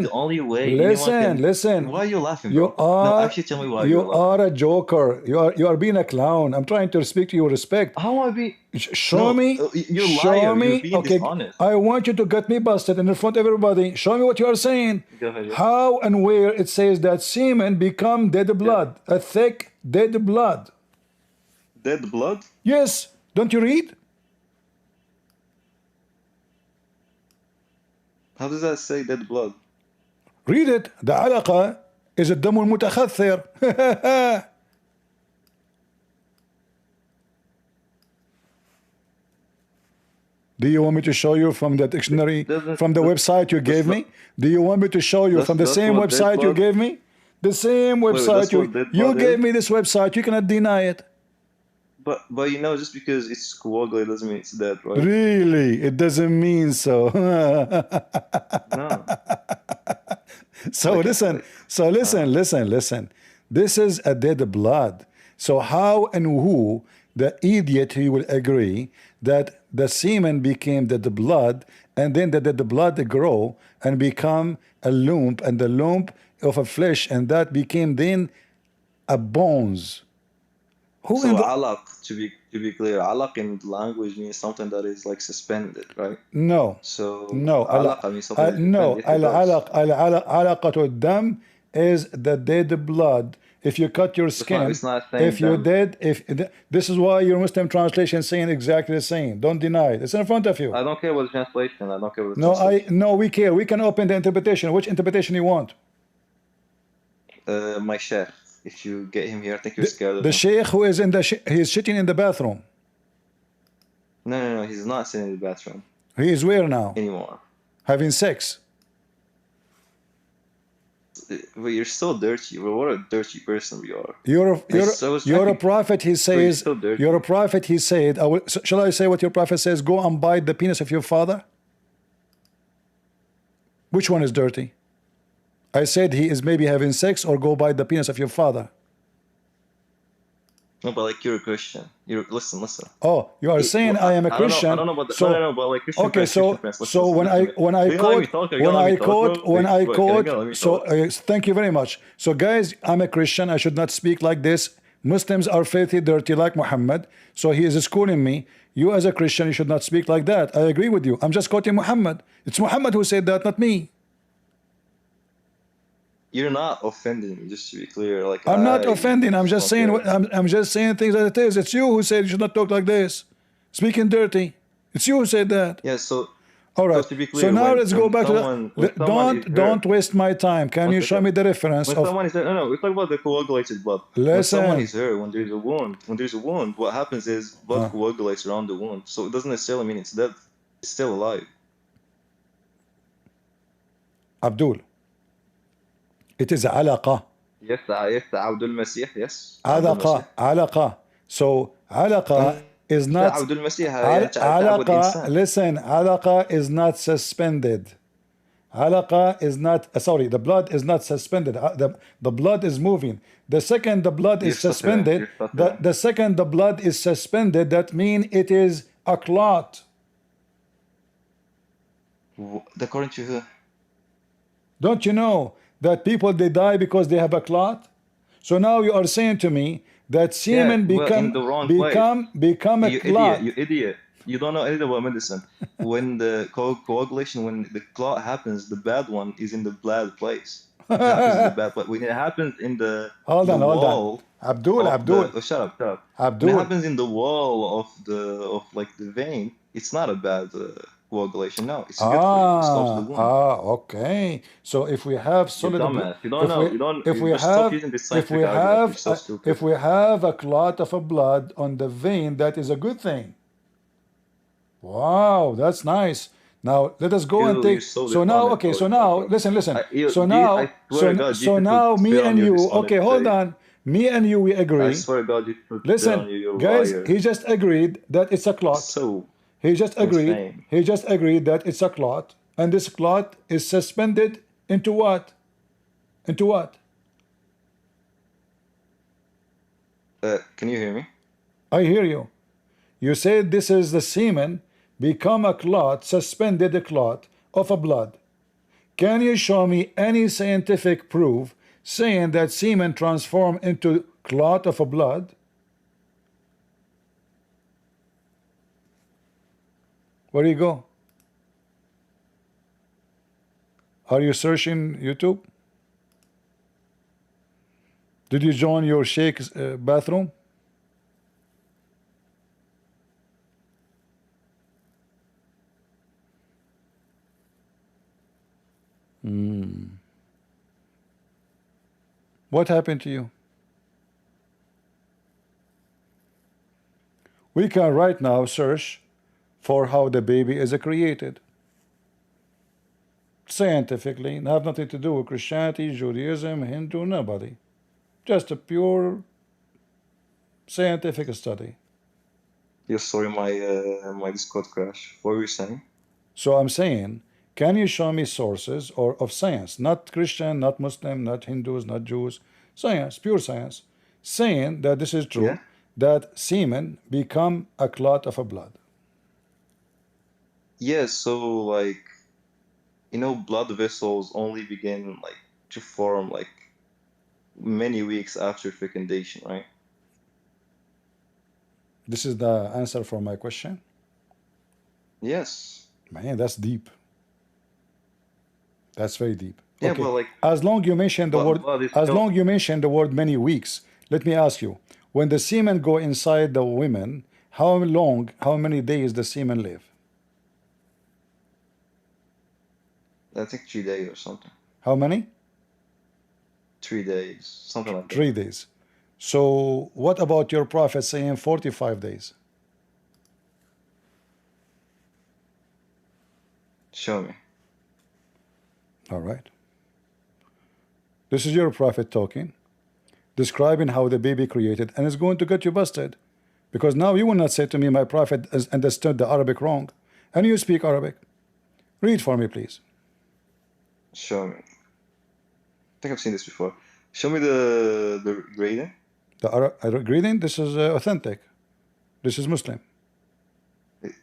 The only way. Listen. Why are you laughing? Actually, tell me why you are a joker. You are being a clown. I'm trying to speak to your respect. How am I being? Show me. You're liar. You're being dishonest. I want you to get me busted in front of everybody. Show me what you are saying. Go ahead. How and where it says that semen become dead blood, a thick dead blood. Dead blood? Yes. Don't you read? How does that say dead blood? Read it. The علاقة is الدم المتخثر. Do you want me to show you from the dictionary, from the website you gave me? Do you want me to show you from the same website you gave me? The same website you gave me this website. You cannot deny it. But you know, just because it's coagulated doesn't mean it's dead, right? Really? It doesn't mean so. No. So listen. This is a dead blood. So how and who the idiot he will agree that the semen became the blood, and then the blood grow and become a lump, and the lump of a flesh, and that became then a bones. Who so alaq, to be clear, alaq in language means something that is like suspended, right? No. So no. Alaq means something no. Alaqatu dam is the dead blood. If you cut your skin, it's not if you're dead, this is why your Muslim translation is saying exactly the same. Don't deny it. It's in front of you. I don't care about the translation. I don't care about the translation. No, we care. We can open the interpretation. Which interpretation you want? My sheikh. If you get him here, I think you're scared of the him. sheikh who is in the he's sitting in the bathroom. No, he's not sitting in the bathroom. He is where now? Anymore. Having sex. But you're so dirty. Well, what a dirty person we are. You're a prophet. He says. You're a prophet. He said. Shall I say what your prophet says? Go and bite the penis of your father. Which one is dirty? I said he is maybe having sex, or go bite the penis of your father. No, but like you're a Christian. Listen. Oh, you are saying I am a Christian. I don't know about that. No, but like Christian. Okay, so when I quote, thank you very much. So guys, I'm a Christian. I should not speak like this. Muslims are filthy, dirty like Muhammad. So he is schooling me. You as a Christian, you should not speak like that. I agree with you. I'm just quoting Muhammad. It's Muhammad who said that, not me. You're not offending me, just to be clear. Like I'm not offending. I'm just saying. I'm just saying things as it is. It's you who said you should not talk like this, speaking dirty. It's you who said that. Yeah. So. All right. So, to be clear, so now let's go back to the. Don't waste my time. Can you show me the reference? When someone is hurt, no, we're talking about the coagulated blood. Listen. When someone is hurt, when there's a wound, what happens is blood coagulates around the wound. So it doesn't necessarily mean it's dead. It's still alive. Abdul. It is alaqa. Yes, Abdul Masih, yes. Alaqa. So alaqa is not. Alaqa. Listen, alaqa is not suspended. Alaqa is not. Sorry, the blood is not suspended. The blood is moving. The second the blood is suspended. The second the blood is suspended. That means it is a clot. According to who? Don't you know that people they die because they have a clot? So now you are saying to me that semen become a clot. You idiot. You don't know anything about medicine. When the coagulation, when the clot happens, the bad one is in the bad place. It happens in the bad place. When it happens in the hold on. Abdul. Shut up. Abdul. When it happens in the wall of the vein, it's not a bad coagulation. No, it's good for you. It stops the wound. Okay. So if we have solid, if we have a clot of a blood on the vein, that is a good thing. Wow, that's nice. Now let us go and take. So now, okay. So now, listen. So now, me and you. Okay, hold on. Me and you, we agree. I swear to God, listen, guys. He just agreed that it's a clot. So. He just agreed that it's a clot, and this clot is suspended into what? Into what? Can you hear me? I hear you. You said this is the semen become a clot, suspended a clot of a blood. Can you show me any scientific proof saying that semen transform into clot of a blood? Where do you go? Are you searching YouTube? Did you join your sheikh's bathroom? What happened to you? We can right now search for how the baby is created. Scientifically, have nothing to do with Christianity, Judaism, Hindu, nobody. Just a pure scientific study. Yes, sorry, my Discord crash. What were you saying? So I'm saying, can you show me sources or of science, not Christian, not Muslim, not Hindus, not Jews, science, pure science, saying that this is true, that semen become a clot of a blood? Yes, so like, you know, blood vessels only begin like to form like many weeks after fecundation, right? This is the answer for my question? Yes. Man, that's deep. That's very deep. Yeah, okay. but like, as long you mention the word, as long you mention the word many weeks, let me ask you, when the semen go inside the women, how long, how many days the semen live? I think 3 days or something. How many? 3 days, something like that. 3 days. So what about your prophet saying 45 days? Show me. All right. This is your prophet talking, describing how the baby created, and it's going to get you busted. Because now you will not say to me, my prophet has understood the Arabic wrong. And you speak Arabic. Read for me, please. Show me. I think I've seen this before. Show me the grading. The grading, this is authentic. This is Muslim.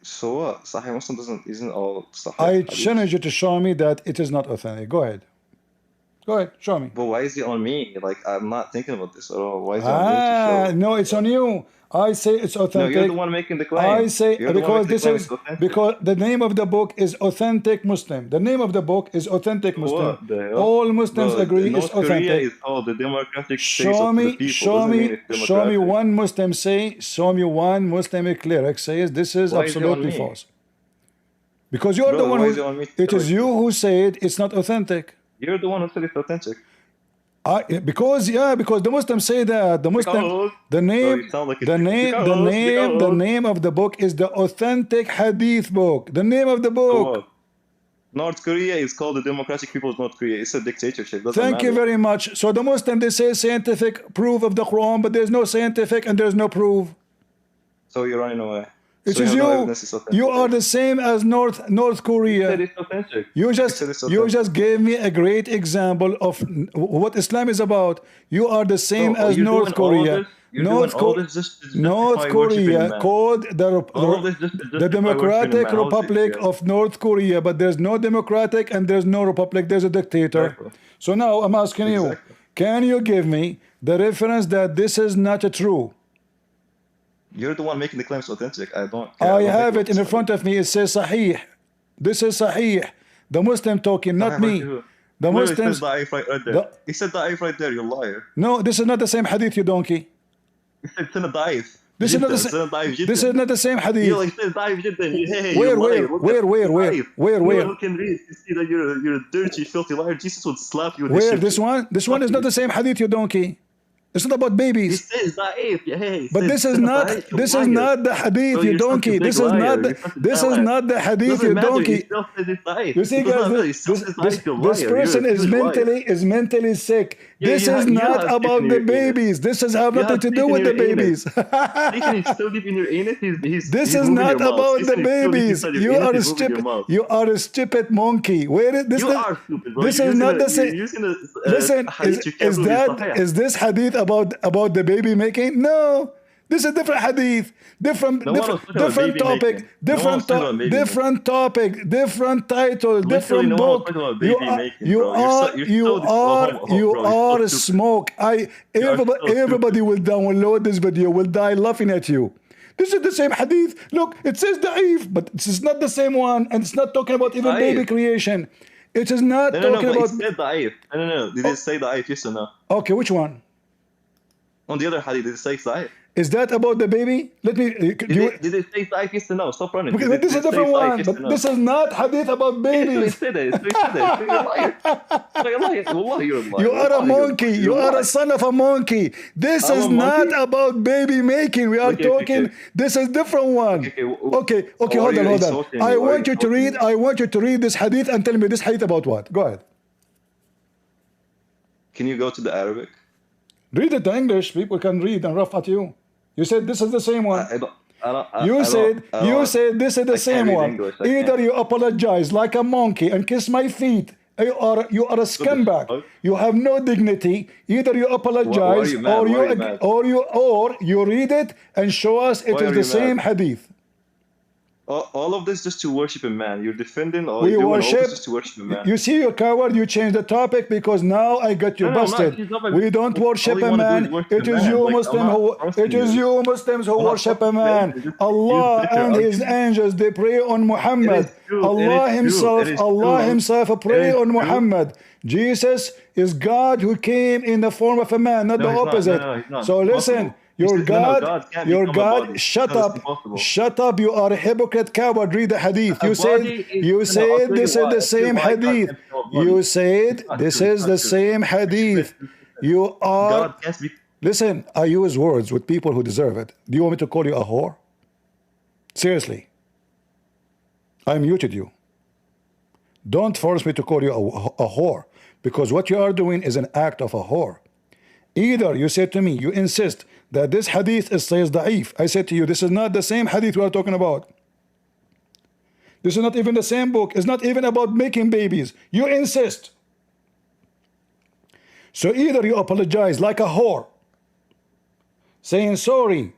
So what? Sahih Muslim isn't all Sahih. I challenge you to show me that it is not authentic. Go ahead. Go ahead, show me. But why is it on me? Like, I'm not thinking about this at all. Why is it on me to show? No, it's on you. I say it's authentic. No, you're the one making the claim. I say because this is because the name of the book is Authentic Muslim. The name of the book is Authentic Muslim. What the hell? All Muslims agree North it's authentic. Korea is called the democratic states Show of me, the people. show me one Muslim say, show me one Muslim cleric says this is Why absolutely is false. Because you're the one who, it is you who said it's not authentic. You're the one who said it's authentic. Because the Muslims say that the Muslim the name of the book is the Authentic Hadith book. The name of the book. North Korea is called the Democratic People of North Korea. It's a dictatorship. Thank you very much. So the Muslim, they say scientific proof of the Quran, but there's no scientific and there's no proof. So you're running away. It is you. You are the same as North Korea. You just gave me a great example of what Islam is about. You are the same as North Korea. North Korea called the Democratic Republic of North Korea, but there's no democratic and there's no republic. There's a dictator. Exactly. So now I'm asking you, can you give me the reference that this is not true? You're the one making the claims authentic. I don't. I have it in front of me. It says Sahih. This is Sahih. The Muslim talking, not me. The Muslims. He said da'if right there. You're a liar. No, this is not the same hadith, you donkey. He said da'if. This is not the same. This is not the same hadith. You like da'if jiddan. Hey, Where? You can read. You see that you're a dirty, filthy liar. Jesus would slap you. Where? This one? This one is not the same hadith, you donkey. It's not about babies. He says da'if. Hey, but this is not the hadith, you donkey. This is not the hadith, you donkey. You see, guys, this person is mentally sick. This is not about the babies. This has nothing to do with the babies. This is not about the babies. You are stupid. You are a stupid monkey. Where is this? You are stupid, bro. This is not the same. Listen, is this hadith about the baby making? No. This is a different hadith, different topic, different title, different book. You are smoke. Everybody will download this video, will die laughing at you. This is the same hadith. Look, it says da'if, but this is not the same one, and it's not talking about even baby creation. It is not talking about. It said da'if. No. Did it say da'if? Yes or no? Okay, which one? On the other hadith, did it say sahih? Is that about the baby? Let me. Did it say sahih? Yes or no? Stop running. Because this is a different one. But this is not hadith about babies. It said it. You're a liar. You're a liar. You are a monkey. You are a son of a monkey. This is not about baby making. We are talking. This is different one. Okay. Hold on. I want you to read. I want you to read this hadith and tell me this hadith about what. Go ahead. Can you go to the Arabic? Read it in English. People can read and rough at you. You said this is the same one. You said this is the same one. Either you apologize like a monkey and kiss my feet. You are a scumbag. You have no dignity. Either you apologize or you read it and show us it is the same hadith. All of this just to worship a man. You're defending all we you're worship, doing all this just to worship a man. You see, you coward, you changed the topic because now I got you busted. We don't worship a man. It is you Muslims who worship a man. Allah and his angels, they pray on Muhammad. Allah himself pray on Muhammad. Jesus is God who came in the form of a man, not the opposite. So listen. Your God, shut up, you are a hypocrite coward, read the hadith. You said this is the same hadith. You said this is the same hadith. You are, listen, I use words with people who deserve it. Do you want me to call you a whore? Seriously. I muted you. Don't force me to call you a whore, because what you are doing is an act of a whore. Either you said to me, you insist that this hadith says da'if. I said to you, this is not the same hadith we are talking about. This is not even the same book. It's not even about making babies. You insist. So either you apologize like a whore, saying, sorry,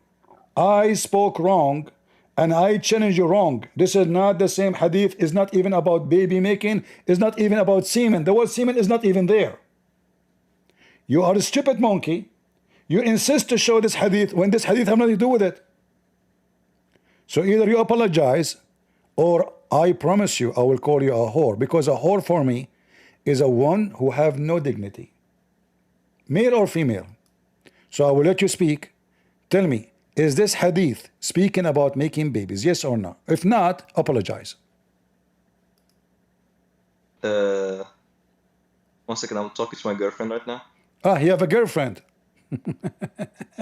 I spoke wrong and I challenge you wrong. This is not the same hadith. It's not even about baby making. It's not even about semen. The word semen is not even there. You are a stupid monkey. You insist to show this hadith when this hadith has nothing to do with it. So either you apologize, or I promise you I will call you a whore, because a whore for me is a one who have no dignity, male or female. So I will let you speak. Tell me, is this hadith speaking about making babies, yes or no? If not, apologize. 1 second, I'm talking to my girlfriend right now. You have a girlfriend.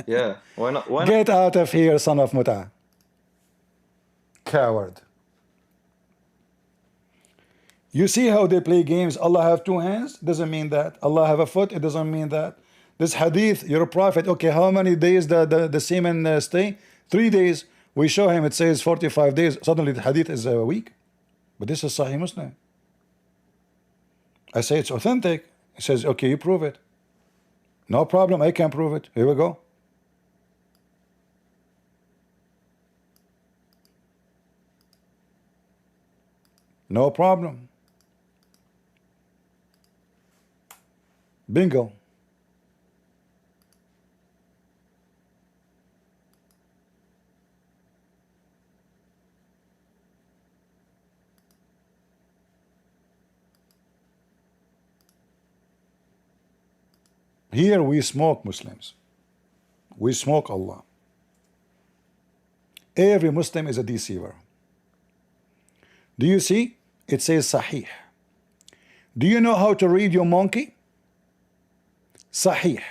Yeah, why not? Get out of here, son of Muta. Coward. You see how they play games? Allah have two hands? Doesn't mean that. Allah have a foot? It doesn't mean that. This hadith, you're a prophet. Okay, how many days the semen stay? 3 days. We show him, it says 45 days. Suddenly the hadith is a week. But this is Sahih Muslim. I say it's authentic. He says, okay, you prove it. No problem, I can prove it. Here we go. No problem. Bingo. Here we smoke Muslims. We smoke Allah. Every Muslim is a deceiver. Do you see? It says Sahih. Do you know how to read, your monkey? Sahih.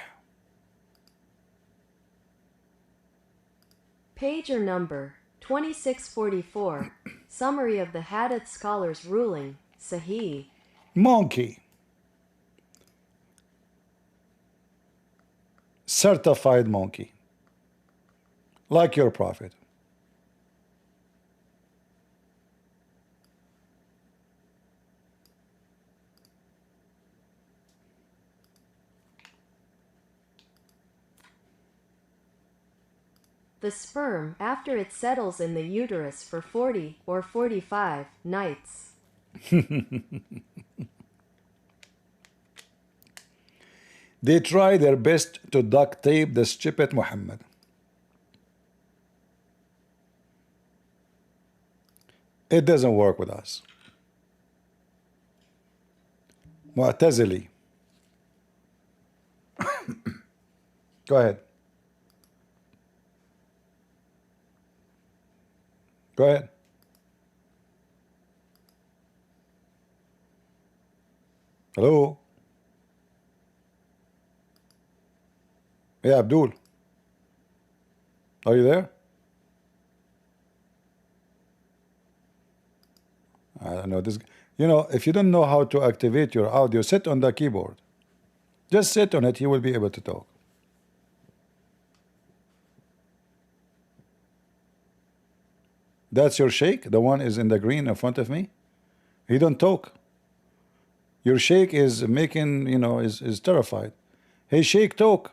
Page or number 2644. Summary of the Hadith scholars' ruling. Sahih. Monkey. Certified monkey. Like your prophet. The sperm after it settles in the uterus for 40 or 45 nights. They try their best to duct tape the stupid Muhammad. It doesn't work with us. Mu'tazili. Go ahead. Go ahead. Hello? Yeah, Abdul. Are you there? I don't know. This, you know, if you don't know how to activate your audio, sit on the keyboard. Just sit on it, you will be able to talk. That's your sheikh? The one is in the green in front of me? He don't talk. Your sheikh is making, you know, is terrified. Hey, sheikh, talk.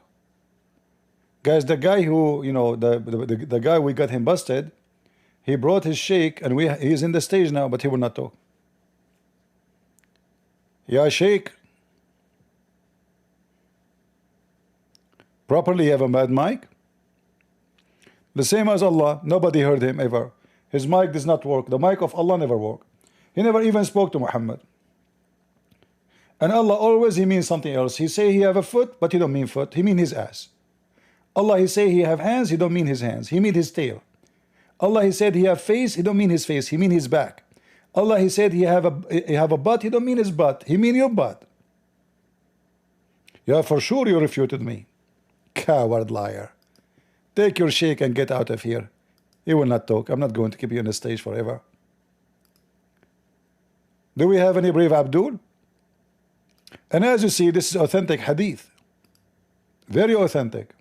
Guys, the guy who, you know, the guy we got him busted, he brought his sheikh and he's in the stage now, but he will not talk. Yeah, sheikh. Properly have a bad mic. The same as Allah. Nobody heard him ever. His mic does not work. The mic of Allah never worked. He never even spoke to Muhammad. And Allah always, he means something else. He say he have a foot, but he don't mean foot. He mean his ass. Allah, he say he have hands, he don't mean his hands. He mean his tail. Allah, he said he have face, he don't mean his face. He mean his back. Allah, he said he have a butt, he don't mean his butt. He mean your butt. Yeah, for sure you refuted me. Coward liar. Take your sheikh and get out of here. He will not talk. I'm not going to keep you on the stage forever. Do we have any brave Abdul? And as you see, this is authentic hadith. Very authentic.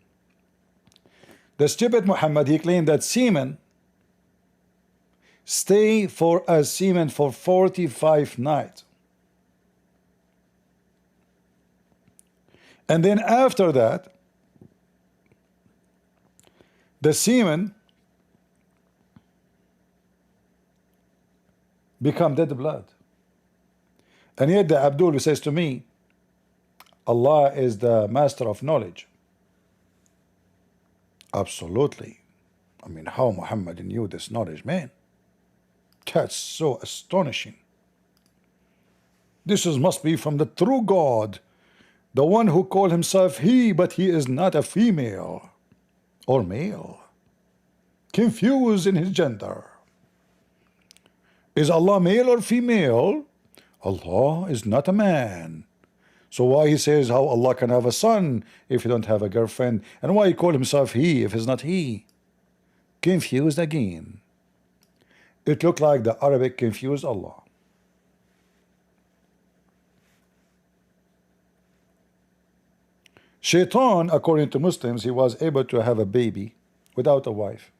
The stupid Muhammad, he claimed that semen stay as semen for 45 nights. And then after that, the semen become dead blood. And yet the Abdul says to me, Allah is the master of knowledge. Absolutely. I mean, how Muhammad knew this knowledge, man? That's so astonishing. This must be from the true God, the one who called himself he, but he is not a female or male, confused in his gender. Is Allah male or female? Allah is not a man. So why he says how Allah can have a son if he don't have a girlfriend? And why he call himself he if he's not he? Confused again. It looked like the Arabic confused Allah. Shaitan, according to Muslims, he was able to have a baby without a wife.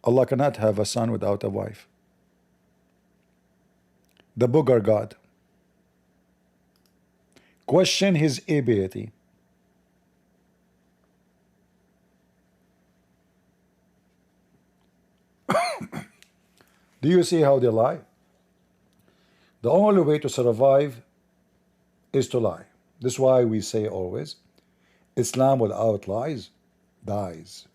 Allah cannot have a son without a wife. The booger God. Question his ability. Do you see how they lie? The only way to survive is to lie. This is why we say always, Islam without lies dies.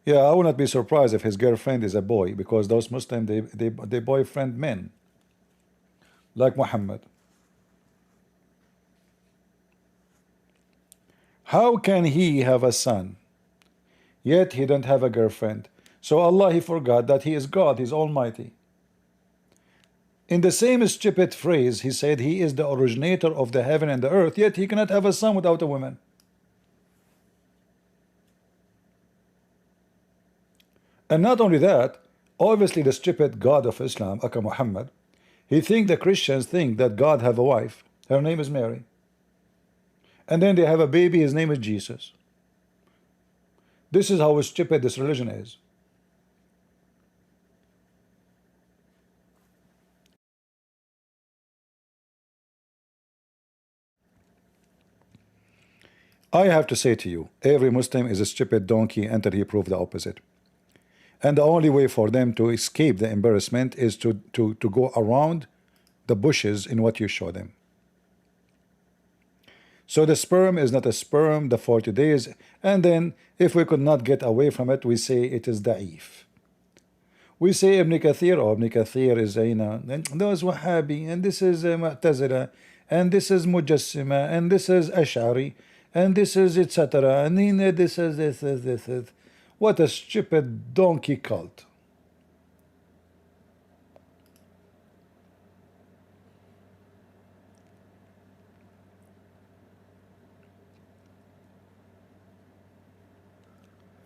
Yeah, I would not be surprised if his girlfriend is a boy, because those Muslims, they boyfriend men, like Muhammad. How can he have a son, yet he don't have a girlfriend? So Allah, he forgot that he is God, he's almighty. In the same stupid phrase, he said he is the originator of the heaven and the earth, yet he cannot have a son without a woman. And not only that, obviously the stupid God of Islam, Aka Muhammad, he think the Christians think that God have a wife. Her name is Mary. And then they have a baby, his name is Jesus. This is how stupid this religion is. I have to say to you, every Muslim is a stupid donkey until he proves the opposite. And the only way for them to escape the embarrassment is to go around the bushes in what you show them. So the sperm is not a sperm, the 40 days, and then if we could not get away from it, we say it is da'if. We say Ibn Kathir, or Ibn Kathir is, and those Wahhabi, and this is Mu'tazila, and this is Mujassima, and this is Ash'ari, and this is etc. And then this is this. What a stupid donkey cult.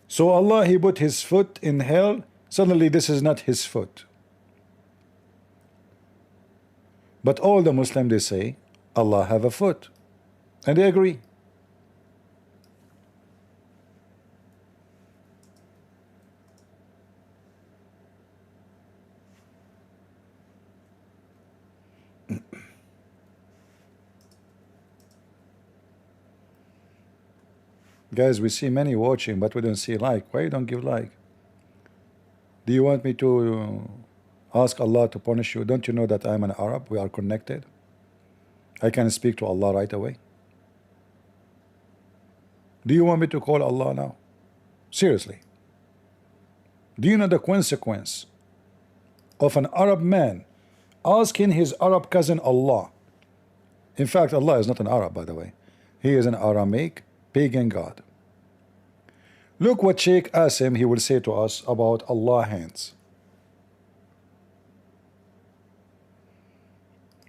So Allah, He put His foot in hell. Suddenly this is not His foot. But all the Muslims, they say Allah have a foot, and they agree. Guys, we see many watching, but we don't see like. Why you don't give like? Do you want me to ask Allah to punish you? Don't you know that I'm an Arab? We are connected. I can speak to Allah right away. Do you want me to call Allah now? Seriously. Do you know the consequence of an Arab man asking his Arab cousin Allah? In fact, Allah is not an Arab, by the way. He is an Aramaic pagan god. Look what Sheikh Asim, he will say to us about Allah hands.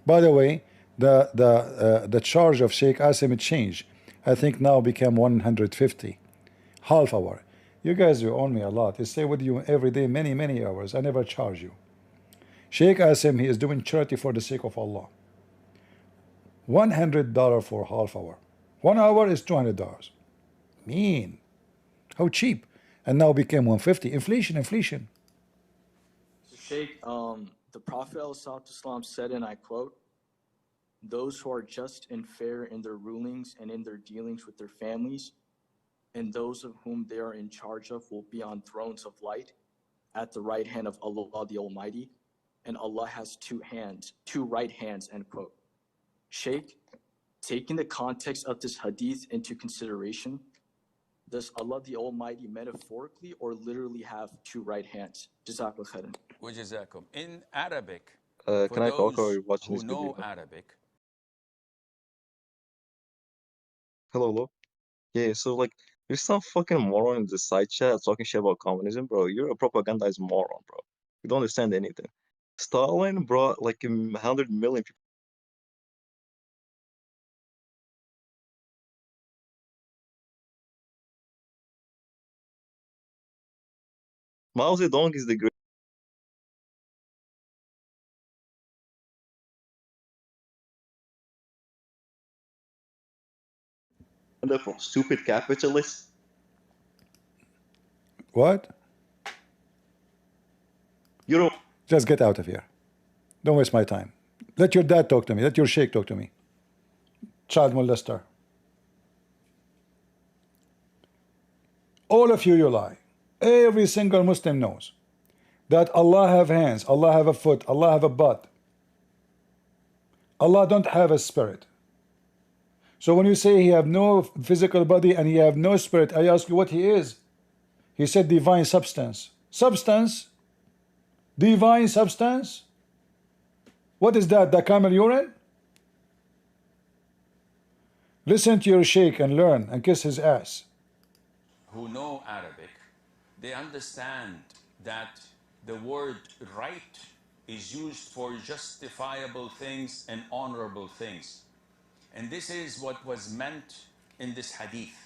By the way, the charge of Sheikh Asim changed. I think now became 150, half hour. You guys, you own me a lot. I stay with you every day, many hours. I never charge you. Sheikh Asim, he is doing charity for the sake of Allah. $100 for half hour. 1 hour is $200. Mean. How cheap. And now became 150. Inflation. So Sheikh, the Prophet ﷺ said, and I quote, "Those who are just and fair in their rulings and in their dealings with their families, and those of whom they are in charge of will be on thrones of light at the right hand of Allah the Almighty, and Allah has two right hands," end quote. Sheikh, taking the context of this hadith into consideration, does Allah the Almighty metaphorically or literally have two right hands? Jazakallah khairan. وجزاكم. In Arabic, Can I talk or are you watching who this video? know Arabic. Hello. Yeah, so like, there's some fucking moron in the side chat talking shit about communism, bro. You're a propagandized moron, bro. You don't understand anything. Stalin brought like 100 million people. Mao Zedong is the great from stupid capitalists. What? You don't. Just get out of here. Don't waste my time. Let your dad talk to me. Let your sheikh talk to me. Child molester. All of you lie. Every single Muslim knows that Allah have hands, Allah have a foot, Allah have a butt. Allah don't have a spirit. So when you say He have no physical body and He have no spirit, I ask you what He is. He said divine substance. Substance? Divine substance? What is that? The camel urine? Listen to your sheikh and learn and kiss his ass. Who know Arabic, they understand that the word right is used for justifiable things and honorable things. And this is what was meant in this hadith,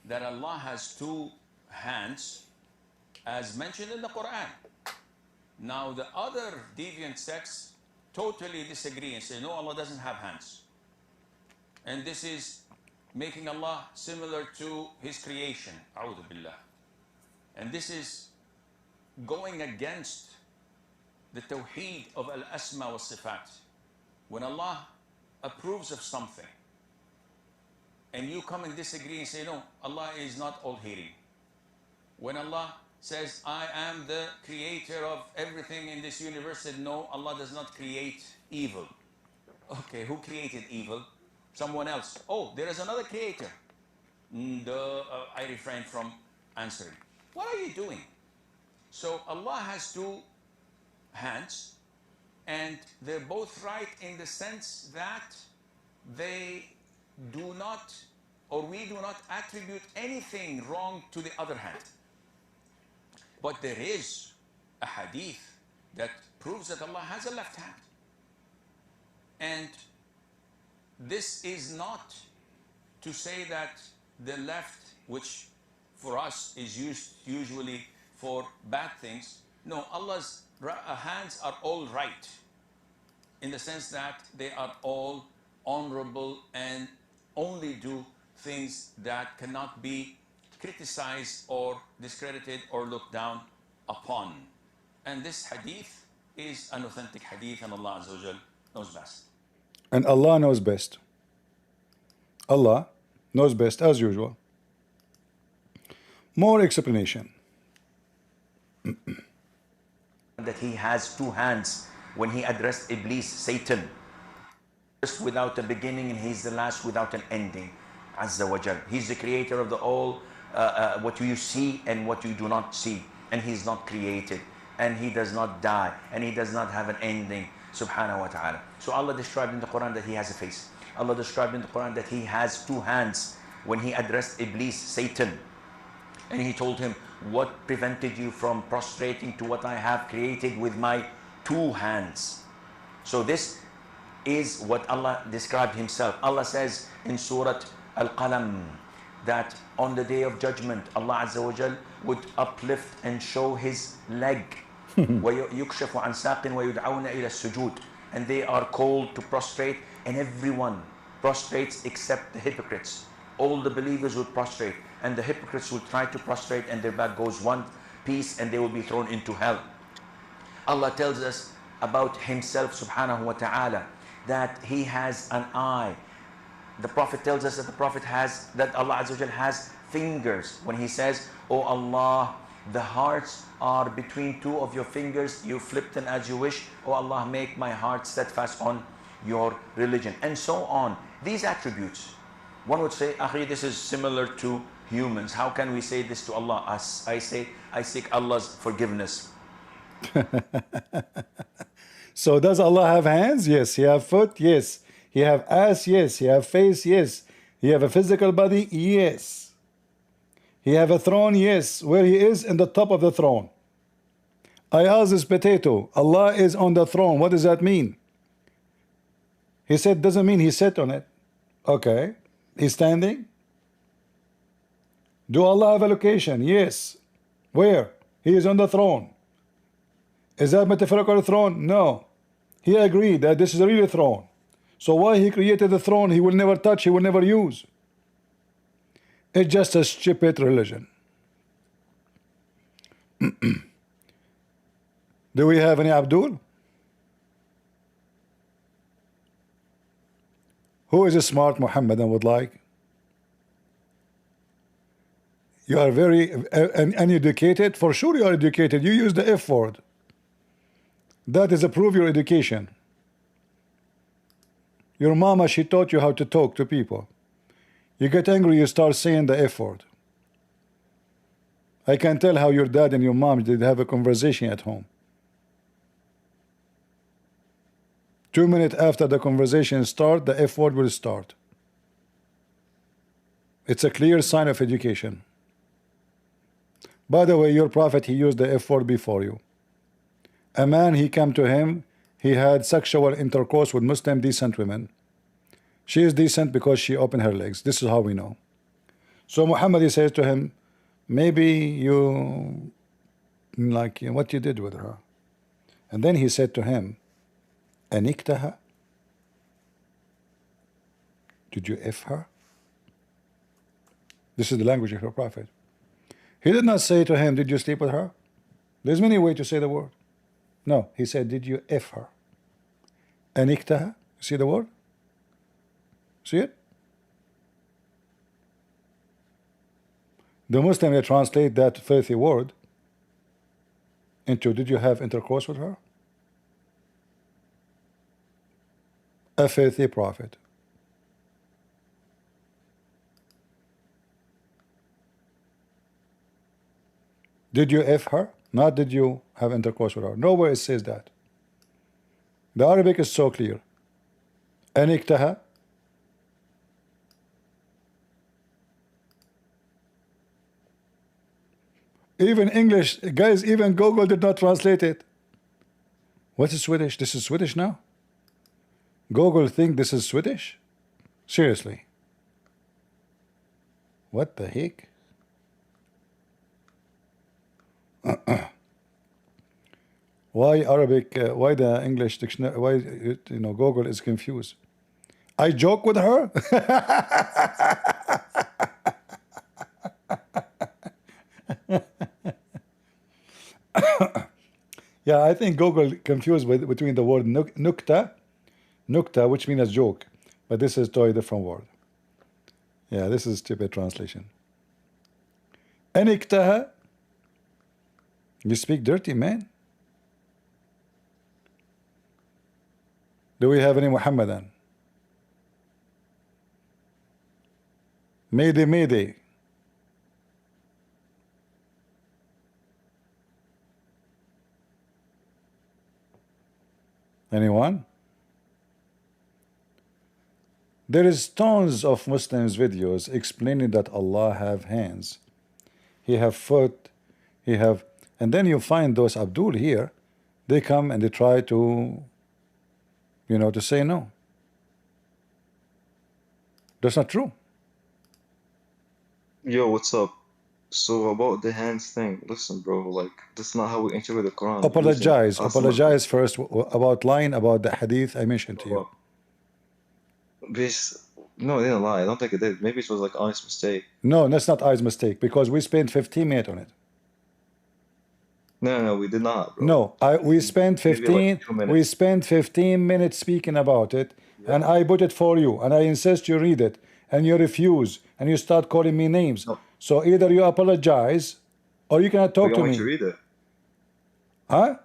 that Allah has two hands as mentioned in the Quran. Now the other deviant sects totally disagree and say, no, Allah doesn't have hands. And this is making Allah similar to His creation, a'udhu billah. And this is going against the tawheed of al-asma wa sifat. When Allah approves of something and you come and disagree and say, no, Allah is not all hearing. When Allah says, I am the creator of everything in this universe, said, no, Allah does not create evil. Okay, who created evil? Someone else. Oh, there is another creator. I refrain from answering. What are you doing? So Allah has two hands, and they're both right in the sense that they do not, or we do not attribute anything wrong to the other hand. But there is a hadith that proves that Allah has a left hand. And this is not to say that the left, which for us is used usually for bad things. No, Allah's hands are all right, in the sense that they are all honorable and only do things that cannot be criticized or discredited or looked down upon. And this hadith is an authentic hadith, and Allah Azza wa Jal knows best. And Allah knows best. Allah knows best, as usual. More explanation. That he has two hands when he addressed Iblis, Satan. First without a beginning, and he's the last without an ending. Azza wa Jal. He's the creator of the all, what you see and what you do not see. And he's not created. And he does not die. And he does not have an ending. Subhanahu wa ta'ala. So Allah described in the Quran that he has a face. Allah described in the Quran that he has two hands when he addressed Iblis, Satan. And he told him, what prevented you from prostrating to what I have created with my two hands? So this is what Allah described himself. Allah says in Surah Al-Qalam that on the day of judgment, Allah Azza wa Jal would uplift and show his leg. وَيُكْشَفُ عَنْ سَاقٍ وَيُدْعَوْنَ إِلَى السُّجُودِ. And they are called to prostrate, and everyone prostrates except the hypocrites. All the believers will prostrate, and the hypocrites will try to prostrate, and their back goes one piece, and they will be thrown into hell. Allah tells us about himself subhanahu wa ta'ala that he has an eye. The Prophet tells us that Allah Azza wa Jal has fingers. When he says, "Oh Allah, the hearts are between two of your fingers, you flip them as you wish. Oh Allah, make my heart steadfast on your religion," and so on. These attributes, one would say, "Akhi, this is similar to humans. How can we say this to Allah?" I say, I seek Allah's forgiveness. So does Allah have hands? Yes. He have foot? Yes. He have ass? Yes. He have face? Yes. He have a physical body? Yes. He have a throne? Yes. Where he is? In the top of the throne. I asked this potato, Allah is on the throne. What does that mean? He said, doesn't mean he sat on it. Okay. He's standing. Do Allah have a location? Yes. Where? He is on the throne. Is that metaphorical throne? No. He agreed that this is a real throne. So why he created the throne he will never touch, he will never use? It's just a stupid religion. Do we have any Abdul? Who is a smart Muhammadan would like? You are very uneducated? For sure you are educated. You use the F word. That is a proof your education. Your mama, she taught you how to talk to people. You get angry, you start saying the F word. I can tell how your dad and your mom did have a conversation at home. 2 minutes after the conversation start, the F word will start. It's a clear sign of education. By the way, your prophet, he used the F word before you. A man, he came to him, he had sexual intercourse with Muslim decent women. She is decent because she opened her legs. This is how we know. So Muhammad, he says to him, maybe you like what you did with her. And then he said to him, Aniktaha? Did you F her? This is the language of your prophet. He did not say to him, did you sleep with her? There's many ways to say the word. No, he said, did you F her? Aniktaha? See the word? See it? The Muslim, they translate that filthy word into, did you have intercourse with her? A filthy prophet. Did you F her? Not did you have intercourse with her. Nowhere it says that. The Arabic is so clear. أنكتها. Even English, guys, even Google did not translate it. What is Swedish? This is Swedish now? Google think this is Swedish? Seriously. What the heck? Why Arabic, why the English dictionary, why, Google is confused. I joke with her? Yeah, I think Google confused between the word nukta, which means a joke, but this is totally different word. Yeah, this is stupid translation. Aniktaha. You speak dirty, man. Do we have any Muhammadan? Mayday, mayday. Anyone? There is tons of Muslims videos explaining that Allah have hands, He have foot, He have, and then you find those Abdul here, they come and they try to, to say no. That's not true. Yo, what's up? So about the hands thing, listen, bro, like that's not how we interpret the Quran. Apologize first about lying about the hadith I mentioned to you. No, they didn't lie. I don't think it did. Maybe it was like honest mistake. No, that's not honest mistake because we spent 15 minutes on it. No, we did not, bro. No, we spent 15. We spent 15 minutes speaking about it, and I put it for you, and I insist you read it, and you refuse, and you start calling me names. No. So either you apologize, or you cannot talk to me. To read it. Huh?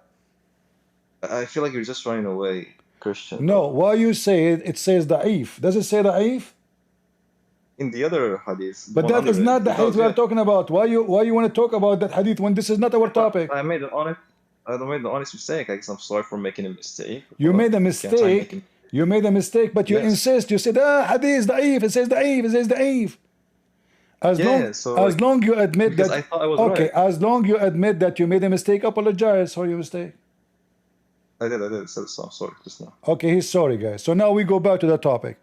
I feel like you're just running away, Christian. No, why you say it? It says da'if. Does it say da'if? In the other hadith. But that is not the hadith we are talking about. Why you want to talk about that hadith when this is not our topic? I made an honest mistake. I guess I'm sorry for making a mistake. You made a mistake. You made a mistake, but you insist. You said, hadith da'if. It says da'if. It says da'if. As long you admit that. I thought I was right. As long you admit that you made a mistake, apologize for your mistake. I did. I said so. I'm sorry just now. Okay, he's sorry, guys. So now we go back to the topic.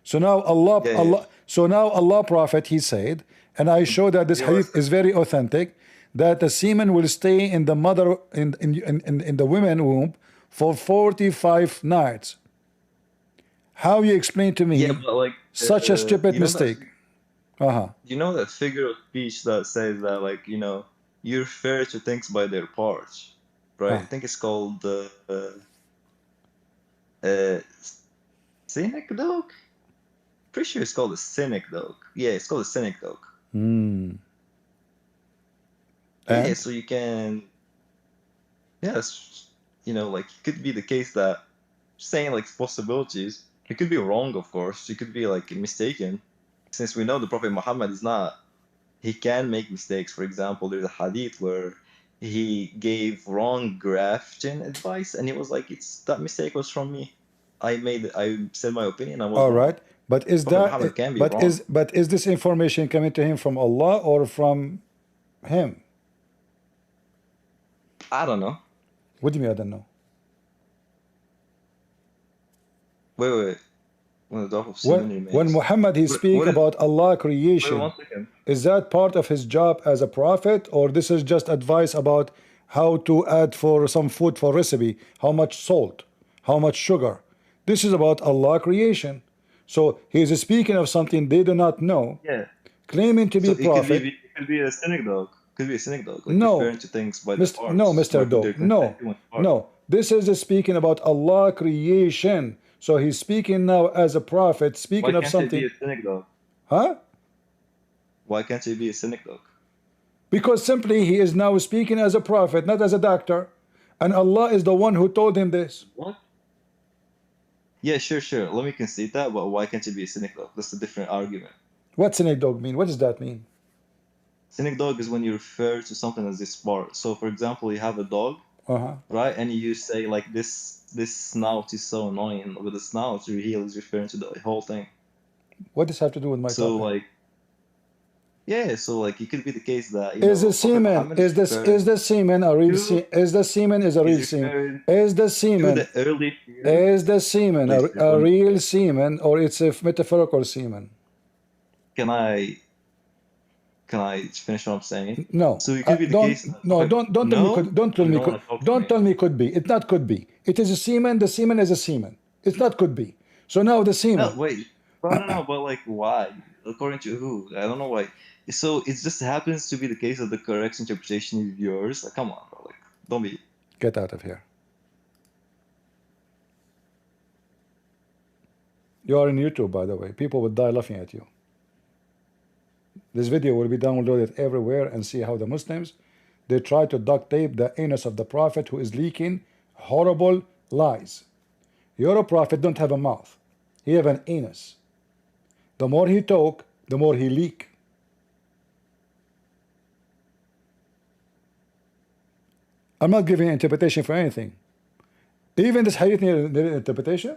So now Allah Prophet, he said, and I show that this hadith is very authentic, that the semen will stay in the mother in the women womb for 45 nights. How you explain to me such a stupid mistake? You know that figure of speech that says that, like, you refer to things by their parts, right? I think it's called synecdoche. Pretty sure it's called a synecdoche. Yeah, it's called a synecdoche. Yeah, so you can, like, it could be the case that saying like possibilities, it could be wrong, of course. It could be like mistaken. Since we know the Prophet Muhammad is not, he can make mistakes. For example, there's a hadith where he gave wrong grafting advice, and he was like, that mistake was from me. I said my opinion. I was all right, but is that wrong. But is this information coming to him from Allah or from him? I don't know. What do you mean I don't know? Wait. When Muhammad he speak about Allah creation, is that part of his job as a prophet, or this is just advice about how to add for some food for recipe, how much salt, how much sugar? This is about Allah creation. So he is speaking of something they do not know, claiming to be prophet. It could be a synecdoche. Could be a synecdoche. Like no, referring to things by the parts. No, Mr. Dog. No. This is speaking about Allah creation. So he's speaking now as a prophet, speaking of something. Why can't it be a synecdoche? Huh? Why can't it be a synecdoche? Because simply he is now speaking as a prophet, not as a doctor. And Allah is the one who told him this. What? Yeah, sure. Let me concede that, but why can't it be a synecdoche? That's a different argument. What synecdoche mean? What does that mean? Cynic dog is when you refer to something as this part. So, for example, you have a dog, right? And you say like this snout is so annoying. With the snout, he is referring to the whole thing. What does this have to do with my topic? So like, yeah. So like, it could be the case that is the semen is the semen a real semen? Is the semen a real semen? Is the semen a real semen, or it's a metaphorical semen? Can I finish what I'm saying? No. So it could be the case. No, don't tell me could be. It not could be. It is a semen. The semen is a semen. It's not could be. So now the semen. No, wait. No, but like why? According to who? I don't know why. So it just happens to be the case that the correct interpretation is yours. Like, come on, bro. Like, don't be. Get out of here. You are on YouTube, by the way. People would die laughing at you. This video will be downloaded everywhere, and see how the Muslims, they try to duct tape the anus of the Prophet, who is leaking horrible lies. Your Prophet don't have a mouth. He have an anus. The more he talk, the more he leak. I'm not giving interpretation for anything. Even this hadith need interpretation.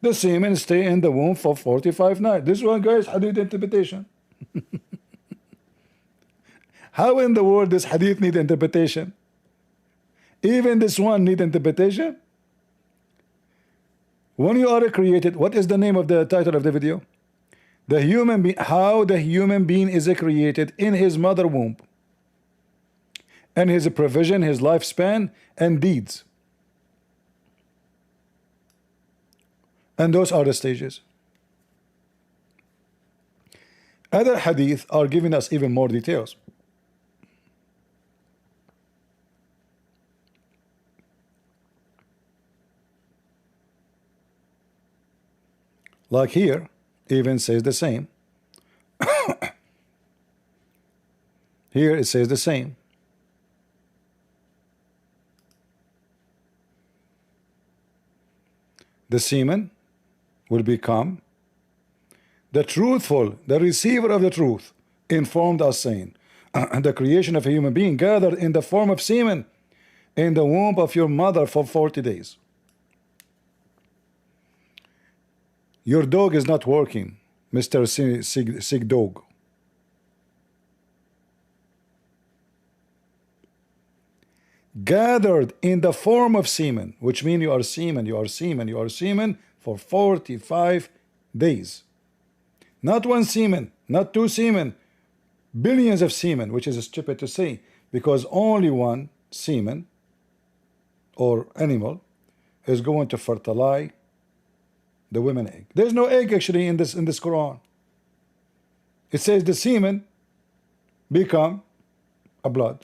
The semen stay in the womb for 45 nights. This one, guys, hadith interpretation. How in the world does hadith need interpretation? Even this one need interpretation. When you are created, what is the name of the title of the video? The human being, how the human being is created in his mother womb, and his provision, his lifespan, and deeds. And those are the stages. Other hadith are giving us even more details. Like here, even says the same. Here it says the same. The semen will become the truthful, the receiver of the truth, informed us, saying, the creation of a human being gathered in the form of semen in the womb of your mother for 40 days. Your dog is not working, Mr. Sick Dog. Gathered in the form of semen, which means you are semen, you are semen, you are semen for 45 days. Not one semen, not two semen, billions of semen, which is stupid to say, because only one semen or animal is going to fertilize the women egg. There's no egg actually in this Quran. It says the semen become a blood.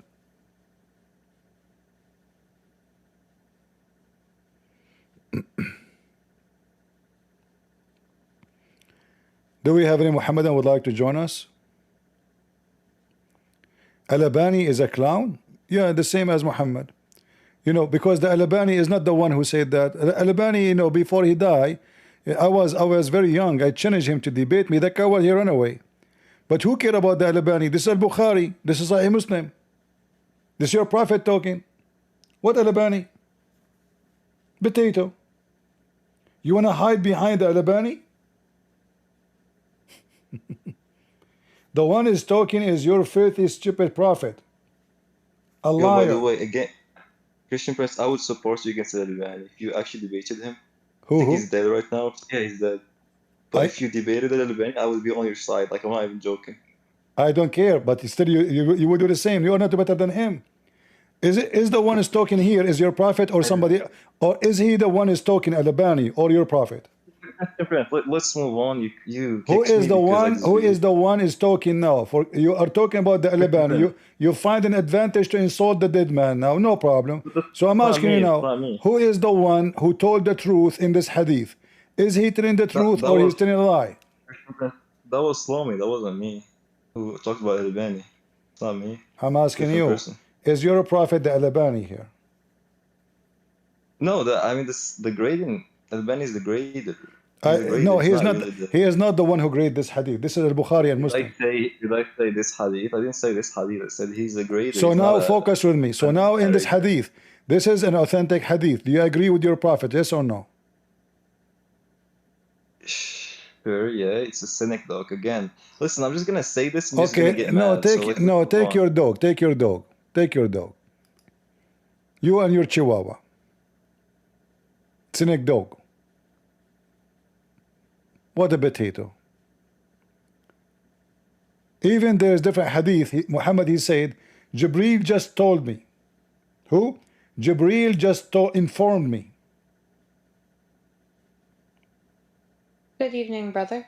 Do we have any Muhammadan would like to join us? Al-Albani is a clown? Yeah, the same as Muhammad. You know, because the Al-Albani is not the one who said that. Al-Albani, you know, before he died, I was very young. I challenged him to debate me. That coward, he ran away. But who cared about the Al-Albani? This is Al-Bukhari. This is Sahih Muslim. This is your prophet talking. What Al-Albani? Potato. You want to hide behind the Al-Albani? The one is talking is your filthy, stupid prophet. A liar. By the way, again, Christian Prince, I would support you against Al-Albani if you actually debated him. Who? He's dead right now. Yeah, he's dead. But if you debated Al-Albani, I would be on your side. Like, I'm not even joking. I don't care, but still you would do the same. You are not better than him. Is the one is talking here is your prophet or somebody, or is he the one is talking Al-Albani or your prophet? Let's move on. Who is the one? Who is the one is talking now? For you are talking about the Al-Albani. You find an advantage to insult the dead man now. No problem. So I'm asking you now. Who is the one who told the truth in this hadith? Is he telling the truth or he's telling a lie? That was Slomi. That wasn't me who talked about Al-Albani. It's not me. I'm asking you. Is your prophet the Al-Albani here? No, I mean the grading. Al-Albani is the grader. No, he is not. He is not the one who graded this hadith. This is al-Bukhari and Muslim. Did I say this hadith? I didn't say this hadith. I said he's a great. So now focus with me. So now in this hadith, this is an authentic hadith. Do you agree with your prophet? Yes or no? Sure, yeah, it's a synecdoche again. Listen, I'm just gonna say this. And Okay, get no, mad, take your dog. Take your dog. Take your dog. You and your chihuahua. Cynic dog. What a potato. Even there's different hadith. Muhammad, he said, Jibreel just told me. Who? Jibreel just informed me. Good evening, brother.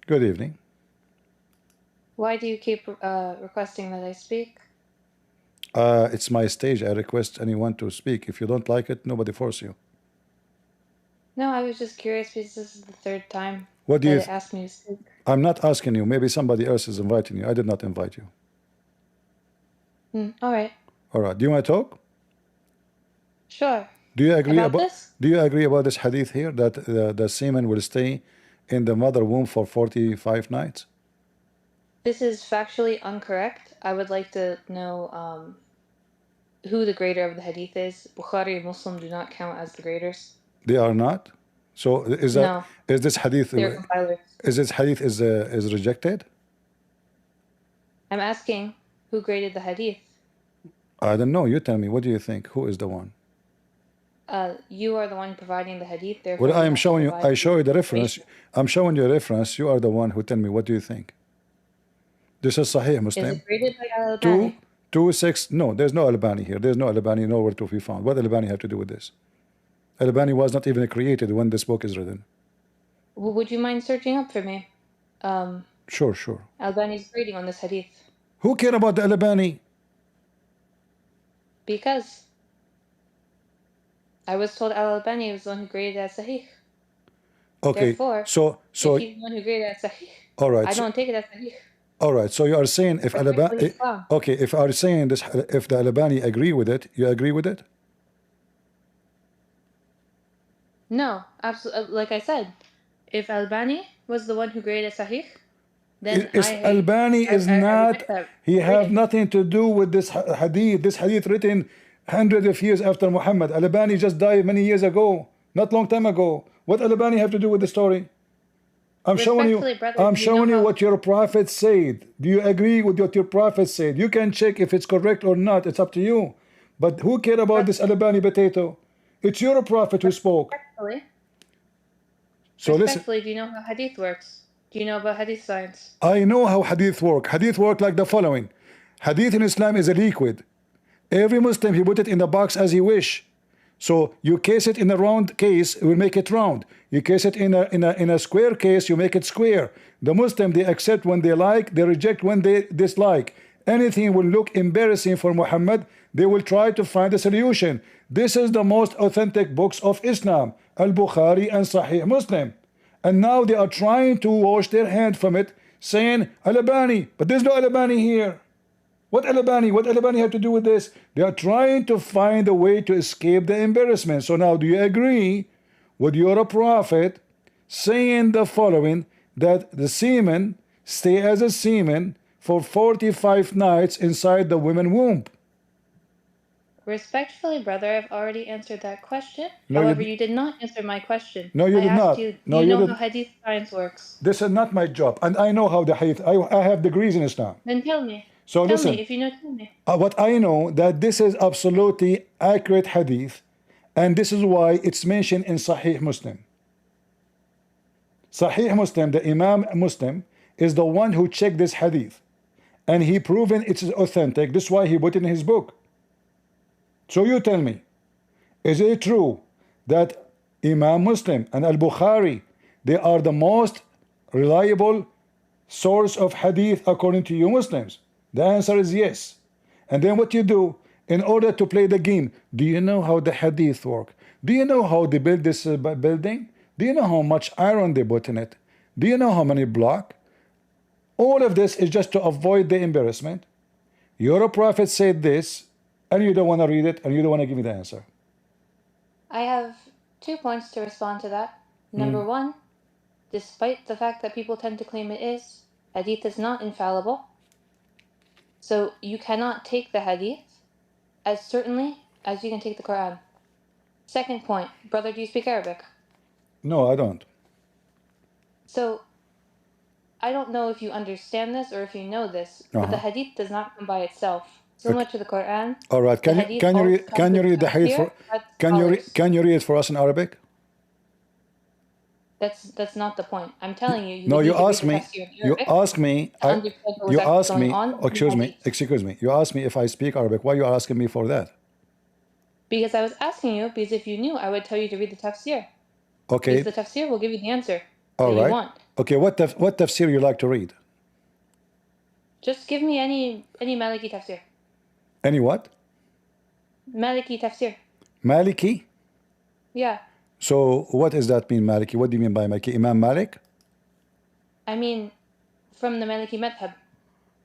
Good evening. Why do you keep requesting that I speak? It's my stage. I request anyone to speak. If you don't like it, nobody force you. No, I was just curious because this is the third time what do you asked me to speak. I'm not asking you. Maybe somebody else is inviting you. I did not invite you. All right. All right. Do you want to talk? Sure. Do you agree about this? Do you agree about this hadith here that the semen will stay in the mother womb for 45 nights? This is factually incorrect. I would like to know who the grader of the hadith is. Bukhari and Muslim do not count as the graders. They are not. So is that no. Is this hadith? They're compilers. Is this hadith is rejected? I'm asking who graded the hadith. I don't know. You tell me. What do you think? Who is the one? You are the one providing the hadith. Well, I am showing you. I show you the reference. I'm showing you a reference. You are the one who tell me. What do you think? This is Sahih Muslim. Is it graded by Al-Albani? 226. No, there's no Albani here. There's no Albani nowhere to be found. What Albani have to do with this? Albani was not even created when this book is written. Well, would you mind searching up for me? Sure. Albani's grading on this hadith. Who care about the Albani? Because I was told Al-Albani was the one who graded as Sahih. Okay. Therefore, so if he's the one who graded as Sahih, all right. I don't take it as Sahih. All right. So you are saying if Albani, okay, if I are saying this, if the Albani agree with it, you agree with it? No, absolutely. Like I said, if Albani was the one who graded Sahih, then Albani is not. He have nothing to do with this hadith. This hadith written hundreds of years after Muhammad. Albani just died many years ago, not long time ago. What Albani have to do with the story? I'm showing you. I'm showing you what your prophet said. Do you agree with what your prophet said? You can check if it's correct or not. It's up to you. But who care about this Albani potato? It's your prophet who spoke. So respectfully, do you know how hadith works? Do you know about hadith science? I know how hadith work. Hadith work like the following. Hadith in Islam is a liquid. Every Muslim, he put it in the box as he wish. So you case it in a round case, it will make it round. You case it in a square case, you make it square. The Muslim, they accept when they like, they reject when they dislike. Anything will look embarrassing for Muhammad, they will try to find a solution. This is the most authentic books of Islam, Al-Bukhari and Sahih Muslim. And now they are trying to wash their hand from it, saying Al-Albani, but there's no Al-Albani here. What Al-Albani? What Al-Albani have to do with this? They are trying to find a way to escape the embarrassment. So now do you agree with your prophet saying the following, that the semen stay as a semen for 45 nights inside the women's womb? Respectfully, brother, I've already answered that question. However, you did not answer my question. No, you did not. Do you know how hadith science works? This is not my job, and I know how the hadith. I have degrees in Islam. Then tell me. So tell listen. Me, if you know, tell me. What I know, that this is absolutely accurate hadith, and this is why it's mentioned in Sahih Muslim. Sahih Muslim, the Imam Muslim, is the one who checked this hadith, and he proven it is authentic. This is why he put it in his book. So you tell me, is it true that Imam Muslim and Al-Bukhari, they are the most reliable source of hadith according to you Muslims? The answer is yes. And then what you do in order to play the game, do you know how the hadith work? Do you know how they build this building? Do you know how much iron they put in it? Do you know how many blocks? All of this is just to avoid the embarrassment. Your prophet said this, and you don't want to read it, and you don't want to give me the answer. I have 2 points to respond to that. Number one, despite the fact that people tend to claim it is. Hadith is not infallible. So you cannot take the hadith as certainly as you can take the Quran. Second point, brother, do you speak Arabic? No, I don't. So I don't know if you understand this or if you know this, but the hadith does not come by itself. Similar to the Quran. All right. The hadith always comes with the hadith for can you read it for us in Arabic? That's not the point. I'm telling you, No, would you need to read ask the me. tafsir in You Arabic ask me. to understand what was You actually ask going me. on in the Excuse me. hadith. Excuse me. You ask me if I speak Arabic. Why you are asking me for that? Because I was asking you, because if you knew, I would tell you to read the tafsir. Okay. Because the tafsir will give you the answer All that you right. want. Okay. What tafsir you like to read? Just give me any Maliki tafsir. Any what? Maliki tafsir. Maliki? Yeah. So what does that mean, Maliki? What do you mean by Maliki? Imam Malik? I mean, from the Maliki madhab.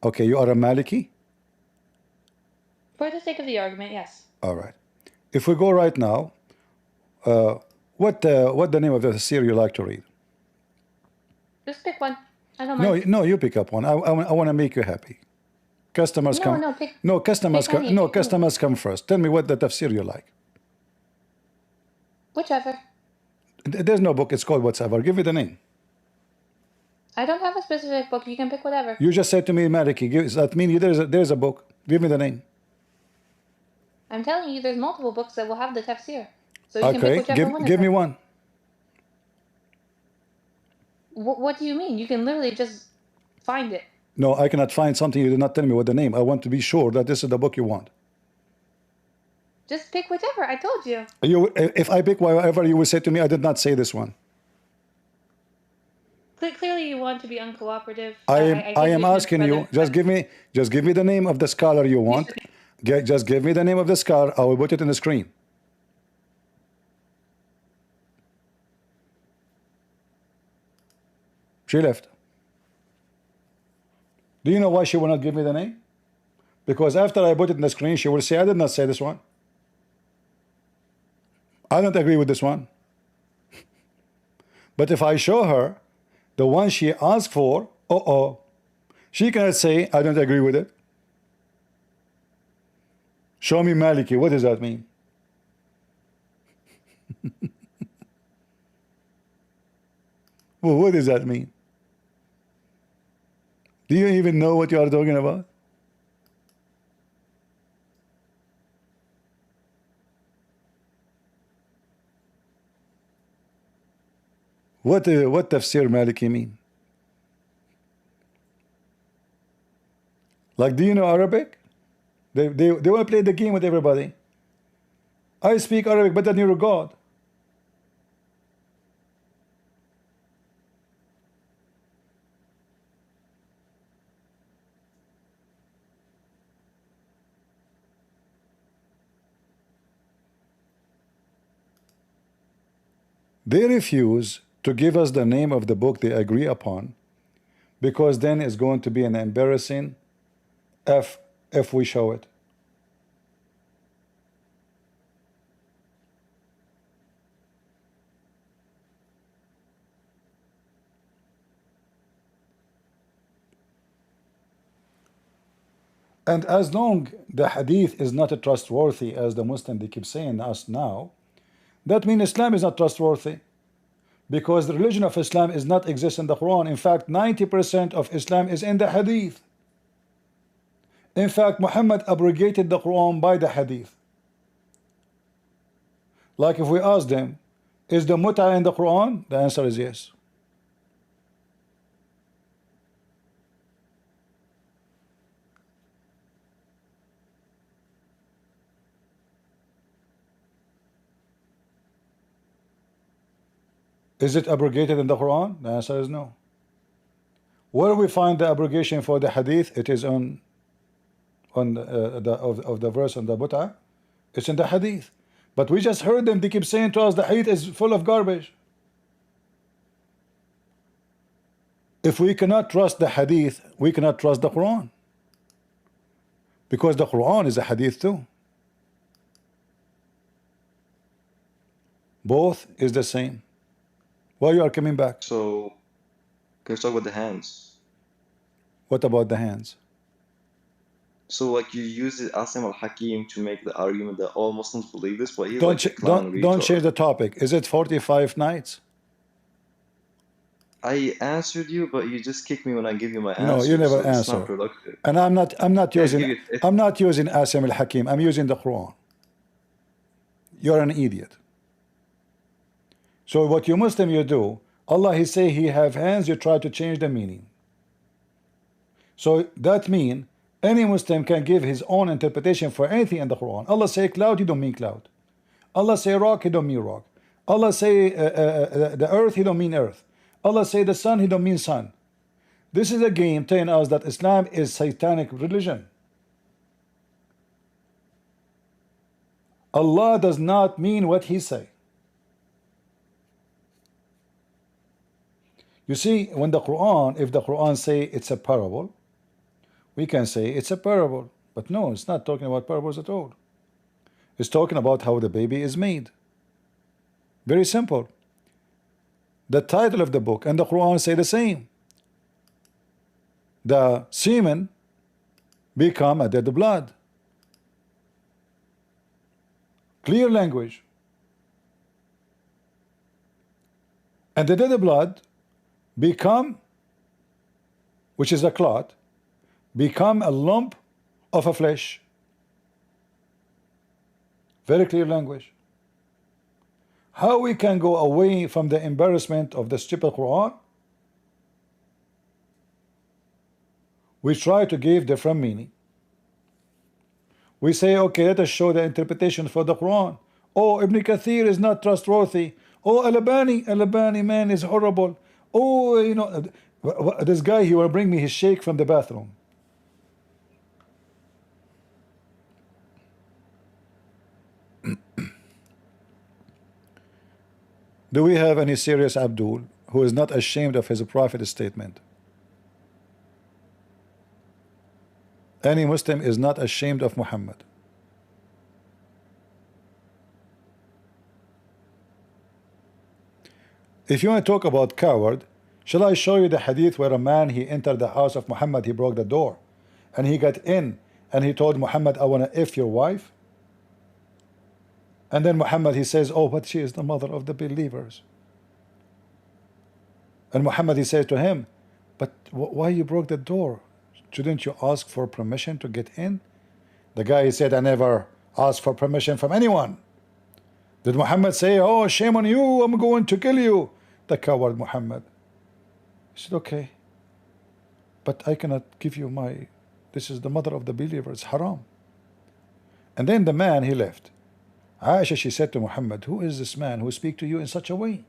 Okay, you are a Maliki? For the sake of the argument, yes. All right. If we go right now, what the name of the tafsir you like to read? Just pick one. I don't mind. No, you pick up one. I want to make you happy. Customers come. Customers come first. Tell me what the tafsir you like. Whichever. There's no book. It's called whatever. Give me the name. I don't have a specific book. You can pick whatever. You just said to me, Maliki. Does that mean there's a book? Give me the name. I'm telling you, there's multiple books that will have the tafsir. So you can pick Okay, whichever one. give me one. What do you mean? You can literally just find it. No, I cannot find something. You did not tell me what the name. I want to be sure that this is the book you want. Just pick whichever. I told you. If I pick whatever, you will say to me, I did not say this one. Clearly, you want to be uncooperative. I am asking you. Just give me the name of the scholar you want. Just give me the name of the scholar. I will put it in the screen. She left. Do you know why she will not give me the name? Because after I put it in the screen, she will say, I did not say this one. I don't agree with this one. But if I show her the one she asked for, she cannot say, I don't agree with it. Show me Maliki. What does that mean? Well, what does that mean? Do you even know what you are talking about? What tafsir Maliki mean? Like, do you know Arabic? They want to play the game with everybody. I speak Arabic better than your God. They refuse to give us the name of the book they agree upon, because then it's going to be an embarrassing if we show it. And as long the hadith is not trustworthy, as the Muslim they keep saying us now, that means Islam is not trustworthy, because the religion of Islam is not exist in the Quran. In fact, 90% of Islam is in the hadith. In fact, Muhammad abrogated the Quran by the hadith. Like if we ask them, is the mut'a in the Quran? The answer is yes. Is it abrogated in the Quran? The answer is no. Where we find the abrogation for the hadith? It is on the verse on the mut'a. It's in the hadith. But we just heard them, they keep saying to us the hadith is full of garbage. If we cannot trust the hadith, we cannot trust the Quran, because the Quran is a hadith too. Both is the same. Why you are coming back? So, can we talk about the hands? What about the hands? So, like, you use it, Asim al-Hakim, to make the argument that all Muslims believe this, but he's like a clown retard. Don't change the topic. Is it 45 nights? I answered you, but you just kick me when I give you my answer. No, you never so it's not answer. productive. And I'm not using Asim al-Hakim. I'm using the Quran. You're an idiot. So what you Muslim you do, Allah he say he have hands, you try to change the meaning. So that mean any Muslim can give his own interpretation for anything in the Quran. Allah say cloud, he don't mean cloud. Allah say rock, he don't mean rock. Allah say the earth, he don't mean earth. Allah say the sun, he don't mean sun. This is a game telling us that Islam is satanic religion. Allah does not mean what he say. You see, when the Quran, if the Quran say it's a parable, we can say it's a parable. But no, it's not talking about parables at all. It's talking about how the baby is made. Very simple. The title of the book and the Quran say the same. The semen become a dead blood. Clear language. And the dead blood become, which is a clot, become a lump of a flesh. Very clear language. How we can go away from the embarrassment of the stupid Quran? We try to give different meaning. We say, okay, let us show the interpretation for the Quran. Oh, Ibn Kathir is not trustworthy. Oh, Al-Albani man is horrible. Oh, you know, this guy, he will bring me his shake from the bathroom. Do we have any serious Abdul who is not ashamed of his prophet statement? Any Muslim is not ashamed of Muhammad. If you want to talk about coward, shall I show you the hadith where a man, he entered the house of Muhammad, he broke the door, and he got in, and he told Muhammad, I want to F your wife? And then Muhammad, he says, oh, but she is the mother of the believers. And Muhammad, he says to him, but why you broke the door? Shouldn't you ask for permission to get in? The guy, he said, I never asked for permission from anyone. Did Muhammad say, oh, shame on you, I'm going to kill you? The coward Muhammad. He said, okay, but I cannot give you my, this is the mother of the believers, haram. And then the man, he left. Aisha, she said to Muhammad, who is this man who speaks to you in such a way?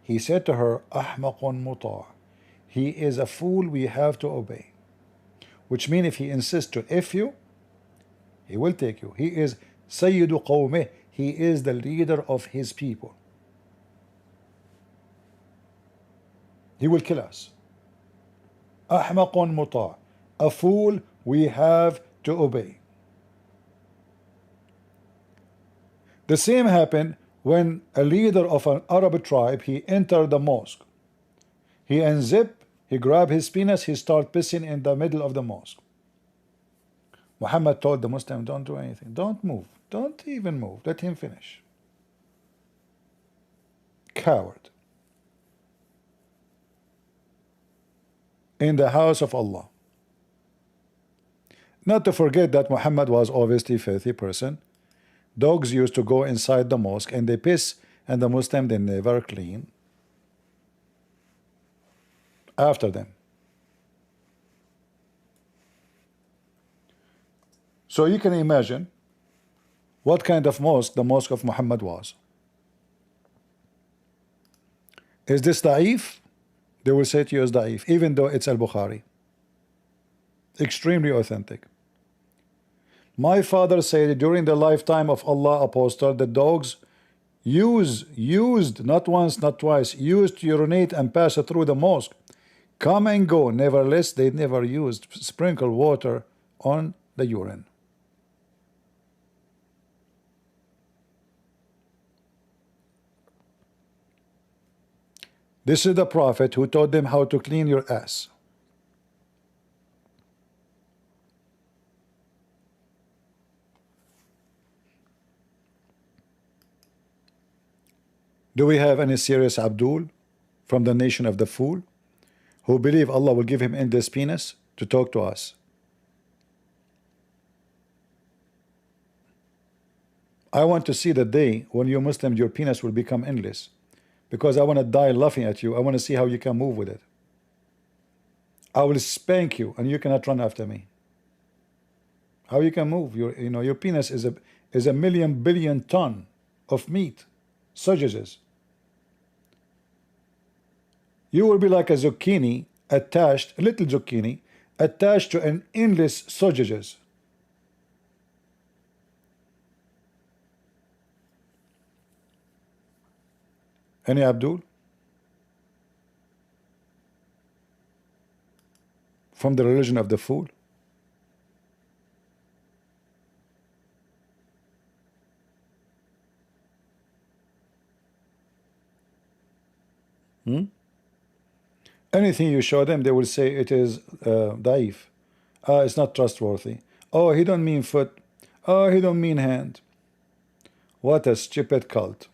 He said to her, Ahmaqun muta'. He is a fool we have to obey. Which means if he insists to F you, he will take you. He is Sayyidu Qawmih. He is the leader of his people. He will kill us. Ahmaqun muta'. A fool we have to obey. The same happened when a leader of an Arab tribe, he entered the mosque. He unzipped, he grabbed his penis, he started pissing in the middle of the mosque. Muhammad told the Muslim, don't do anything. Don't move. Don't even move. Let him finish. Coward. In the house of Allah. Not to forget that Muhammad was obviously a filthy person. Dogs used to go inside the mosque and they piss, and the Muslim, they never clean after them. So you can imagine what kind of mosque the mosque of Muhammad was. Is this da'if? They will say to you it's da'if, even though it's al-Bukhari. Extremely authentic. My father said during the lifetime of Allah Apostle, the dogs used, not once, not twice, used to urinate and pass through the mosque. Come and go. Nevertheless, they never used sprinkle water on the urine. This is the prophet who taught them how to clean your ass. Do we have any serious Abdul from the nation of the fool who believe Allah will give him endless penis to talk to us? I want to see the day when you Muslims, your penis will become endless, because I want to die laughing at you. I want to see how you can move with it. I will spank you and you cannot run after me. How you can move? Your penis is a million billion ton of meat, sausages. You will be like a zucchini attached, a little zucchini attached to an endless sausages. Any Abdul? From the religion of the fool? Anything you show them, they will say it is daif. It's not trustworthy. Oh, he don't mean foot. Oh, he don't mean hand. What a stupid cult.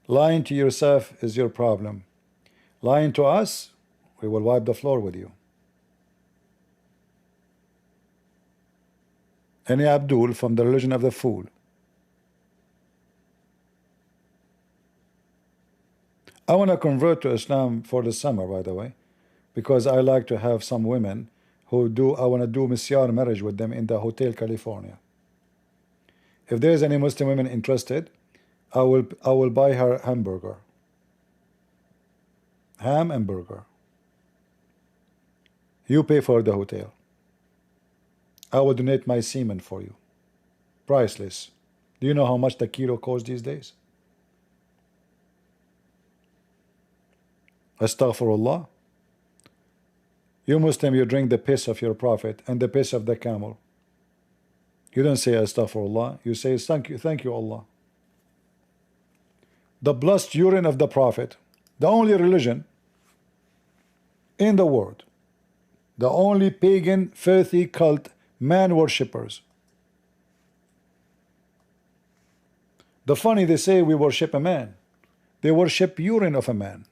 Lying to yourself is your problem. Lying to us, we will wipe the floor with you. Any Abdul from the religion of the fool? I want to convert to Islam for the summer, by the way, because I like to have some women who I want to do misyar marriage with them in the Hotel California. If there is any Muslim women interested, I will buy her hamburger. Ham and burger. You pay for the hotel. I will donate my semen for you. Priceless. Do you know how much the kilo costs these days? Astaghfirullah. You Muslim, you drink the piss of your prophet and the piss of the camel. You don't say astaghfirullah. You say thank you Allah. The blessed urine of the prophet, the only religion in the world, the only pagan, filthy cult, man worshippers. The funny, they say we worship a man. They worship urine of a man.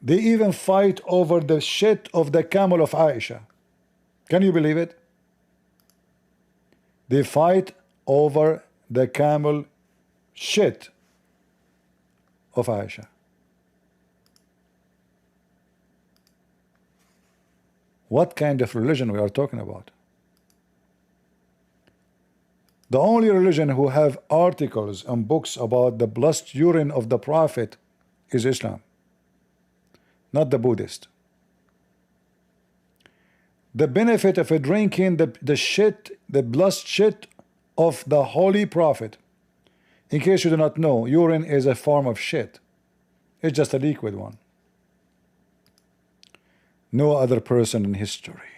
They even fight over the shit of the camel of Aisha. Can you believe it? They fight over the camel shit of Aisha. What kind of religion we are talking about? The only religion who have articles and books about the blessed urine of the prophet is Islam, not the Buddhist. The benefit of drinking the shit, the blessed shit of the holy prophet. In case you do not know, urine is a form of shit. It's just a liquid one. No other person in history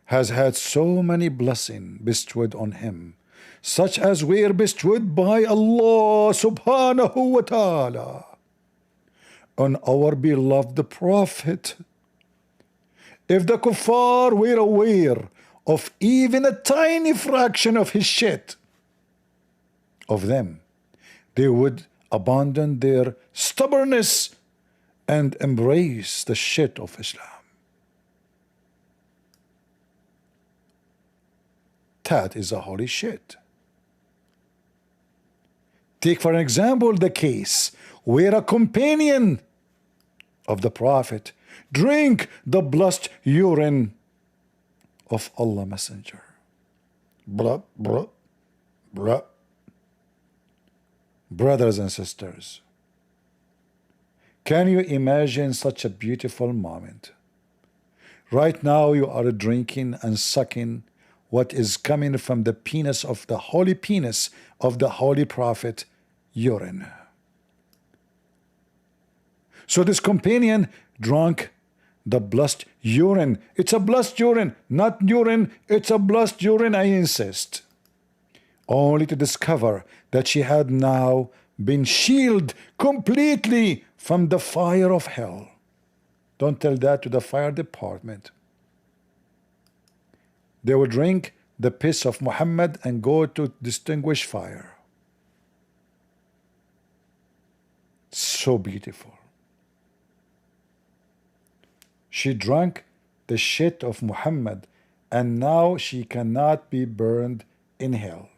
has had so many blessings bestowed on him, such as were bestowed by Allah subhanahu wa ta'ala on our beloved prophet. If the kuffar were aware of even a tiny fraction of his shit, of them, they would abandon their stubbornness and embrace the shit of Islam. That is a holy shit. Take for example the case where a companion of the prophet drink the blessed urine of Allah Messenger. Blah, blah, blah. Brothers and sisters, can you imagine such a beautiful moment? Right now you are drinking and sucking what is coming from the penis of the holy prophet, urine. So this companion drank the blessed urine. It's a blessed urine, not urine, it's a blessed urine, I insist. Only to discover that she had now been shielded completely from the fire of hell. Don't tell that to the fire department. They will drink the piss of Muhammad and go to distinguish fire. So beautiful. She drank the shit of Muhammad, and now she cannot be burned in hell.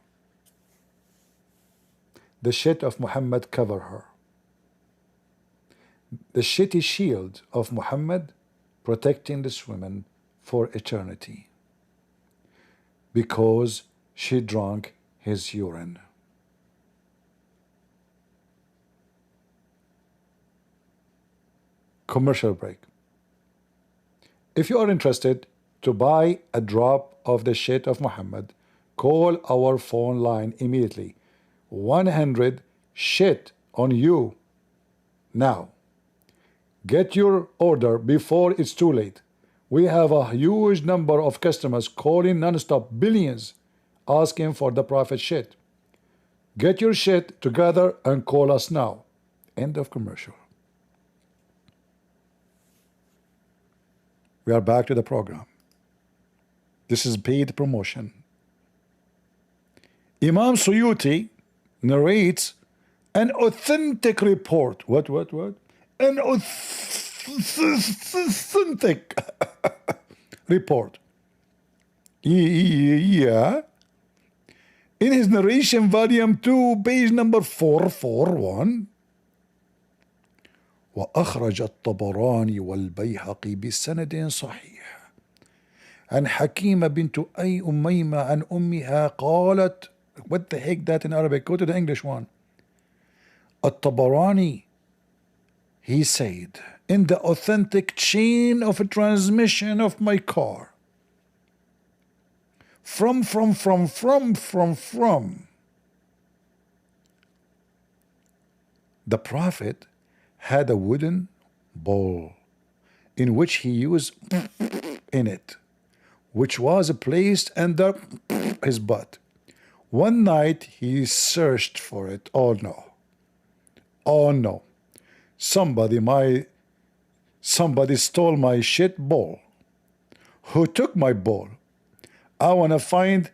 The shit of Muhammad cover her. The shitty shield of Muhammad protecting this woman for eternity, because she drank his urine. Commercial break. If you are interested to buy a drop of the shit of Muhammad, call our phone line immediately. 100 shit on you now. Get your order before it's too late. We have a huge number of customers calling non-stop, billions, asking for the Prophet shit. Get your shit together and call us now. End of commercial. We are back to the program. This is paid promotion. Imam Suyuti narrates an authentic report. What? An authentic report. Yeah. In his narration, volume 2, page number 441. وأخرج الطبراني والبيهقي بسند صحيح عن حكيمة بنت أي أميمة عن أمها قالت. What the heck that in Arabic? Go to the English one. الطبراني, he said, in the authentic chain of transmission of my car, from the Prophet had a wooden bowl in which he used in it, which was placed under his butt. One night he searched for it. Oh no, somebody stole my shit bowl. Who took my bowl? I want to find,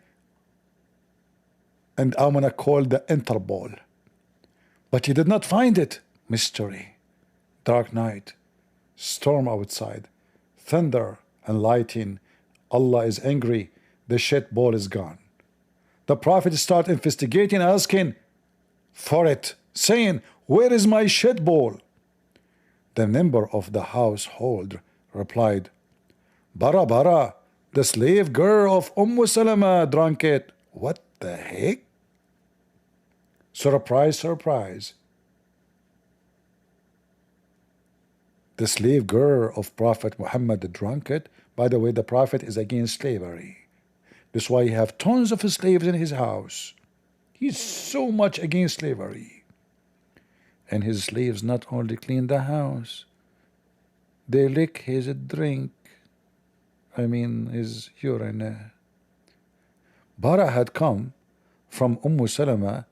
and I want to call the Interpol. But he did not find it. Mystery. Dark night, storm outside, thunder and lightning. Allah is angry. The shit ball is gone. The Prophet started investigating, asking for it, saying, where is my shit ball? The member of the household replied, Bara, the slave girl of Salama drank it. What the heck? Surprise. The slave girl of Prophet Muhammad drank it. By the way, the Prophet is against slavery. That's why he have tons of slaves in his house. He's so much against slavery. And his slaves not only clean the house, they lick his drink. His urine. Bara had come from Salama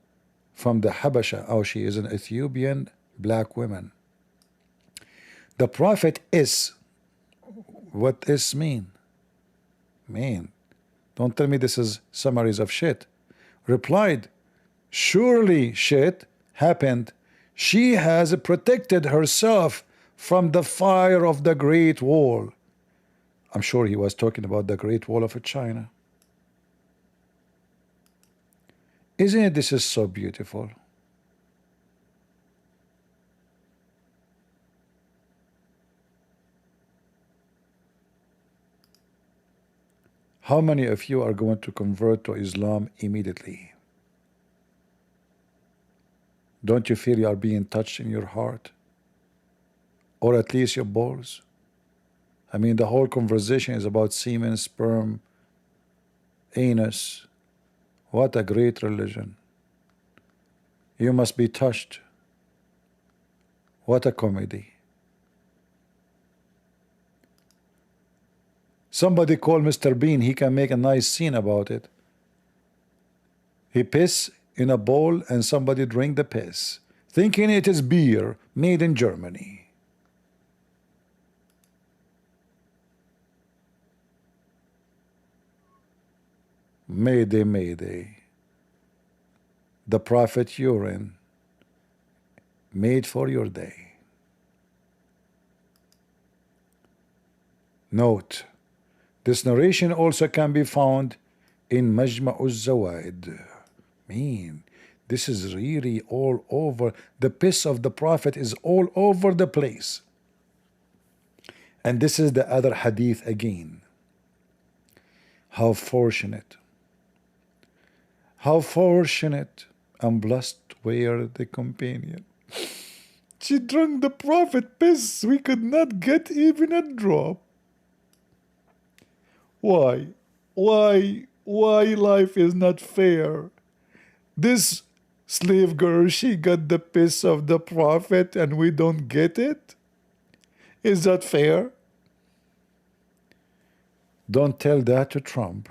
from the Habasha. Oh, she is an Ethiopian black woman. The Prophet is. What is mean? Don't tell me this is summaries of shit. Replied, surely shit happened. She has protected herself from the fire of the Great Wall. I'm sure he was talking about the Great Wall of China. Isn't it? This is so beautiful. How many of you are going to convert to Islam immediately? Don't you feel you are being touched in your heart? Or at least your balls? The whole conversation is about semen, sperm, anus. What a great religion. You must be touched. What a comedy. Somebody call Mr. Bean. He can make a nice scene about it. He piss in a bowl and somebody drink the piss. thinking it is beer made in Germany. Mayday, mayday. The prophet urine made for your day. Note, this narration also can be found in Majma'uz Zawaid. Mean, this is really all over. The piss of the prophet is all over the place. And this is the other hadith again. How fortunate. How fortunate and blessed were the companion. She drank the prophet piss. We could not get even a drop. Why? Why life is not fair? This slave girl, she got the piss of the prophet and we don't get it? Is that fair? Don't tell that to Trump.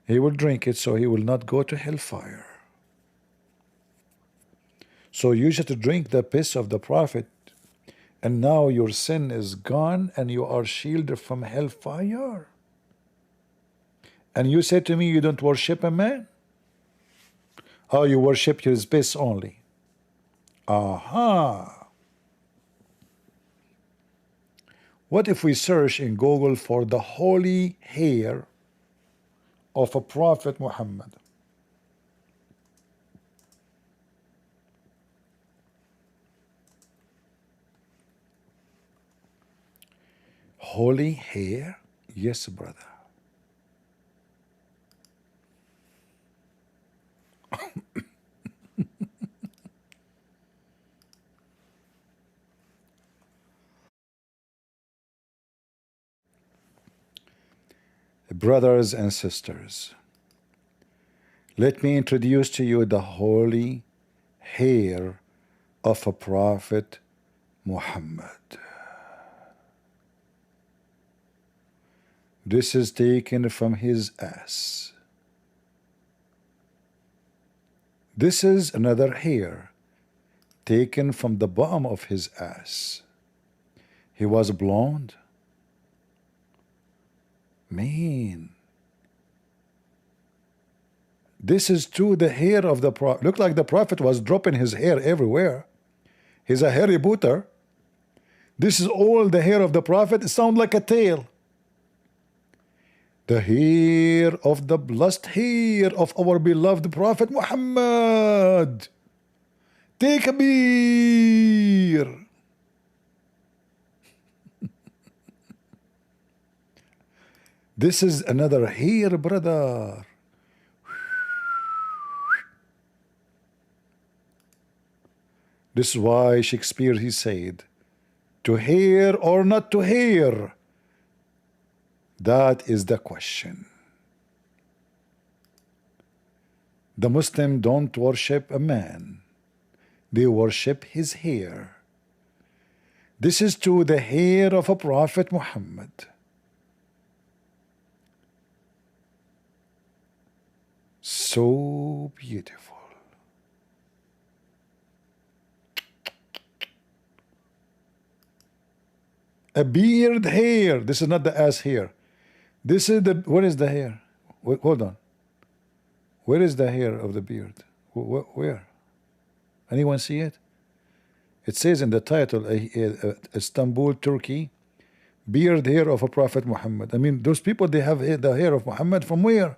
He will drink it so he will not go to hellfire. So you should drink the piss of the prophet, and now your sin is gone and you are shielded from hellfire. And you say to me you don't worship a man? Oh, you worship his piss only. Aha. What if we search in Google for the holy hair of a prophet Muhammad? Holy hair? Yes, brother. Brothers and sisters, let me introduce to you the holy hair of a prophet Muhammad. This is taken from his ass. This is another hair taken from the bottom of his ass. He was blonde. Man, this is too the hair of the prophet. Looked like the prophet was dropping his hair everywhere. He's a hairy booter. This is all the hair of the prophet. It sounds like a tail. The hair of the blessed hair of our beloved prophet Muhammad. Take a beer. This is another hair, brother. This is why Shakespeare, he said, to hear or not to hear, that is the question. The Muslim don't worship a man. They worship his hair. This is to the hair of a prophet Muhammad. So beautiful. A beard hair. This is not the ass hair. This is the, where is the hair? Hold on. Where is the hair of the beard? Where? Anyone see it? It says in the title, Istanbul, Turkey, beard hair of a prophet Muhammad. I mean, those people, they have the hair of Muhammad from where?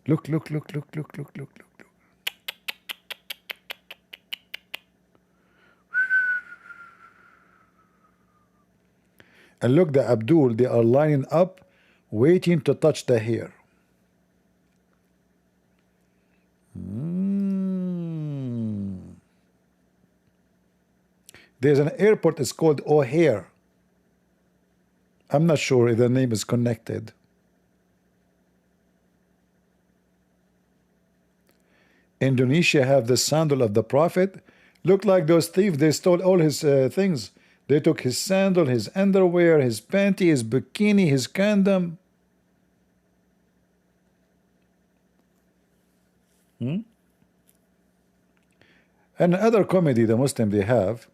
Look. And look, the Abdul, they are lining up, waiting to touch the hair. There's an airport, it's called O'Hare. I'm not sure if the name is connected. Indonesia have the sandal of the prophet. Look like those thieves, they stole all his things. They took his sandal, his underwear, his panty, his bikini, his condom. And other comedy the Muslim they have,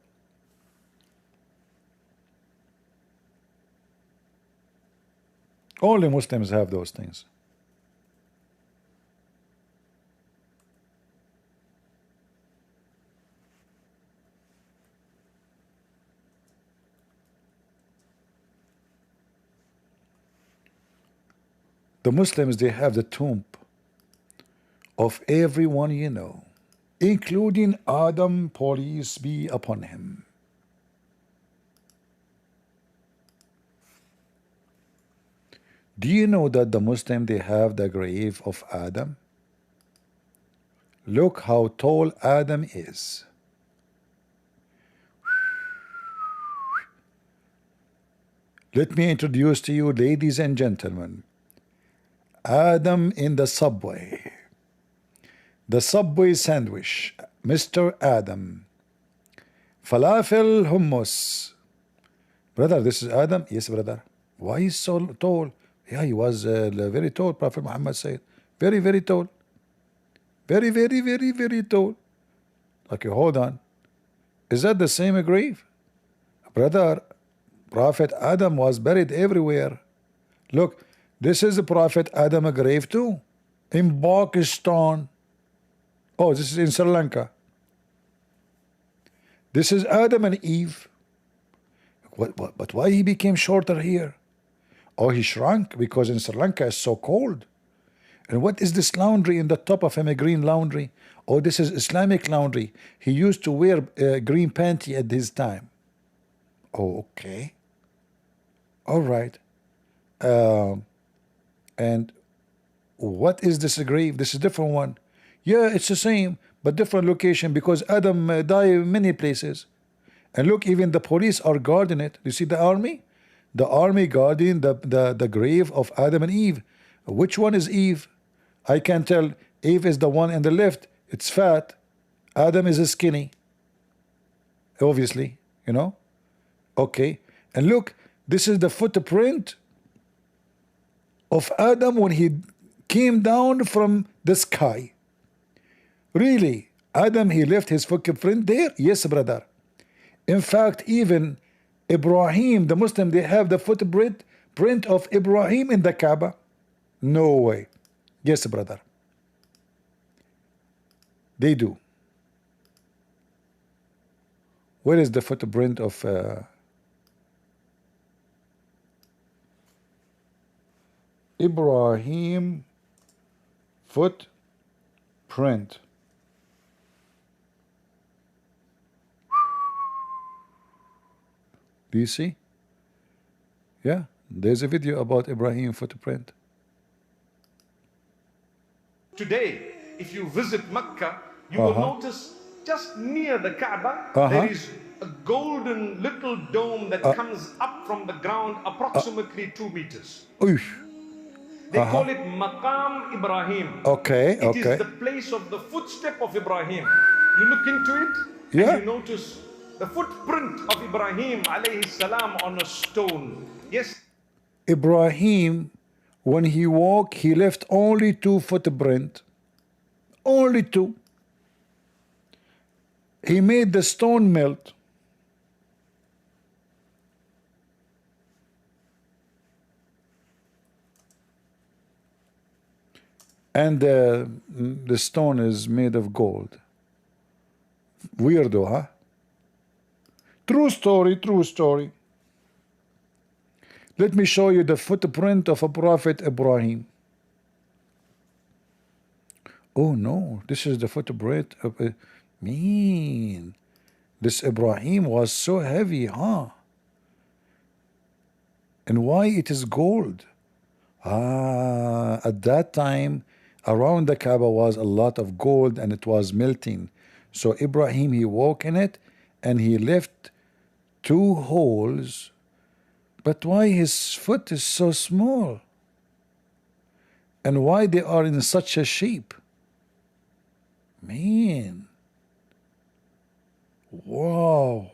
only Muslims have those things. The Muslims, they have the tomb of everyone you know, including Adam, peace be upon him. Do you know that the Muslim, they have the grave of Adam? Look how tall Adam is. Let me introduce to you, ladies and gentlemen, Adam in the subway. The Subway sandwich, Mr. Adam. Falafel hummus. Brother, this is Adam? Yes, brother. Why is so tall? Yeah, he was very tall, Prophet Muhammad said. Very, very tall. Very, very, very, very tall. Okay, hold on. Is that the same grave? Brother, Prophet Adam was buried everywhere. Look, this is the Prophet Adam grave too. In Pakistan. Oh, this is in Sri Lanka. This is Adam and Eve. But why he became shorter here? Oh, he shrunk because in Sri Lanka it's so cold. And what is this laundry in the top of him, a green laundry? Oh, this is Islamic laundry. He used to wear green panty at his time. Oh, okay. All right. And what is this grave? This is a different one. Yeah, it's the same, but different location because Adam died in many places. And look, even the police are guarding it. You see the army? The army guarding the grave of Adam and Eve. Which one is Eve? I can tell. Eve is the one in the left. It's fat. Adam is skinny. Obviously, you know. Okay. And look, this is the footprint of Adam when he came down from the sky. Really, Adam, he left his footprint there? Yes, brother. In fact, even Ibrahim, the Muslim, they have the footprint of Ibrahim in the Kaaba. No way. Yes, brother. They do. Where is the footprint of Ibrahim footprint? Do you see? Yeah, there's a video about Ibrahim footprint. Today, if you visit Mecca, you will notice just near the Kaaba, there is a golden little dome that comes up from the ground approximately 2 meters. They call it Maqam Ibrahim. Okay, It is the place of the footstep of Ibrahim. You look into it and you notice the footprint of Ibrahim alayhi salam on a stone. Yes. Ibrahim, when he walked, he left only 2 footprint. Only 2. He made the stone melt. And the stone is made of gold. Weirdo, huh? True story, true story. Let me show you the footprint of a Prophet Ibrahim. Oh no, this is the footprint of a mean. This Ibrahim was so heavy, huh? And why it is gold? At that time, around the Kaaba was a lot of gold and it was melting. So Ibrahim, he walked in it and he left 2 holes. But why his foot is so small? And why they are in such a shape? Man. Wow.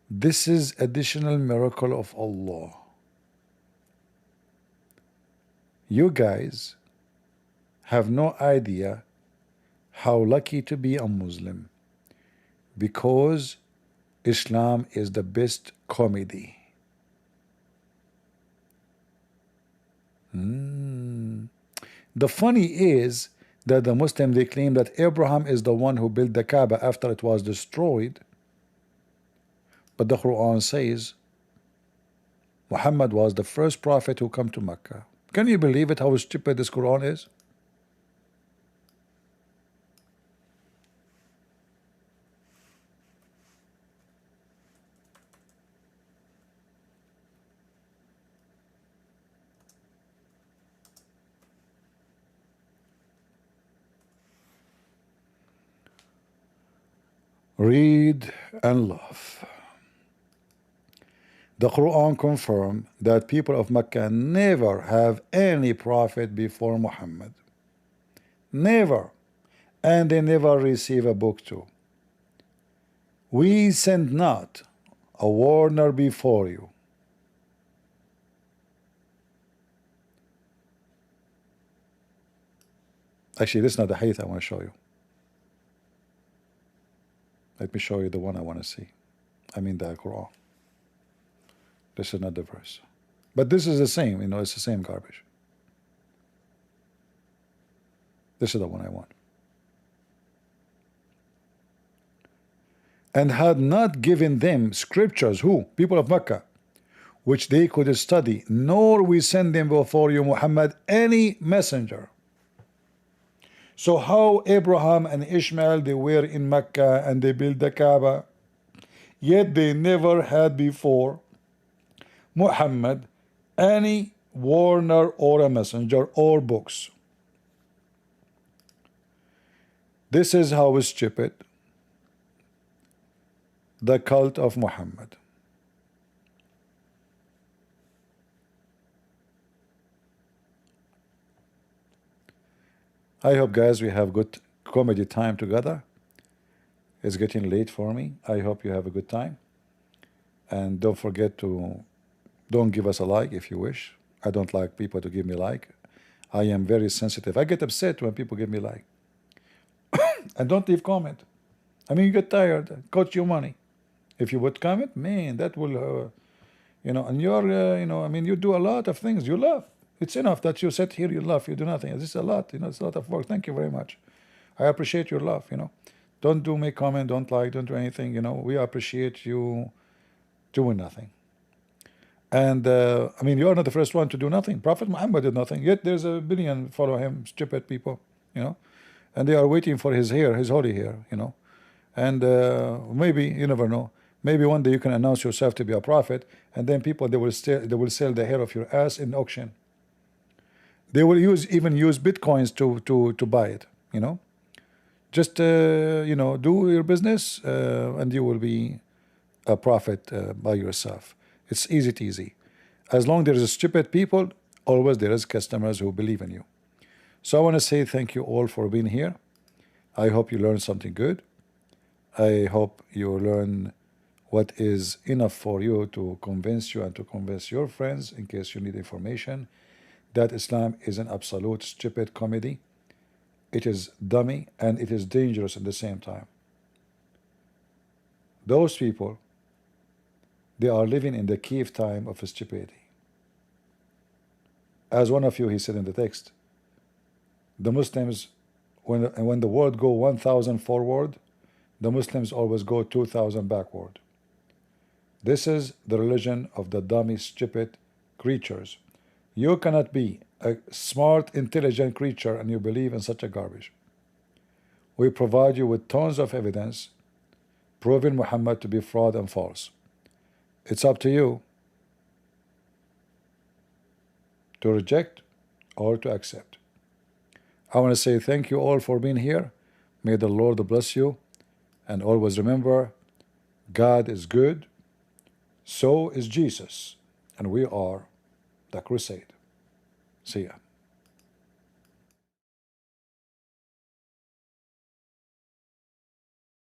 This is additional miracle of Allah. You guys have no idea How lucky to be a Muslim, because Islam is the best comedy. The funny is that the Muslims, they claim that Abraham is the one who built the Kaaba after it was destroyed, but the Quran says Muhammad was the first prophet who come to Mecca. Can you believe it, how stupid this Quran is? Read and love. The Quran confirms that people of Mecca never have any prophet before Muhammad. Never. And they never receive a book too. We send not a warner before you. Actually, this is not the hadith I want to show you. Let me show you the one I want to see. I mean the Quran. This is not the verse. But this is the same, it's the same garbage. This is the one I want. And had not given them scriptures, who? People of Mecca, which they could study, nor we send them before you, Muhammad, any messenger. So how Abraham and Ishmael, they were in Mecca and they built the Kaaba, yet they never had before Muhammad any warner or a messenger or books. This is how stupid the cult of Muhammad. I hope, guys, we have good comedy time together. It's getting late for me. I hope you have a good time. And don't forget to don't give us a like if you wish. I don't like people to give me like. I am very sensitive. I get upset when people give me like. And don't leave comment. I mean, you get tired. It costs you money. If you would comment, man, that will, and you're, I mean, you do a lot of things. You love. It's enough that you sit here, you love, you do nothing. This is a lot, it's a lot of work. Thank you very much. I appreciate your love, Don't make comment, don't like, don't do anything, We appreciate you doing nothing. And, I mean, you are not the first one to do nothing. Prophet Muhammad did nothing. Yet there's a billion follow him, stupid people, And they are waiting for his hair, his holy hair, And maybe, you never know. Maybe one day you can announce yourself to be a prophet, and then people, they will sell the hair of your ass in auction. They will even use bitcoins to buy it, Just, do your business, and you will be a prophet by yourself. It's easy. As long as there's stupid people, always there is customers who believe in you. So I want to say thank you all for being here. I hope you learned something good. I hope you learn what is enough for you to convince you and to convince your friends, in case you need information, that Islam is an absolute stupid comedy. It is dummy and it is dangerous at the same time. Those people, they are living in the cave time of stupidity. As one of you, he said in the text, the Muslims, when the world go 1,000 forward, the Muslims always go 2,000 backward. This is the religion of the dummy, stupid creatures. You cannot be a smart, intelligent creature and you believe in such a garbage. We provide you with tons of evidence proving Muhammad to be fraud and false. It's up to you to reject or to accept. I want to say thank you all for being here. May the Lord bless you. And always remember, God is good, so is Jesus, and we are the crusade. See ya.